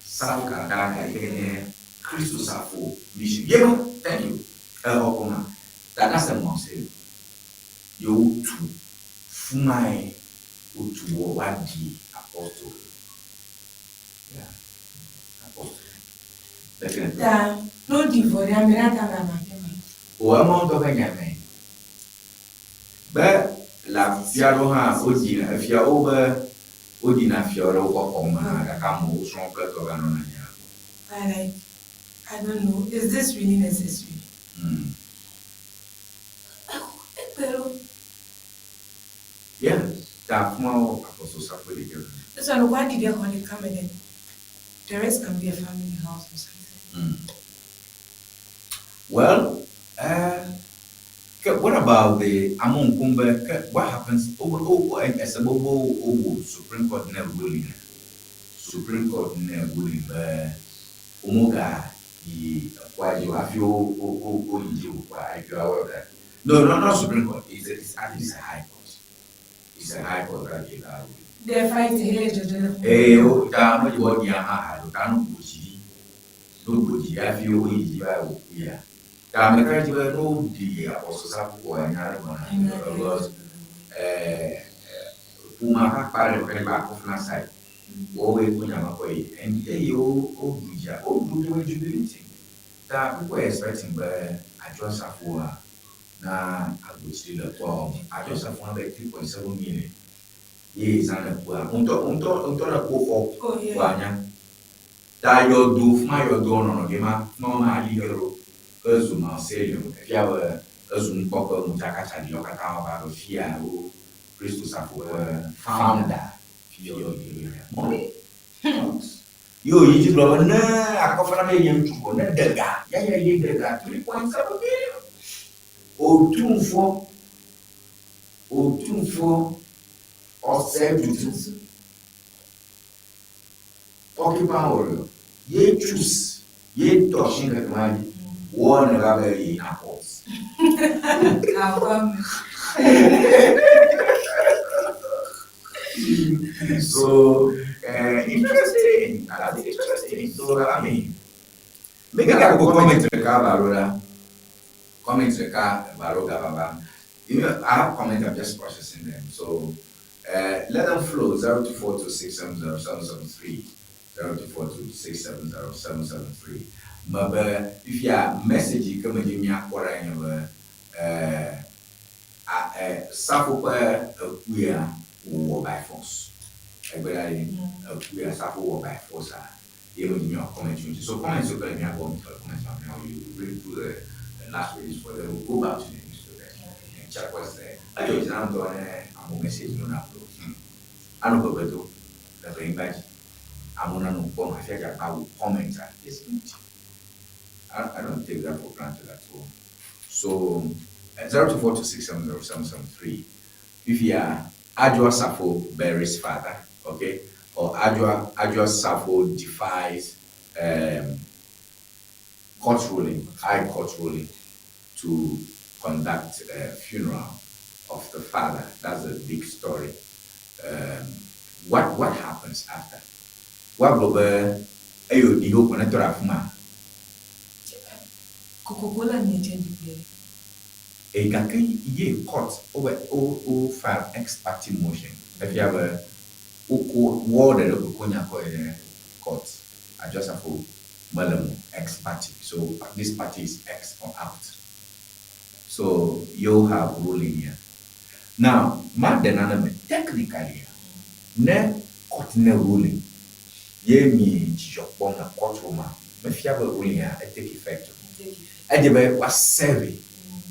Savo Kantanka ikene Christus Savo Bishop. Yebo, thank you. Okoma. That's the Marcelo. You to fumai utu wadi apostle. Yeah. Apostle. Da no divorce amerata mama. O amount of anyame. But la fiaroha odina fia over odina fioro okoma da kamo strong plato ganona ya. I don't know. Is this really necessary? Yeah, that more Apostle Savo Dingo. So why did they only come in? The rest can be a family house or something. Well, what about the Amon Kumba? What happens over as a mobile Supreme Court never ruling? Supreme Court never ruling. Omoga, why you have your if you are aware of that. No, not Supreme Court. It's at least a High Court. It's a High Court that you have. They're fighting here. Oh, down what you want, Yamaha, down Bushi. No good, I feel yeah. I'm a graduate road, the Apostle Savo and Yarman, because Puma Pare back of last side. Always put them away, and they all do jubilating. That people expecting, but I just have one. Now I would still a bomb. I just have 3.7 million. Yes, and a poor. Unto a poor for Wanya. That your do, my donor, Gema, Mama, Ligero, Uzuma, Salium, if you have a Zoom Papa Mutakata, Yokata, Fia, Christus Savo, founder. Mommy? You just love a coffee and to go, not the guy. Yeah, you got 3.7 million. O 2 or 7 occupy ye choose ye touching the money one rather in apples. So interesting. That's interesting. So I mean, make a comment to the car, Baroda. Comment to the car, Baroda, Baba. You know, I have comments. I'm just processing them. So let them flow. 02426707773. 02426707773. But if you are message, you come and give me a quarter in Savo we are war by force. Everybody, we are Savo war by force. Even in your comment, so comments you can have on comments on how you read through the last release for them. We'll go back to the newspaper and check what's there. I just I'm doing a message on upload. I don't go to the invite. I'm on a phone. I think I will comment at this meeting. I don't take that for granted at all. So 02426707773. If you are Adjoa Savo buries father, okay, or Adjoa Savo defies court ruling, high court ruling, to conduct a funeral of the father. That's a big story. What happens after? What will be open to Rafuma? Coca-Cola needed A can court over file ex parte motion. If you have a word of court, I just have to madam ex parte. So this party is ex or out. So you have ruling here. Now, technically, ne court ne ruling. ye mi jopon na courtroom me fia be ruling take effect e de be was serve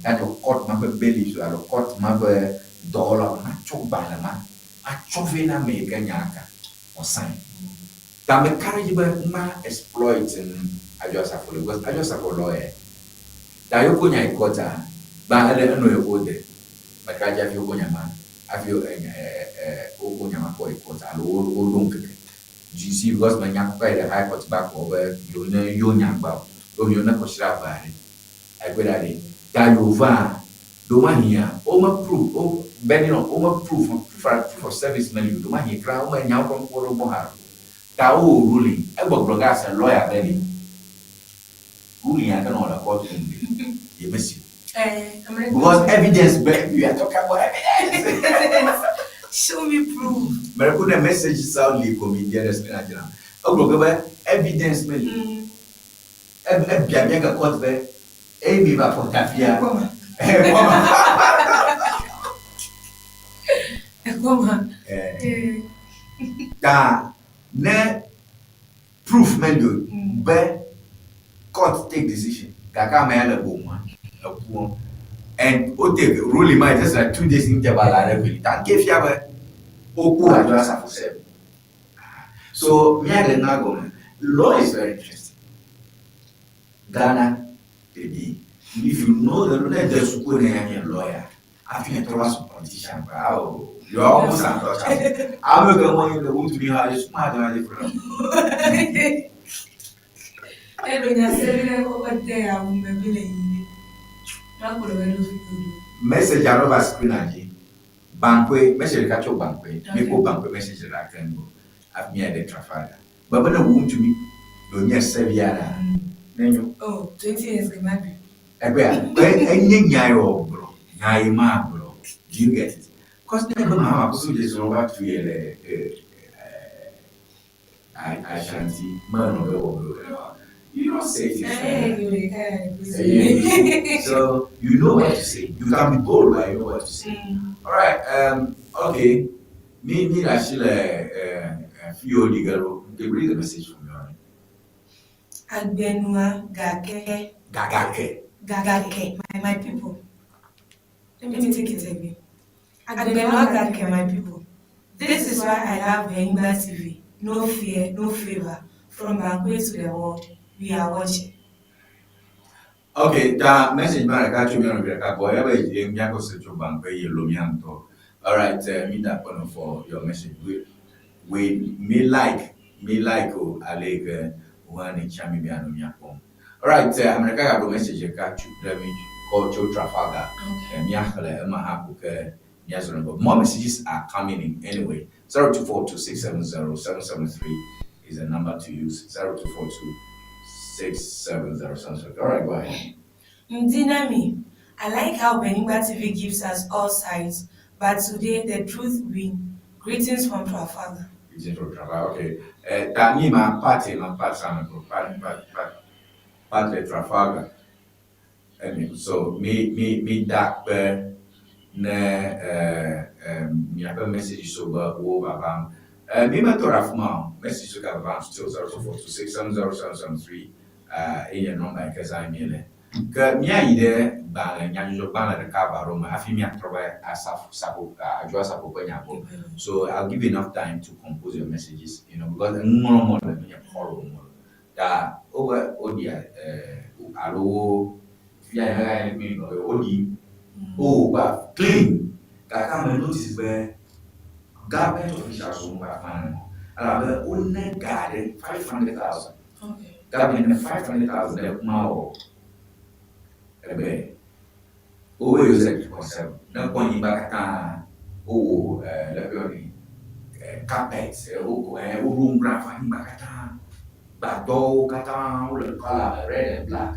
at the court ma be believe at the court ma be dollar ma choba na ma a chove na me ganyaka o sign ta me carry be ma exploit ajosa for because ajosa for lawyer ta yo konya ikota ba ele no yo ode ma ka ja fi konya ma afio o konya ma ko ikota lo o donke you see because my young by the high court back over you know you young about you know koshira ba I go that that you va do man here o ma proof o bending on o ma proof for service menu do man here kra o ma nya from ko bo ha ta o ruling e go bloga as a lawyer then ruling I don't know the court you miss because evidence we are talking about evidence. Show me proof. But put a message sound like comedian espionage. Oh, go evidence me. Bien que court be e mi va fotografia. Da ne proof menu be court take decision. Kaka me ala bomwa. And okay, ruling my just like 2 days interval I really that give you a oku address for seven. So me and the nago law is very interesting. Ghana, baby, if you know the law, there's a lawyer. I think a politician. You're almost untouchable. I'm going to want to be how smart and different. Message over screen again. Banque, message catch your banque. Make go banque message that can go. I've made the Trafalgar. But when I want to me, don't yes, Seviana. Oh, 20 years ago, maybe. Any nyaro, bro. Nyama, bro. Do you get it? Because never know, so just over to you. I shan't see man of you don't say it. So you know what to say. You can be bold, but you know what to say. All right. Okay. Me actually feel legal. They read the message from you. Agbenua Gagake. My people. Let me take it again. Agbenua Gagake, my people. This is why I love Ewenyigba TV. No fear, no favor. From banquet to the world, we are watching. Okay, the message man I got you on the boy. All right, me that one for your message. We me like oh alega one in Chamibiano Yapon. All right, America got a message I got you. Let me call to Trafalgar and Yakala Emma Hapuka. Yes, but more messages are coming in anyway. 0242670773 is the number to use. 0242670773. All right, go ahead. Dinami, I like how Ewenyigba TV gives us all sides, but today the truth wins. Greetings from Trafalgar. Greetings from Trafalgar. Okay. Tani ma party Trafalgar. So me that mi have a message so over me ma to rafma message so ka ba still 0242670773 in your number because I mean que mi aide ba nya jo ba na ka ba roma afi mi atroba asaf sapo adwa sapo kwanya bo. So I'll give you enough time to compose your messages, you know, because more than me follow more da over odia alo via me odi but clean. Kaka me notice where government officials who are found only guarded 500,000. Okay. Government 500,000 they now over use it for seven. Now going back carpets, room graph back but door kata color red and black.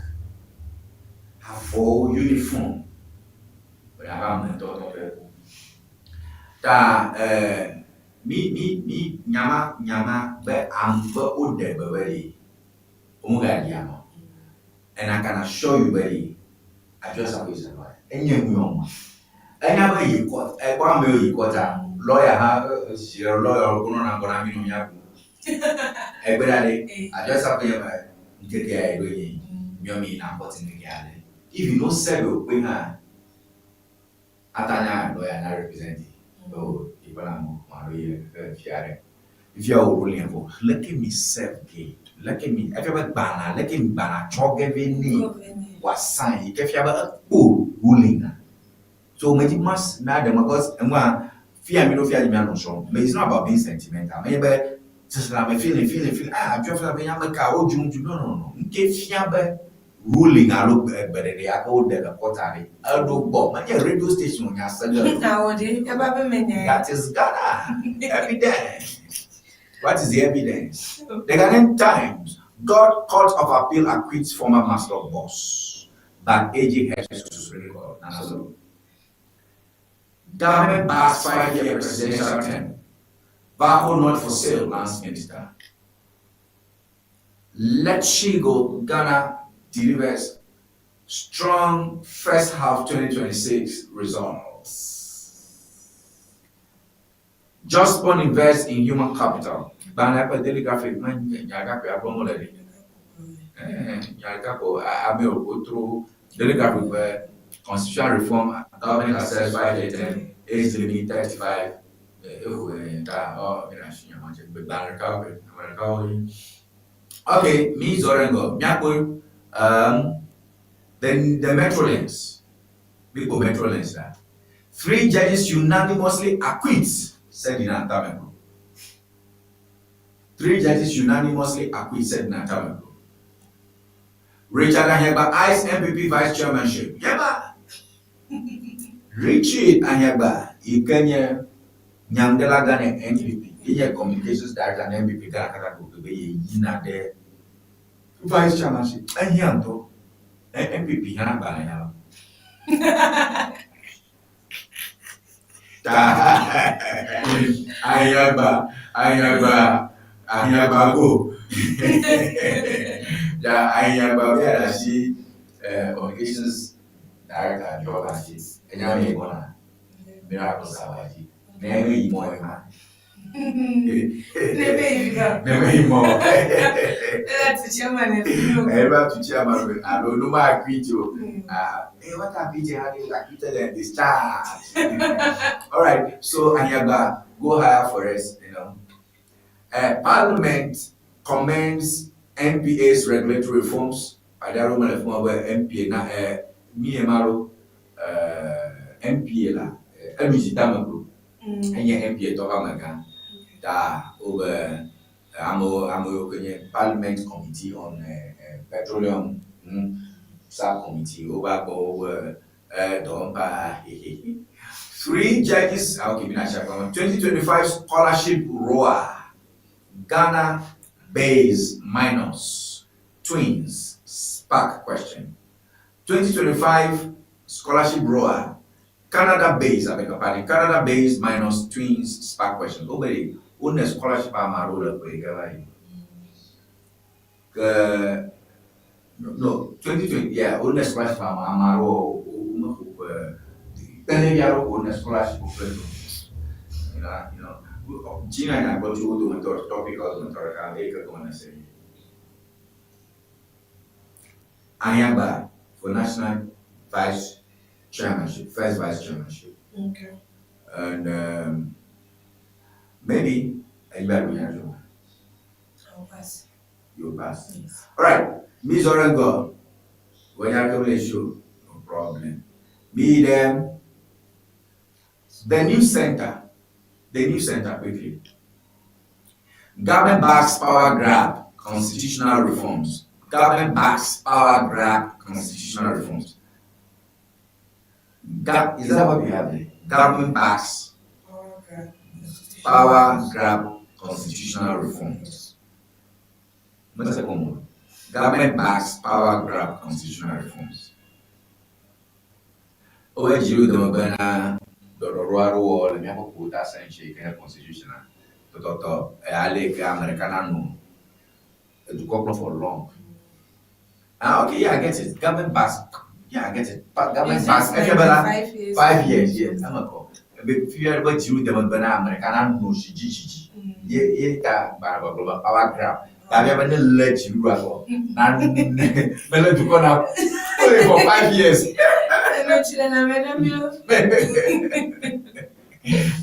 Have full uniform. Ta mi nyama be ambe ode be very umuga diamo. And I can assure you very I just have is right. Enye nyoma. Enya be yikot, e kwa me yikota. Lawyer ha lawyer kono na gona mi no nyaku. Everybody, I just have to get the idea. Me na important again. If you don't sell when Atanya lawyer na represent oh people am if you are ruling for let me serve gate let me everybody banner let me banner chog any was sign if you have ruling so many must now them because and one fear me no fear me no so but it's not about being sentimental maybe just like feeling I just like me am ka o no nke fear ruling a look better they are called the quarterly. I'll do Bob, my radio station on your that is Ghana. Evidence. What is the evidence? The Ghanaian Times, God Court of Appeal acquits former master boss, but AG Jesus record. Government backs 5-year presidential term. Vaco not for sale, lance minister. Let she go, Ghana delivers strong first half 2026 results. Just Bond invest in human capital. Banapa telegraphic man, Yagapi Abomoledi. Yagapo, Amel go through telegraphic constitutional reform, government access 5 term, age limit 35. Okay, me Zorengo, Nyako. Then the Metrolinks, big Metrolinks that 3 judges unanimously acquit, said in Antameko. 3 judges unanimously acquit, said in Antameko. Richard Anyagba eyes MPP vice chairmanship. Yaba. Richard Anyagba, Ikenya Nyangdela Ghana MPP, Kenya Communications Director and MPP Ghana Katako to be Yina there. Vice chairmanship. And he anto MPP Hana Banana. Ayaba go. Ayaba where she communications director job and she's Enyame Ewona. Miracle Sawaji. Never more man. Never more. To chairman. I don't know my agree to. What happened? I acquitted and discharged. All right. So Anyagba, go higher for us. You know, Parliament commends NPA's regulatory reforms. I don't know if MPA na me emaro MPA la. Emisitama group. Enya MPA toka maga. Da over. Parliament Committee on Petroleum Subcommittee over 3 judges. I'll give you a 2025 scholarship roar. Ghana based minors twins spark question. 2025 scholarship roar. Canada based. I beg your pardon. Canada based minors twins spark question. Nobody. On a scholarship amaro no 2020 yeah on a scholarship amaro on a scholarship you know Gina and I go to the topic of the Anyagba for national vice chairmanship, first vice chairmanship. Okay. And maybe anybody will I'll pass. You'll pass. Yes. All right. Miss Orengo, when I come to show, no problem. Me them. The new center quickly. Government backs power grab constitutional reforms. Government backs power grab constitutional reforms. Is that what we have there? Government backs power grab constitutional reforms. What's the common? Government backs power grab constitutional reforms. Over you don't gonna the rural wall and have a quota century constitutional. To American to go for long. Okay, yeah, I get it. Government backs. Yeah, I get it. But government backs. 5 years. Yes, I'm a call. fear about you, the American no Shiji. Ye, Barbara, power grab. I never let you go. Melody to go now for 5 years.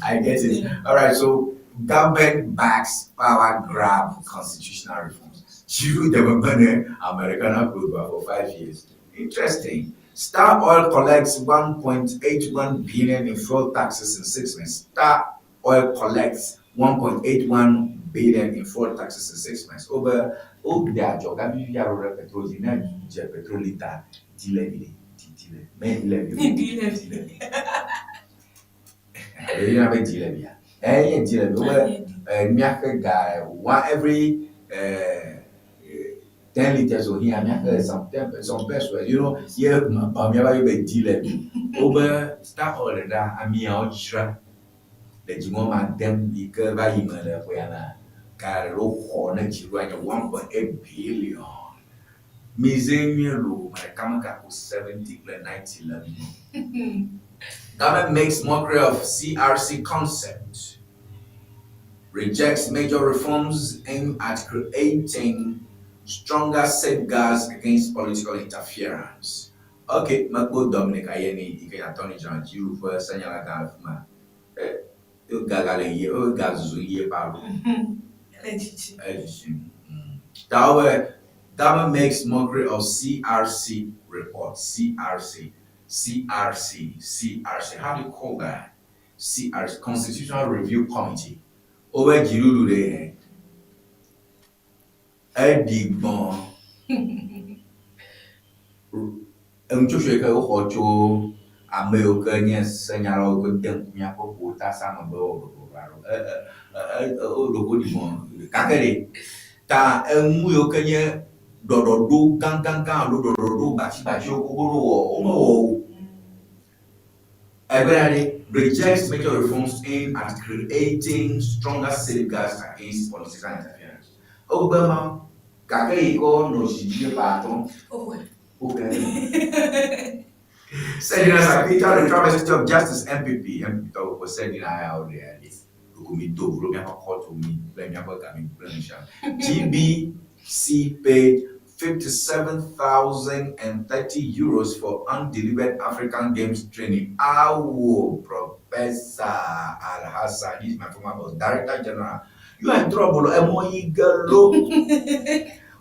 I get it. All right, so government backs power grab constitutional reforms. You never been American approval for 5 years. Interesting. Star Oil collects 1.81 billion in fuel taxes in 6 months. Star Oil collects 1.81 billion in fuel taxes in 6 months. Over the job, we have petrol in petrol liter, dilevy. Every 10 liters or here, some pesos, you know, here, you be dealer. Over start all of that, I mean, I'll try the Jimoma them because by him, Carlo Hornet, 1.8 billion. Mizemiro, my Kamaka was 70, 90, 11. Government makes mockery of CRC concept, rejects major reforms aimed at creating stronger safeguards against political interference. Okay, Mako Dominic Ayeni, Attorney General, you for Sanyala Galfma. You Gazuye Pablo. Government makes mockery of CRC report. CRC. How do you call that? CRC, Constitutional Review Committee. Over Girudu de Edigbo. Mchushweka uhocho America nye senyalo kudem nyako puta sama bo kakere ta muyo kenye dododo gang dododo bashi okoro Everybody rejects major reforms aimed at creating stronger safeguards against political interference. Obama kakere iko no shiji pato. Okay. Said in as Peter, the Ministry of Justice MPP was said in I out there. GBC paid 57,030 euros for undelivered African Games training. Professor Al Hassan, he's my former boss, Director General. You are in trouble,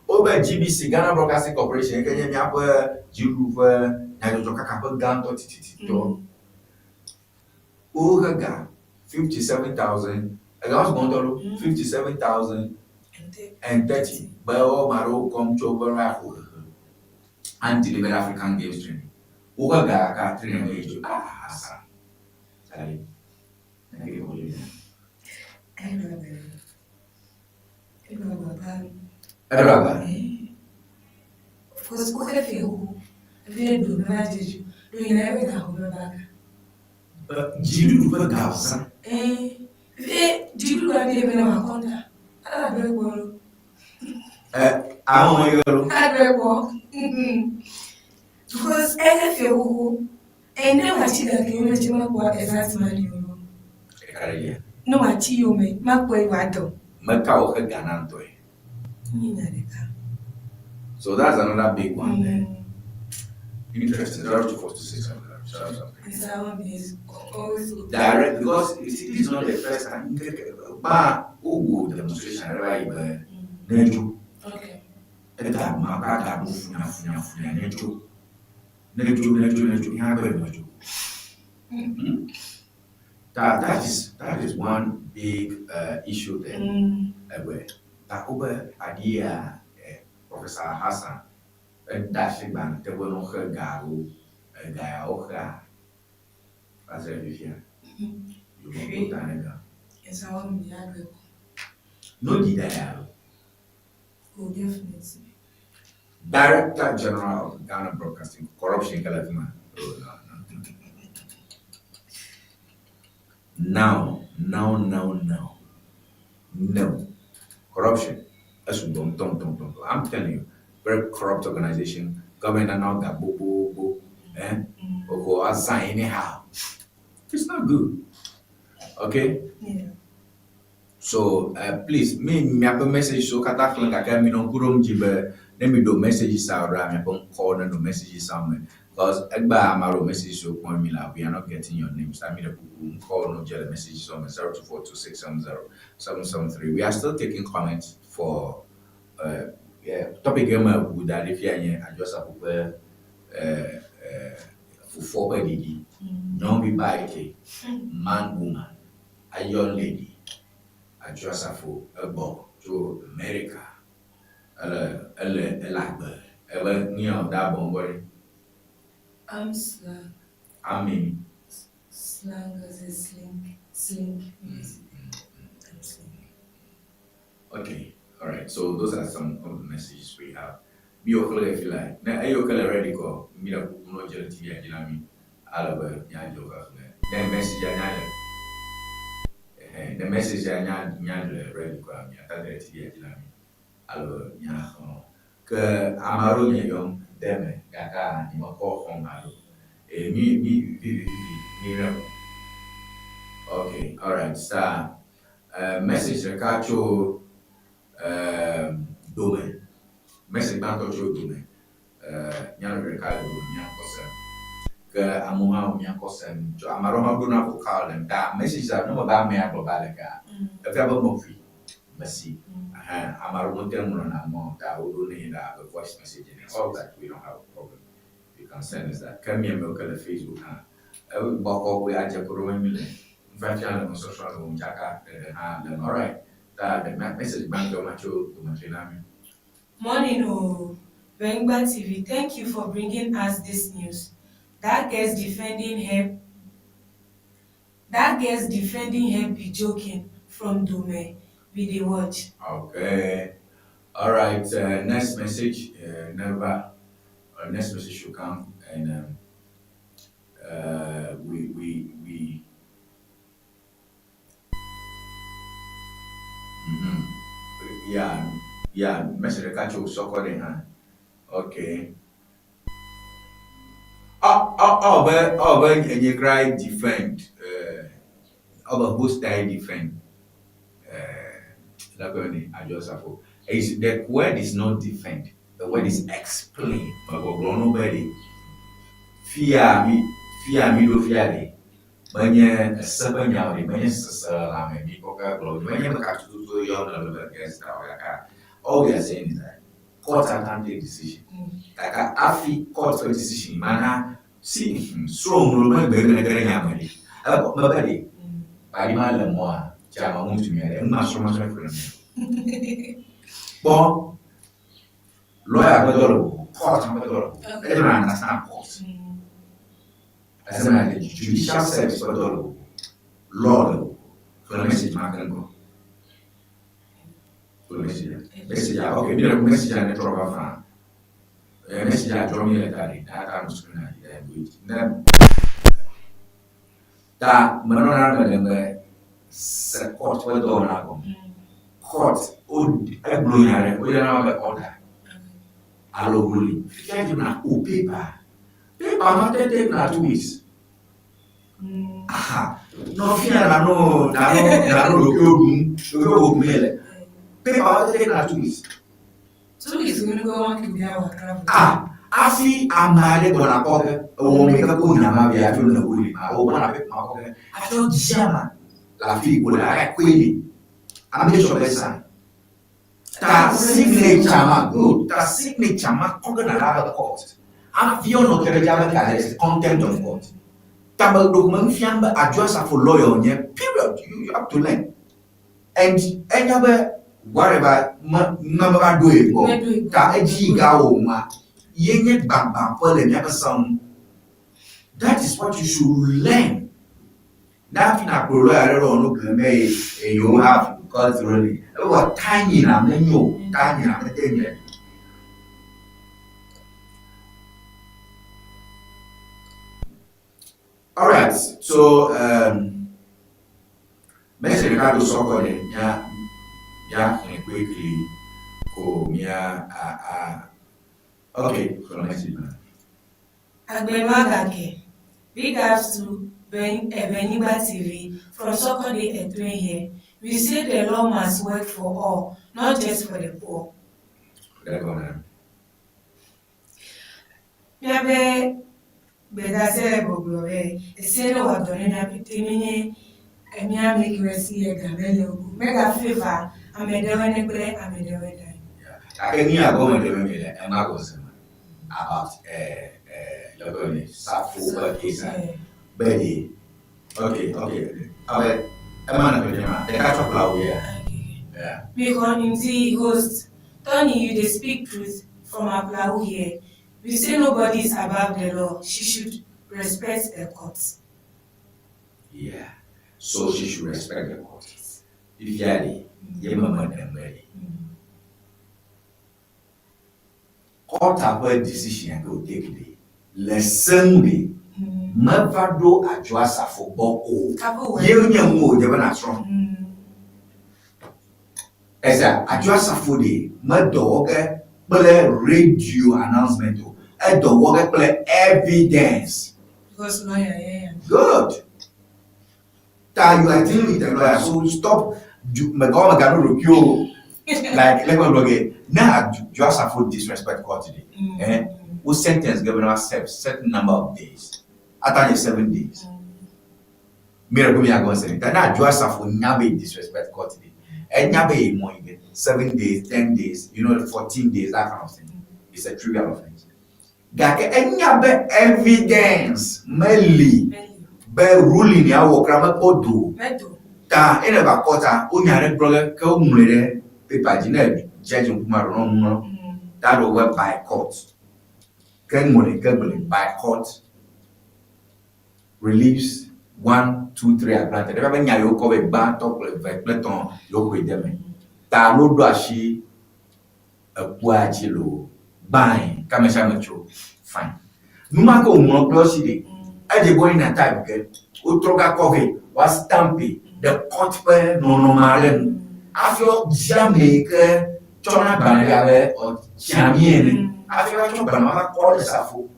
over GBC, Ghana Broadcasting Corporation, Kenya Miapa, Juruva, Najoka Kappa Ganto Tito. Ugaga, 57,000. I was going to 57,030. Bao Maro come to over and deliver African Games training. Ugaga, Catherine, age. Sorry. Because who have you? Very do manage do you never go back? Do you do the Do you do that even on contact? I don't know. I don't know. Because if you and never see that you mention what exact money you know. No, I see you, me, my boy, what do? Macau Ganantoy. So that's another big one there. Interesting. There are two to say something. Direct, because it's not the first time. But who demonstration arrive Neju. Okay. And that Maka Neju. That is one big issue there. That over idea Professor Hassan and dashing bank the one of her garu Gaoka as a here. You go down. Yes, I want me. No, did I? Oh, definitely. Director General of Ghana Broadcasting Corruption Kalafima. No. Corruption. I'm telling you, very corrupt organization. Government now got bo. Or go outside anyhow. It's not good. Okay? Yeah. So please, me have a message so kata flan kaka mi non kurom jibe let me do messages out me pon call no messages somewhere because egba amaro message so point me la we are not getting your names. I mean the call no jell messages on 0242670773. We are still taking comments for topic game with that if you are just up for didi non be bike man woman a young lady a Joseph to America. Ever near that bombard. Slang. I mean, Slang as a sling. Okay, all right. So those are some of the messages we have. Be okay if you like. Now, are you okay already? Go. Me that no jelly TV. I tell me. All over. Yeah, joke. Then message I the message I nyad ready go. Me that TV. I tell me. All nyad. Ke amaro nyom deme kaka ni mako amaro. Me. Okay, all right. So, message rekacho domain. Message banko cho domain. Nyano rekado nyakosem. Ke amuha nyakosem. Jo amaroma guna ko call them. Da message that no ba me abaleka. If you have a Messi. Amaroma temo na mo da odo ne da voice message and all that we don't have a problem. You can send us that. Come here me the Facebook ha. Bako we aje ko ro mi le. On social all right. The message bank to Macho. Morning, Ewenyigba TV. Thank you for bringing us this news. That girl's defending her be joking from Dome. We dey watch. Okay. All right. Next message. Next message should come and we. Yeah, message catch you so called okay. But and you cry defend host die defend that one I just have is the word is not defend, the word is explain. But nobody fear me do fear Banyak sebanyak ni banyak seselam ni koka kalau banyak berkat tu yang dalam berkas tahu ya. All we are saying is that court can't take decision. Kaka afi court take decision mana si strong rumah negara yang mana. Apa bagi? Bagi malam mua jama mungkin ada masuk kurang. Bon, lawyer betul, court betul. Itu mana nak court. As a judicial service for the law for the message makan for the message okay bila message yang terlalu faham message yang terlalu tadi akan sebenarnya dan tak menolak dengan court betul nak court belum ada udah nama order alo ruling kita cuma paper mata take na 2 weeks. No fear na no do mele. Paper mata take na 2 weeks. 2 weeks we go on to be our travel. Afi amale dona ko o me ka ko na ma bia tu na kuli ma o na pe ma ko. Ato jama la fi ko la kweli. Ame so besa. Ta signature ma good. Ta signature ma ko na la court. If you no kerja is content of court. Tabel document fiamba address for lawyer on period. You have to learn. And whatever number do it. Ka eji gawo ma yenye bamba pole never some. That is what you should learn. That in a lawyer no me you have culturally. What tiny na menyo tiny na tenye. All right, so message Ricardo Sokole ya quickly ko okay, so message. Agbenwagake, big ups to Ewenyigba TV from Sokode Etwen here. We say the law must work for all, not just for the poor. Miabe bedase boglore. Ese no wadone na pitimine. Emia make you see a gabele. Mega favor. Amedewe kple amedewe dai. Akeni ago me Emma goes about Lagone Safu Betty. Okay. Emma the catch up loud here. Yeah. Because Ŋdi host, Tony, you they speak truth from Aplau here. We say nobody is above the law. She should respect the courts. Yeah. So she should respect the courts. If you court have decision go take the lesson be never do adjust for boko. You know they were strong. As a adjust for the dog play radio announcement to dog play evidence. Because lawyer, yeah. Good. That you are dealing with the lawyer, so stop. Like now just for disrespect court today. We sentence governor certain number of days. After 7 days. Miracle me going to say that now just for never disrespect court today. And never more 7 days, 10 days, 14 days, that kind of thing. It's a trivial offense. That any other evidence mainly by ruling ya wokrama podo. Ta ene ba kota onyare brother ka umure paper jina judge nkumaro no that over by court can money by court relieves 1 2 3 are granted eba nya yo ko be ba to pleton yo ko dem ta no do ashi apuachilo bang kamesha mecho fine numa ko mo plus de aje boy na type ke o troka cover was stampé the court per normalen afio jamais que chona bangabe o chamien afio chona banama call safo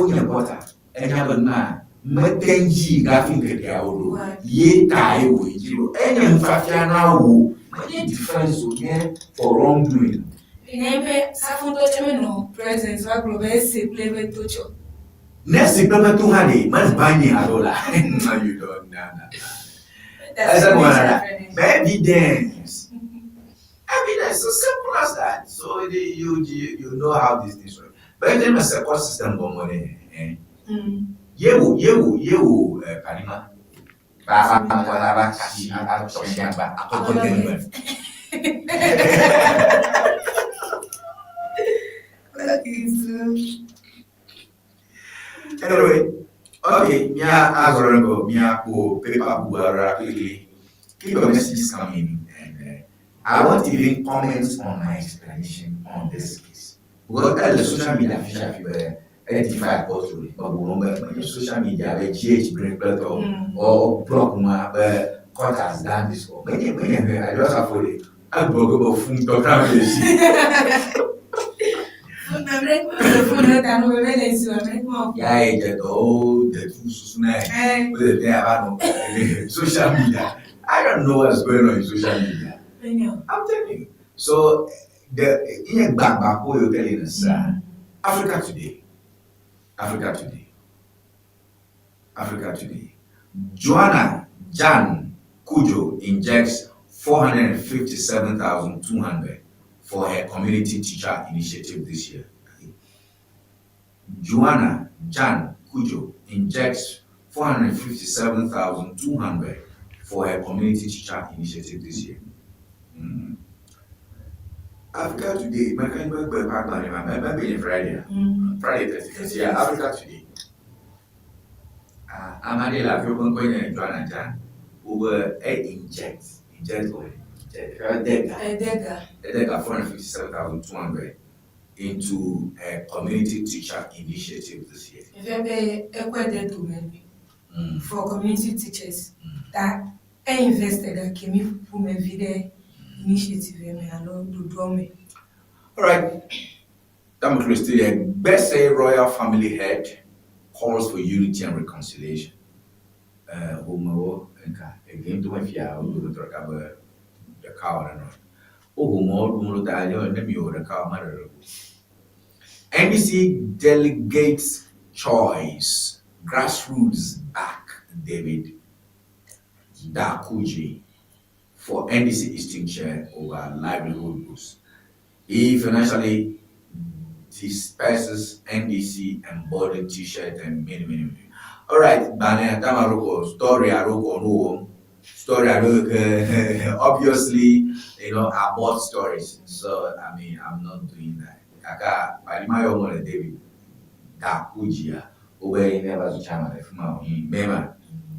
ni bota enya bana metenji gafin ke dia odo ye tai wo jiro enya mfafia na wo me defense o ne for wrongdoing Inembe safo to chemeno presence wa global se plebe tocho next plebe to hade mas bani adola no you don't know. Evidence. Evidence, so simple as that. So you know how this things work. But then the support system go money. You, Panima. Anyway. Okay, paper quickly. Keep your messages coming, and I want to even comment on my explanation on this case. Because the social media official identify culturally, but social media, the GH bring or block my court has done this. Many, I just have for it. I broke about phone to social media. I don't know what's going on in social media. I'm telling you. So the back what you're telling us, Africa today. Jan Kujo injects 457,200 for her community teacher initiative this year. Jan Kujo injects 457,200 for her community teacher initiative this year. Africa Today, my kind of Friday. Friday 31st, yeah, Africa Today. Amadela, African Queen and Jan over inject 457,200 into a community teacher initiative this year. For community teachers that invested in initiative. All right. Best say royal family head calls for unity and reconciliation. Homo again to my fear, who would recover the cow and not. Oh, more who die on the mule, the cow mother. NDC delegates choice, grassroots back David Dakuji for NDC Eastern Chair over livelihood boost. He financially disperses NDC embodied t-shirt and many. All right, Bane, Tamaroko, story Aroko, no story Aroko, obviously, about stories. So, I mean, I'm not doing that. Kaka, Palimayo Mole David, Dakujia, Obey never to channel, Mema,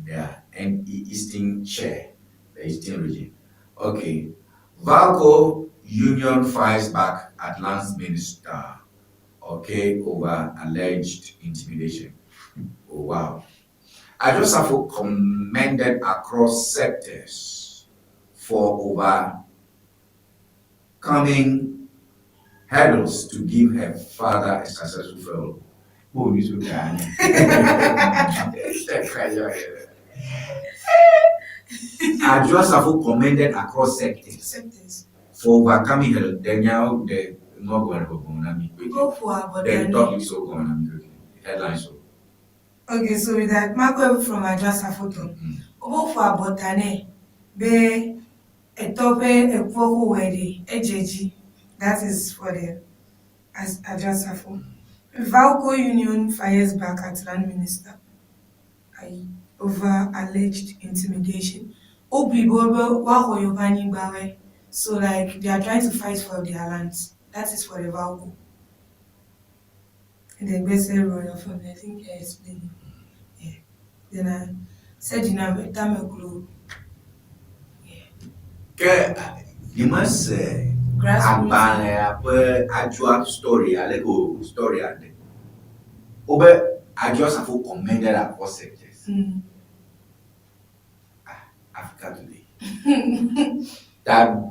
yeah, and Eastern Chair, the Eastern region. Okay, Valco Union fires back at Lands Minister, okay, over alleged intimidation. Oh, wow. Ajosafo commended across sectors for overcoming hurdles to give her father a successful fellow. Who is with Ajosafo commended across sectors for overcoming hurdles. Then now the not going to go on. The topic so going on. Headline so. Okay, so with that, Marco from Ajosafo to go for a botane, be a tope, a poor wedding, a jeji. That is for the as Ajosafo. Valco Union fires back at Land Minister over alleged intimidation. Ewenyigba. So like they are trying to fight for their lands. That is for the Valco. And then basically royal family, I think I explained it. Yeah. Then I said Tamekulu. Yeah. You must say actual story, I go story at the Obe Ajosafo commended across sectors. Africa today. That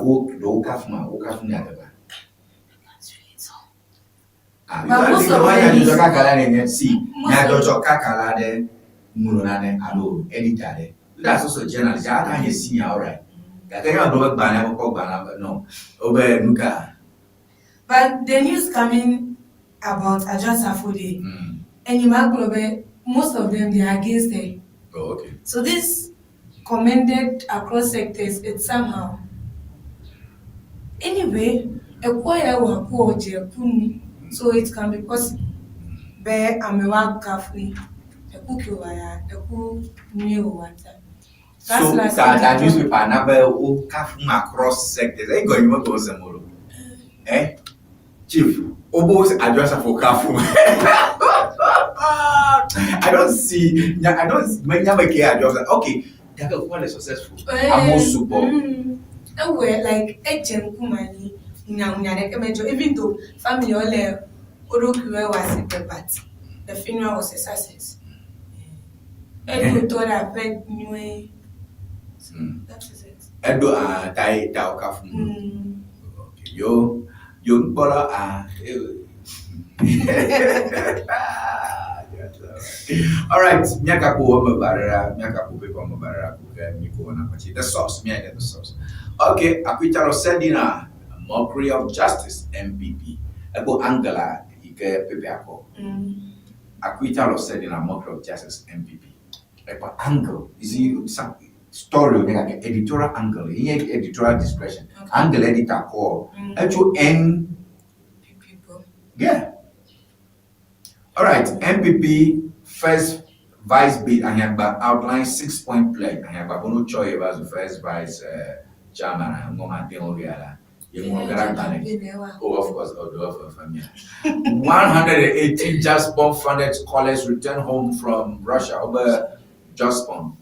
work the Okafuna at the back. But most of them see, Kakala, Munane, Alo, editor. That's also journalist. I can't see all right. No. But the news coming about Ajosafo Day, and most of them they are against it. Oh, okay. So this commended across sectors, it's somehow. Anyway, a choir will call so it can be possible. Bear I'm a one cafe, a cook wire, a cook new water. So that newspaper number across sectors. I go you go some Chief, Obos Ajosafo Kafu. I don't see. I don't. Never care. Okay, that was quite successful. Amos support. Like agent kumani. Even though family all Odokuwe was in the party, the funeral was a success. Edo told her bed new. That is it. Edo tai Okafu. Okay, yo bola All right, miaka ko mabarara, miaka ko pe ko mabarara ko mi ko na pachi. The source, me I get the source. Okay, Akwitaro Sedina, mockery of justice, MPP. Ego Angela, ike pepe ako. Akwitaro Sedina, mockery of justice, MPP. Ego angle, you see some story like editorial angle, editorial discretion. Okay. Angle editor call. Actual N people. Yeah. All right, MPP first vice bid Ŋdi outlines 6-point pledge. Ŋdi Bono Choi was the first vice chairman. Oh, of course, of family. 118 just bomb funded scholars return home from Russia over just bomb.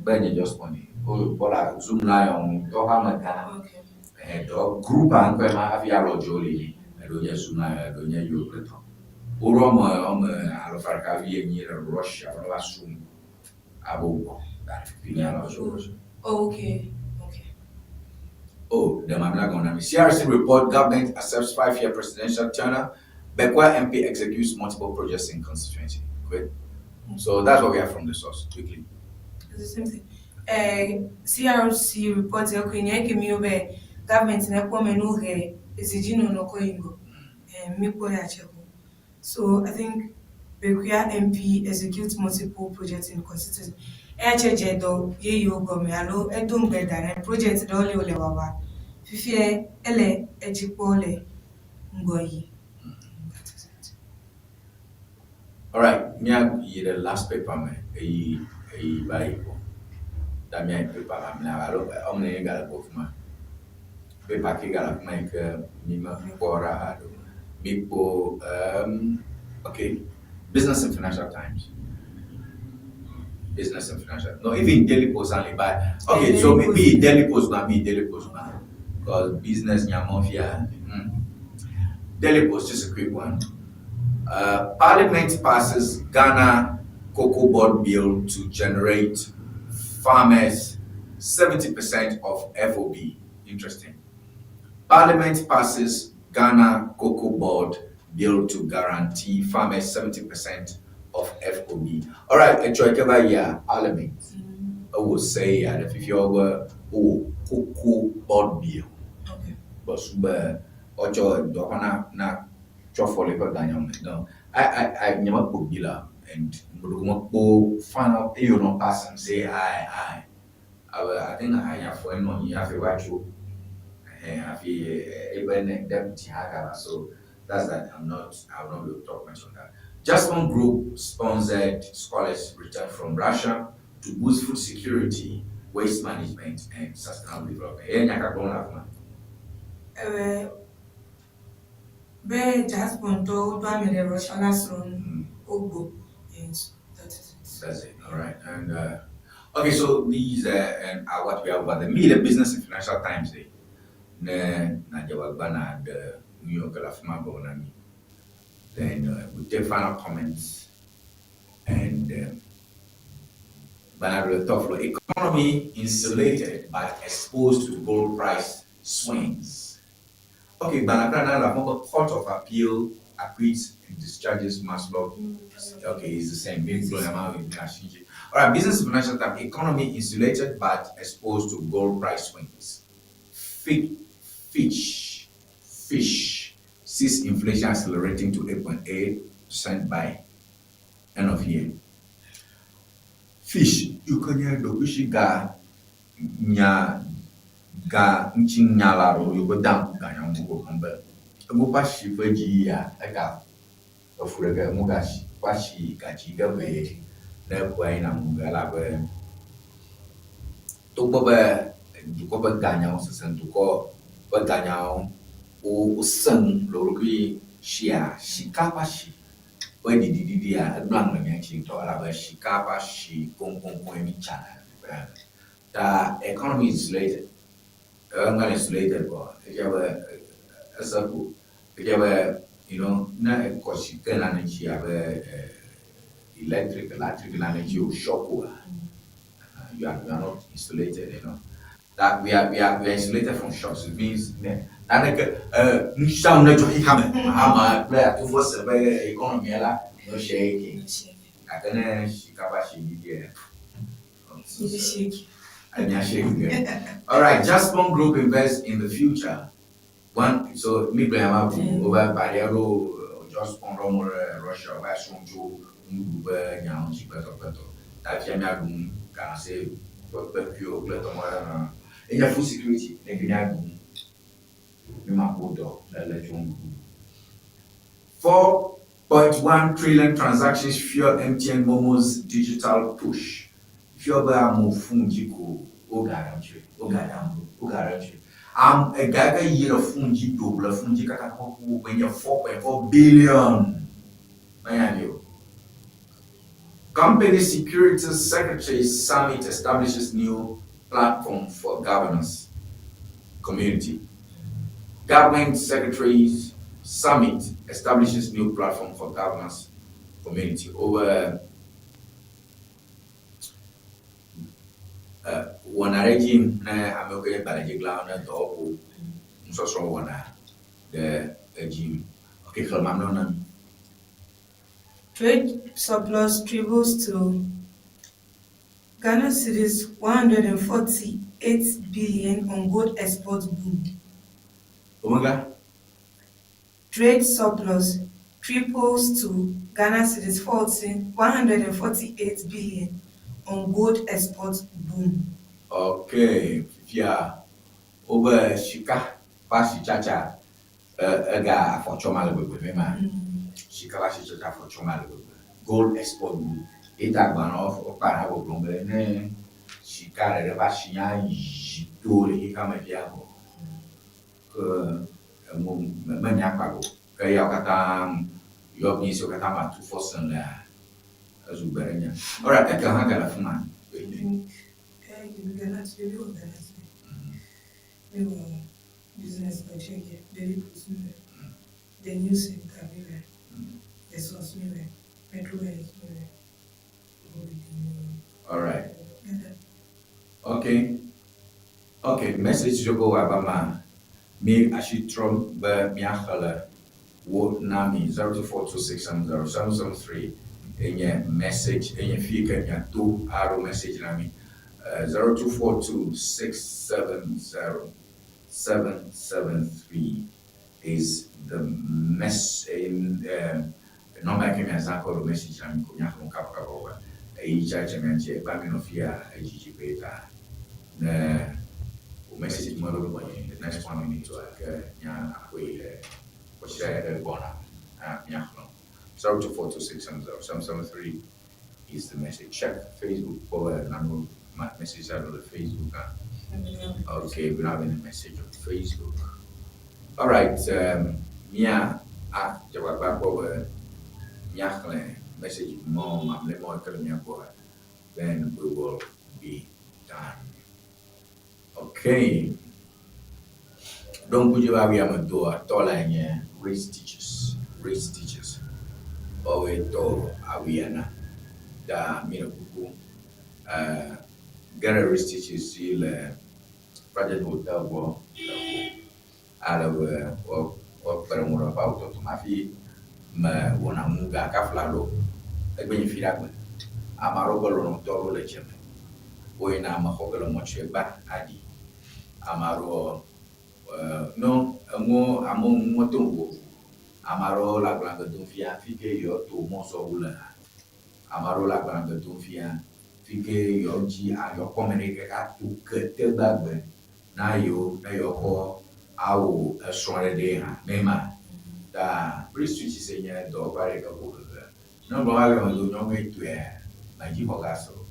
Benny just bomb. Oh, Zoom Lion, Doha group and Avia Jolly. I don't just Zoom Lion, I don't you. Uroma Alfarka near Russia, assume Abu that. Okay. Oh, the Mamla Gona. CRC report government accepts 5-year presidential tenure. Bekwa MP executes multiple projects in constituency. Great. So that's what we have from the source, quickly. It's the same thing. CRC reports government in a no is the geno no coingo. So I think Bequia MP executes multiple projects in constituency. HJ do ye yo go me alo edum bedare project do le ole wawa. Fifie ele ejipole ngoyi. All right, me the last paper me a Bible. That me paper me na alo omne gala go fuma. Paper ki gala fuma ke mima pora ado. Mipo okay, Business and Financial Times. Business and Financial. No, even Daily Post only, but okay, so maybe Daily Post now, because business nyamofia. Daily Post, just a quick one. Parliament passes Ghana Cocoa Board Bill to generate farmers 70% of FOB. Interesting. Parliament passes Ghana Cocoa Board Bill to guarantee farmers 70% of FOB. All right, actually, Parliament. I will say that if you were Cocoa Board Bill, but na no, I never put Bila and final you know pass and say I think I have for no you have a watch you have even deputy hacker, so that's that I will not talk much on that. Just One Group sponsored scholars return from Russia to boost food security, waste management, and sustainable development. Just want to do the Russian Ogo. Yes, that's it. All right. And okay, so these are what we have about the media, Business and Financial Times. The New York Then we take final comments and economy insulated but exposed to gold price swings. Okay, Banakana, the Court of Appeal acquits and discharges Maslow. Okay, it's the same. All right, Business and Financial Times. Economy insulated but exposed to gold price swings. Fish sees inflation accelerating to 8.8% by end of year. Fish, you can hear the Ushiga ga nchinyalaro you go down ga yambo kombe go pashi feji ya aka ofurega mugashi pashi gachi gabe na kwai na mugala be to bobe ko be ganya o sesen to ko be ganya o sen lorugui shia shikapa shi we didi ya dwan na nyachi to ala be shikapa shi kon mi chana the economy is insulated. Not insulated, but if you have a circle, if you have not a cost, you can energy have electric energy or shock. You are not insulated, That we are insulated from shocks. It means that some natural coming. I'm a to force the economy no shaking. I can shake. All right, Just One Group invests in the future. So me blame over Barriero, Just One Russia, over Sonjo, Uber, Nyam, Chipeto. That Yamia can say, Pure, Pletomara, in your food security, Neginago, Mimakodo, the 4.1 trillion transactions fuel MTN Momo's digital push. Fioba Mufunji go Ogaranchi. I'm a gaga year of Funji double Funji Kataku when you're 4.4 billion. Company Security Secretary Summit establishes new platform for governance community. Government Secretaries Summit establishes new platform for governance community over Wɔna regime na America balaje ground na dopo so Wɔna the regime okay kalmam no Trade surplus triples to Ghana cedis 148 billion on gold export boom. Omega? Trade surplus triples to Ghana cedis 148 billion on gold export boom. Okay, yeah. Over Shika, Pashi Chacha, Ega for Chomalabwe, man. Shika Pashi Chacha for Chomalabwe. Gold export boom. It had gone off or Panabo Blombe, Shika, the Bashia, Jito, he come at Yabo. Maniaco, Kayakatam, Yogis, Yokatama, 2 4 as you better. All right, I can hang a man. Business na check daily post me the news center me the source me metro me. All right. Okay. Message to go abama me ashitrom ba miakhala wo nami 0242670773 enye message enye fika nya to aro message nami 0242670773 is the number que me azako ro message nami kunya ko kapka bawa chacha menche ba mi no fia beta na o message mo ro Boye the next 1 minute to nya akwe what should I bona nya 0242670773 is the message. Check Facebook for number message out of the Facebook. Okay, we're having a message on Facebook. All right, Mia jawab over Mia message mom I'm let more boy. Then we will be done. Okay. Don't put your way on door, tola race teachers. Always to awiana da mina kuku Ghana race teachers still project hotel bo ala wa perumura pauto to mafi ma wona muga kaflalo egbe firago amaro bolo no toro le cheme Boye na ma hogalo mo cheba adi amaro no amo motongo amaro la grande donfia fike yo to mo so wula amaro la grande donfia fike yo ji ayo komenike ka tu kete bagbe na yo ko awo esore de ha mema da priest senya do bare ka ko no bo ale mo do no etu na ji ko gaso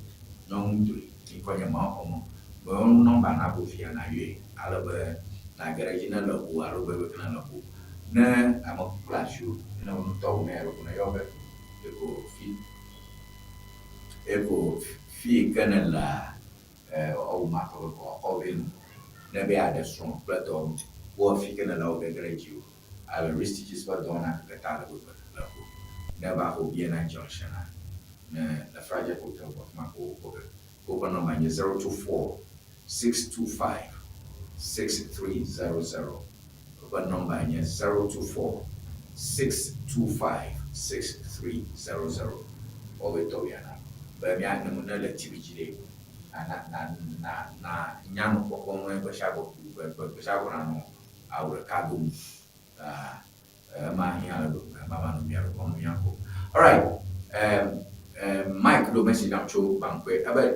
no ndu ti ko nya ma omo bo no ba na bo fia na ye alabe na garage na lo bu aro be na lo bu na amo flashu na no to mero kuna yobe eko fi kana la o ma ko ko vin na be ada strong plateau wo fi kana la o be garage ala ristiges ba dona ka ta la bu la bu na ba ko bien na junction na la fragile hotel ba ma ko no man 024 625 6300 but number is 024 625 6300 over Toyana. But I am not let TV na nyano kwa mwe bashago no our kadum mama no miaro kwa miako. All right. Mike do message am cho Bankwe. About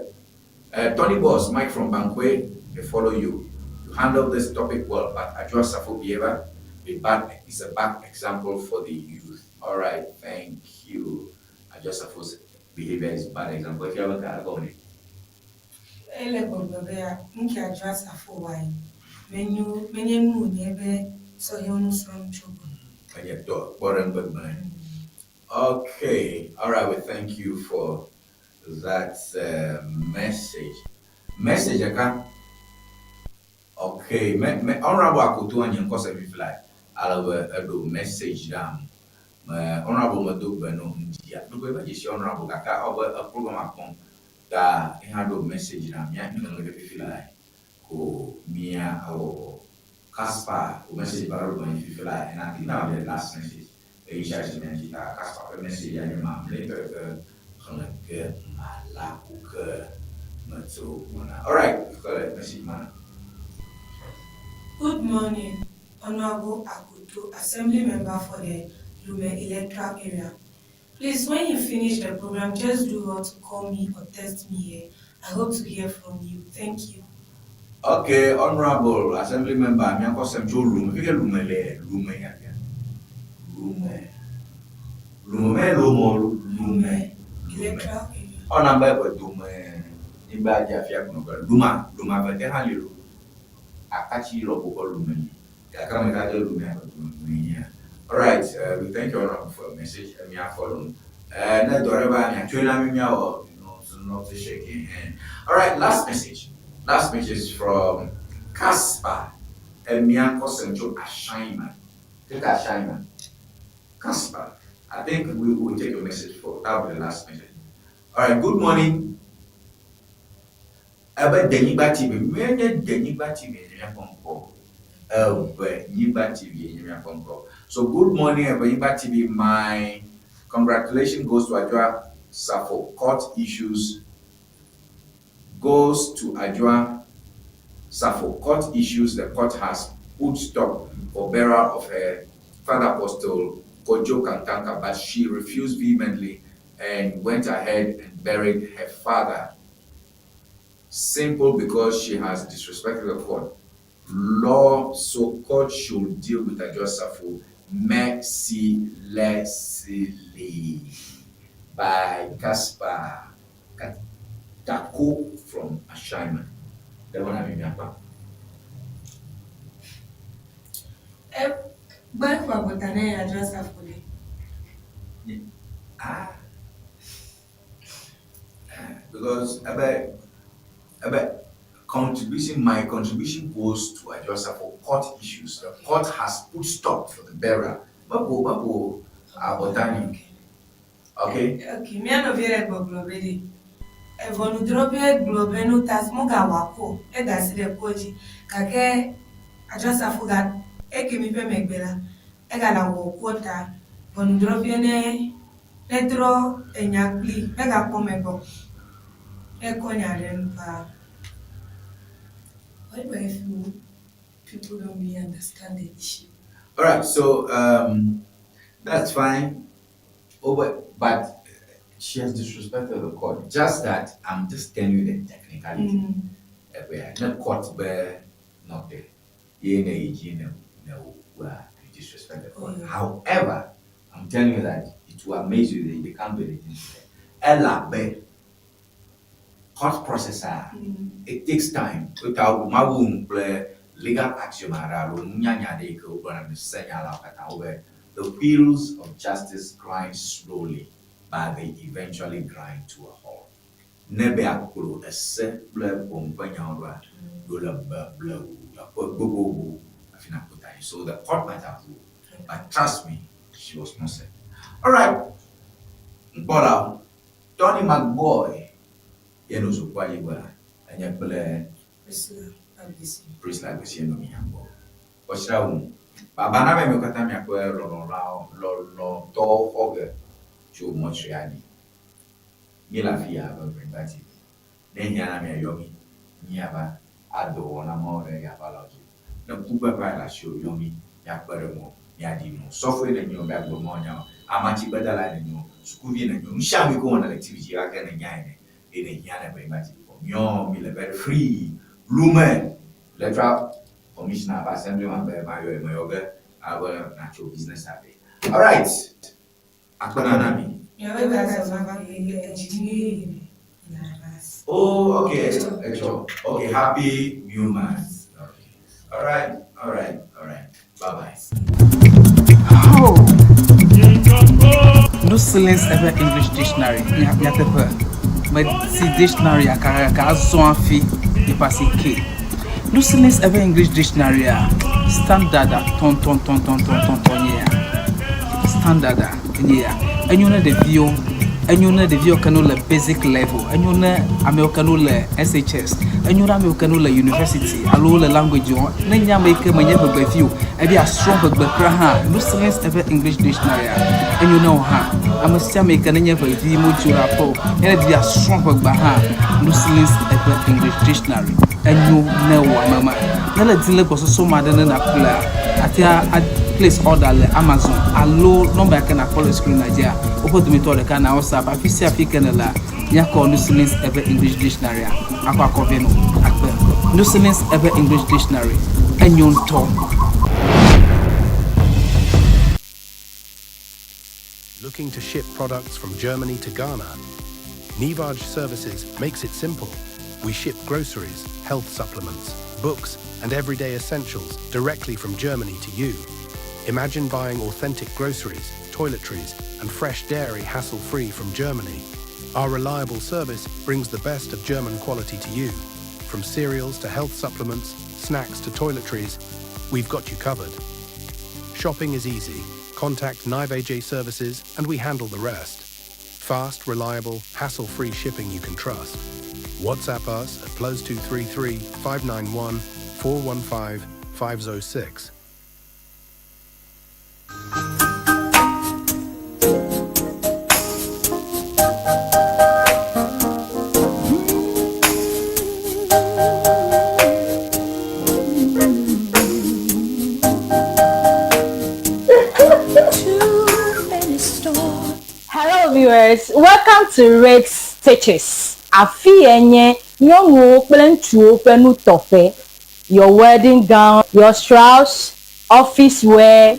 Tony Boss, Mike from Bankwe, they follow you. You handle this topic well, but Ajwa Safo behavior is a bad example for the youth. All right, thank you. Ajwa Safo's behavior is a bad example. If you haven't got a Ele bobea nki Ajwa Safo why many moon ebe so you no from trouble. And you talk, but man. Okay, all right. Well, thank you for that message. Message, I can. Okay, honorable Akutu and Yankosa Fly. I'll do message down. Honorable Madu Beno, the is honorable Kaka over a program upon that he had a message down. Fly. Go Mia or Caspar, message Baruch and Fly, and I think now the last message. Et charge d'énergie là, casse pas le message à l'imam, les que malak ou que Ŋdi Wɔna. All right, message man. Good morning, Honorable Akutu, Assembly Member for the Lume Electoral Area. Please, when you finish the program, just do not call me or text me here. I hope to hear from you. Thank you. Okay, Honorable Assembly Member, I'm going to say Lume. If you Lume, Electoral Area. On a better Lume. Imba Jafia Kunoga. Luma, but Halilu. Akachi Lobo Lume. Yakamaka Lume. All right, we thank you all for a message and we are following. Not to shake your hand. All right, last message. Last message from Casper and Mianko Central Ashaiman. Take Ashaiman. Casper, I think we will take a message for that will be the last message. All right, good morning. About Ewenyigba TV, Ewenyigba TV So good morning, Ewenyigba TV. My congratulations goes to Ajwa Safo. Court issues goes to Ajwa Safo. Court issues the court has put stop for burial of her father apostle Kojo Kantanka, but she refused vehemently and went ahead and buried her father. Simple because she has disrespected the court. Law, so court should deal with Ajwa Safo mercilessly. By Gaspar Katako from Ashaiman. That one I mean, because my contribution goes to address for court issues. The court has put stop for the burial. Okay. Okay, me no viere globedi. E vonu drope globenu tas muga wako. E da si de koji. Kake Ajwa Safo ga e ke mi pe megbela. E ga la wo quota. Vonu drope ne letro enyakli. E ga komebo. E konya rempa. Why do I feel people don't really understand the issue? All right, so that's fine. But she has disrespected the court. Just that I'm just telling you the technicality. Not court, but not there. You disrespect the court. However, I'm telling you that it will amaze you that they can't do anything. Ella, court processor, it takes time. Without my womb, legal action, the wheels of justice grind slowly, but they eventually grind to a halt. Nebe akulu ese ble bompanyara dola blow. So the court might have ruled, but trust me, she was not said. All right, but Tony McBoy, you know so quite well, and you play Priscilla Agisi no miyambo. Oshraum. Baba na me kata mi akwe lo to oge chu motriani. Mi la fia ba bribati. Ne nya na me yomi. Ni aba ado na mo re ya baloji. Na kuba ba la show yomi ya kwere mo ya di mo. Software na nyo ba gbo mo nya. Amachi badala na nyo. Skuvi na nyo. Mshami ko na activity ya ga na nya ne. Ene nya na bribati. Nyo mi le very free. Lume. Le trap Commissioner of Assembly Member Mayoga, our natural business survey. All right. Akbananami. Oh, okay. Okay. Happy New Month. Okay. All right. Bye-bye. Oh. No silence ever English dictionary. But see dictionary akara so afi e passe K. No silence ever English dictionary standard ton standard yeah. And you know the view can le basic level. And you know American le SHS. And you know American le university. Allo le language. Nenya make manya be view. ebi a strong begbekra ha Lucian's ever English dictionary and you know ha I'm a make an enya for the motura po and ebi a strong begba ha Lucian's ever English dictionary and you know mama na le dile ko so ma de na kula atia place order le Amazon allo number can na follow screen Nigeria opo to me to the can na WhatsApp afisi african la nya ko Lucian's ever English dictionary akwa koveno akpe Lucian's ever English dictionary and you talk. Looking to ship products from Germany to Ghana? Ŋdi Services makes it simple. We ship groceries, health supplements, books, and everyday essentials directly from Germany to you. Imagine buying authentic groceries, toiletries, and fresh dairy hassle-free from Germany. Our reliable service brings the best of German quality to you. From cereals to health supplements, snacks to toiletries, we've got you covered. Shopping is easy. Contact Ŋdi Services and we handle the rest. Fast, reliable, hassle-free shipping you can trust. WhatsApp us at +233 591 415 506. Viewers, welcome to Red Stitches. Afienye nyongo kple penu tofe. Your wedding gown, your strauss, office wear,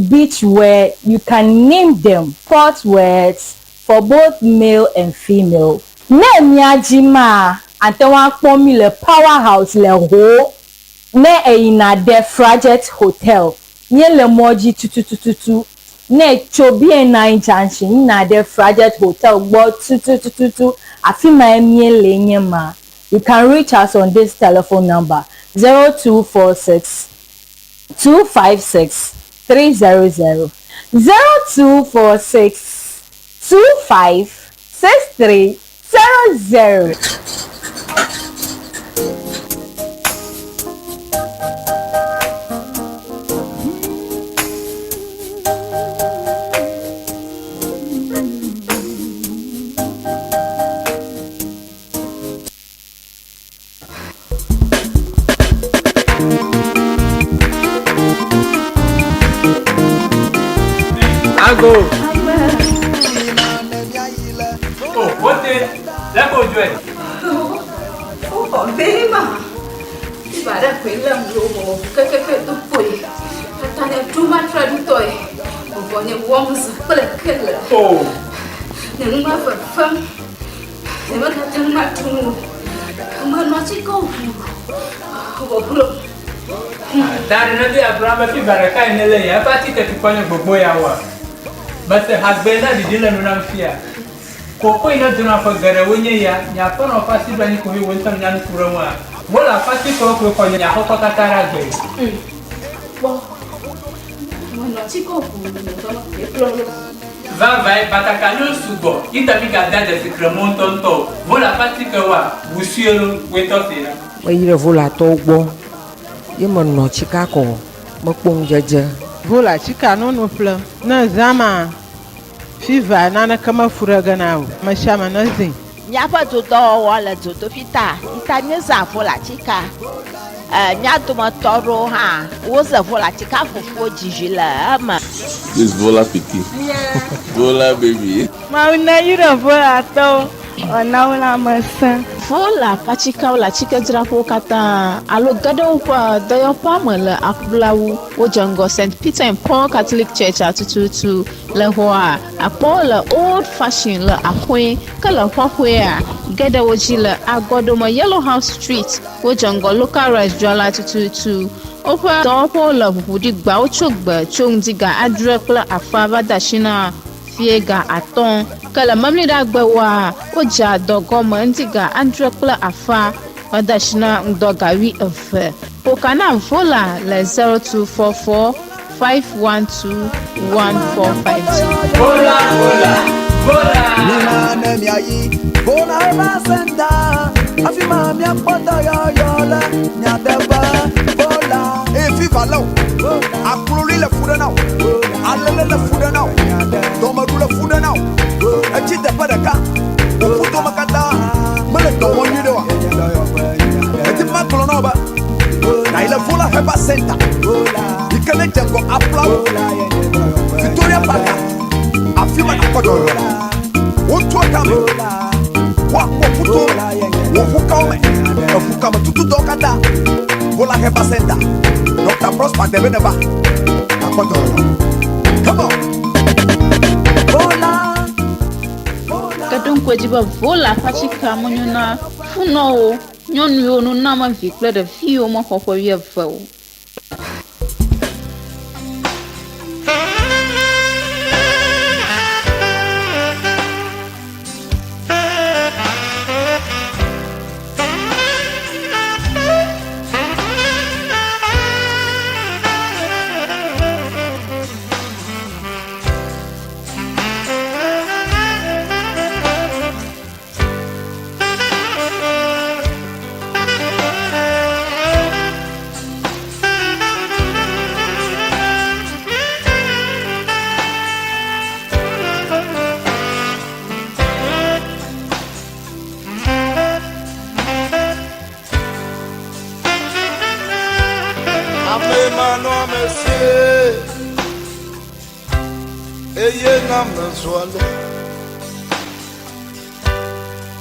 beach wear, you can name them. Sportswears for both male and female. Ne miajima antewa kpomi le powerhouse le ho. Ne eina de Frajet Hotel. Nye le moji tututututu. Ne chobie na junction na the Frajet Hotel but 2222 afima emiele nyema. You can reach us on this telephone number 0246 256 300 0246 256 300. Go. Oh, what the? Let go do it. Oh, baby, ma. If I don't pay them, go to Boye. I too much try to toy. When you want to kill. Oh, never for fun. Never got too much to move. I'm not go. that is not Abraham. If I can't lay a party to Pony Boye. But the husband did not fear. Coco in a dinner for Garawunya, Yapon of Passy Bunny who went on Yan Kuroma. What a party for Yahokatara Gay. Vai, but I can use to go. It a big dad as the Cremonton toe. What a party we seal with us here. Why you vola togo? You man no Chicago, Mokung Jaja. Vola chika no ple na zama fiva nana kama furaga nao mashama nazi nyapa to do wala to fita itanye za vola chika nya to matoro ha wo za vola chika fufu jijila ama this vola piki vola baby ma una yura vola to ona una masa vola pachika la chika drapo kata alo gado pa dayo pamela akblawu o jango St. Peter and Paul Catholic Church atututu le hoa apola old fashion la akwe kala hwahwe gada wojila agodoma Yellow House Street o jango local restaurant atututu opa dopo la budi gba o chogba chongdiga adrekla afava dashina fiega aton kala mamli da gbawa oja dogo mandiga andrekla afa wadashina ndogawi efe pokana vola le 0244 512 1452 vola Nina nemiayi vola basenda afima mi apota yo yo le nyadeba vola If you follow le fouda now. Doma du le fouda now. A chite pas de cas. Au puto makata. Mele tomo nyudo. Et tu m'as colonoba. Na il vola heba center. Il connaît Django Applaus. Victoria Parker. Afima na kodoro. Wotua kame. Wa puto. Wo fukame. Fukame tutu dokada. Vola heba center. Dr. Prosper Debeneba. Come on. Vola. Kadon kwajiba vola pachika monyuna funo nyonu yo no na ma vi kple de fio mo kokwo wie vao.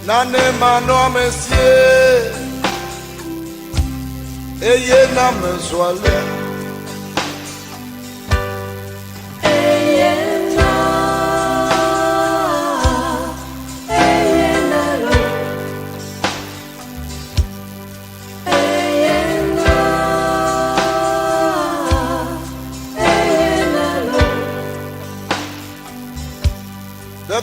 Nane mano monsieur, eye na me soile.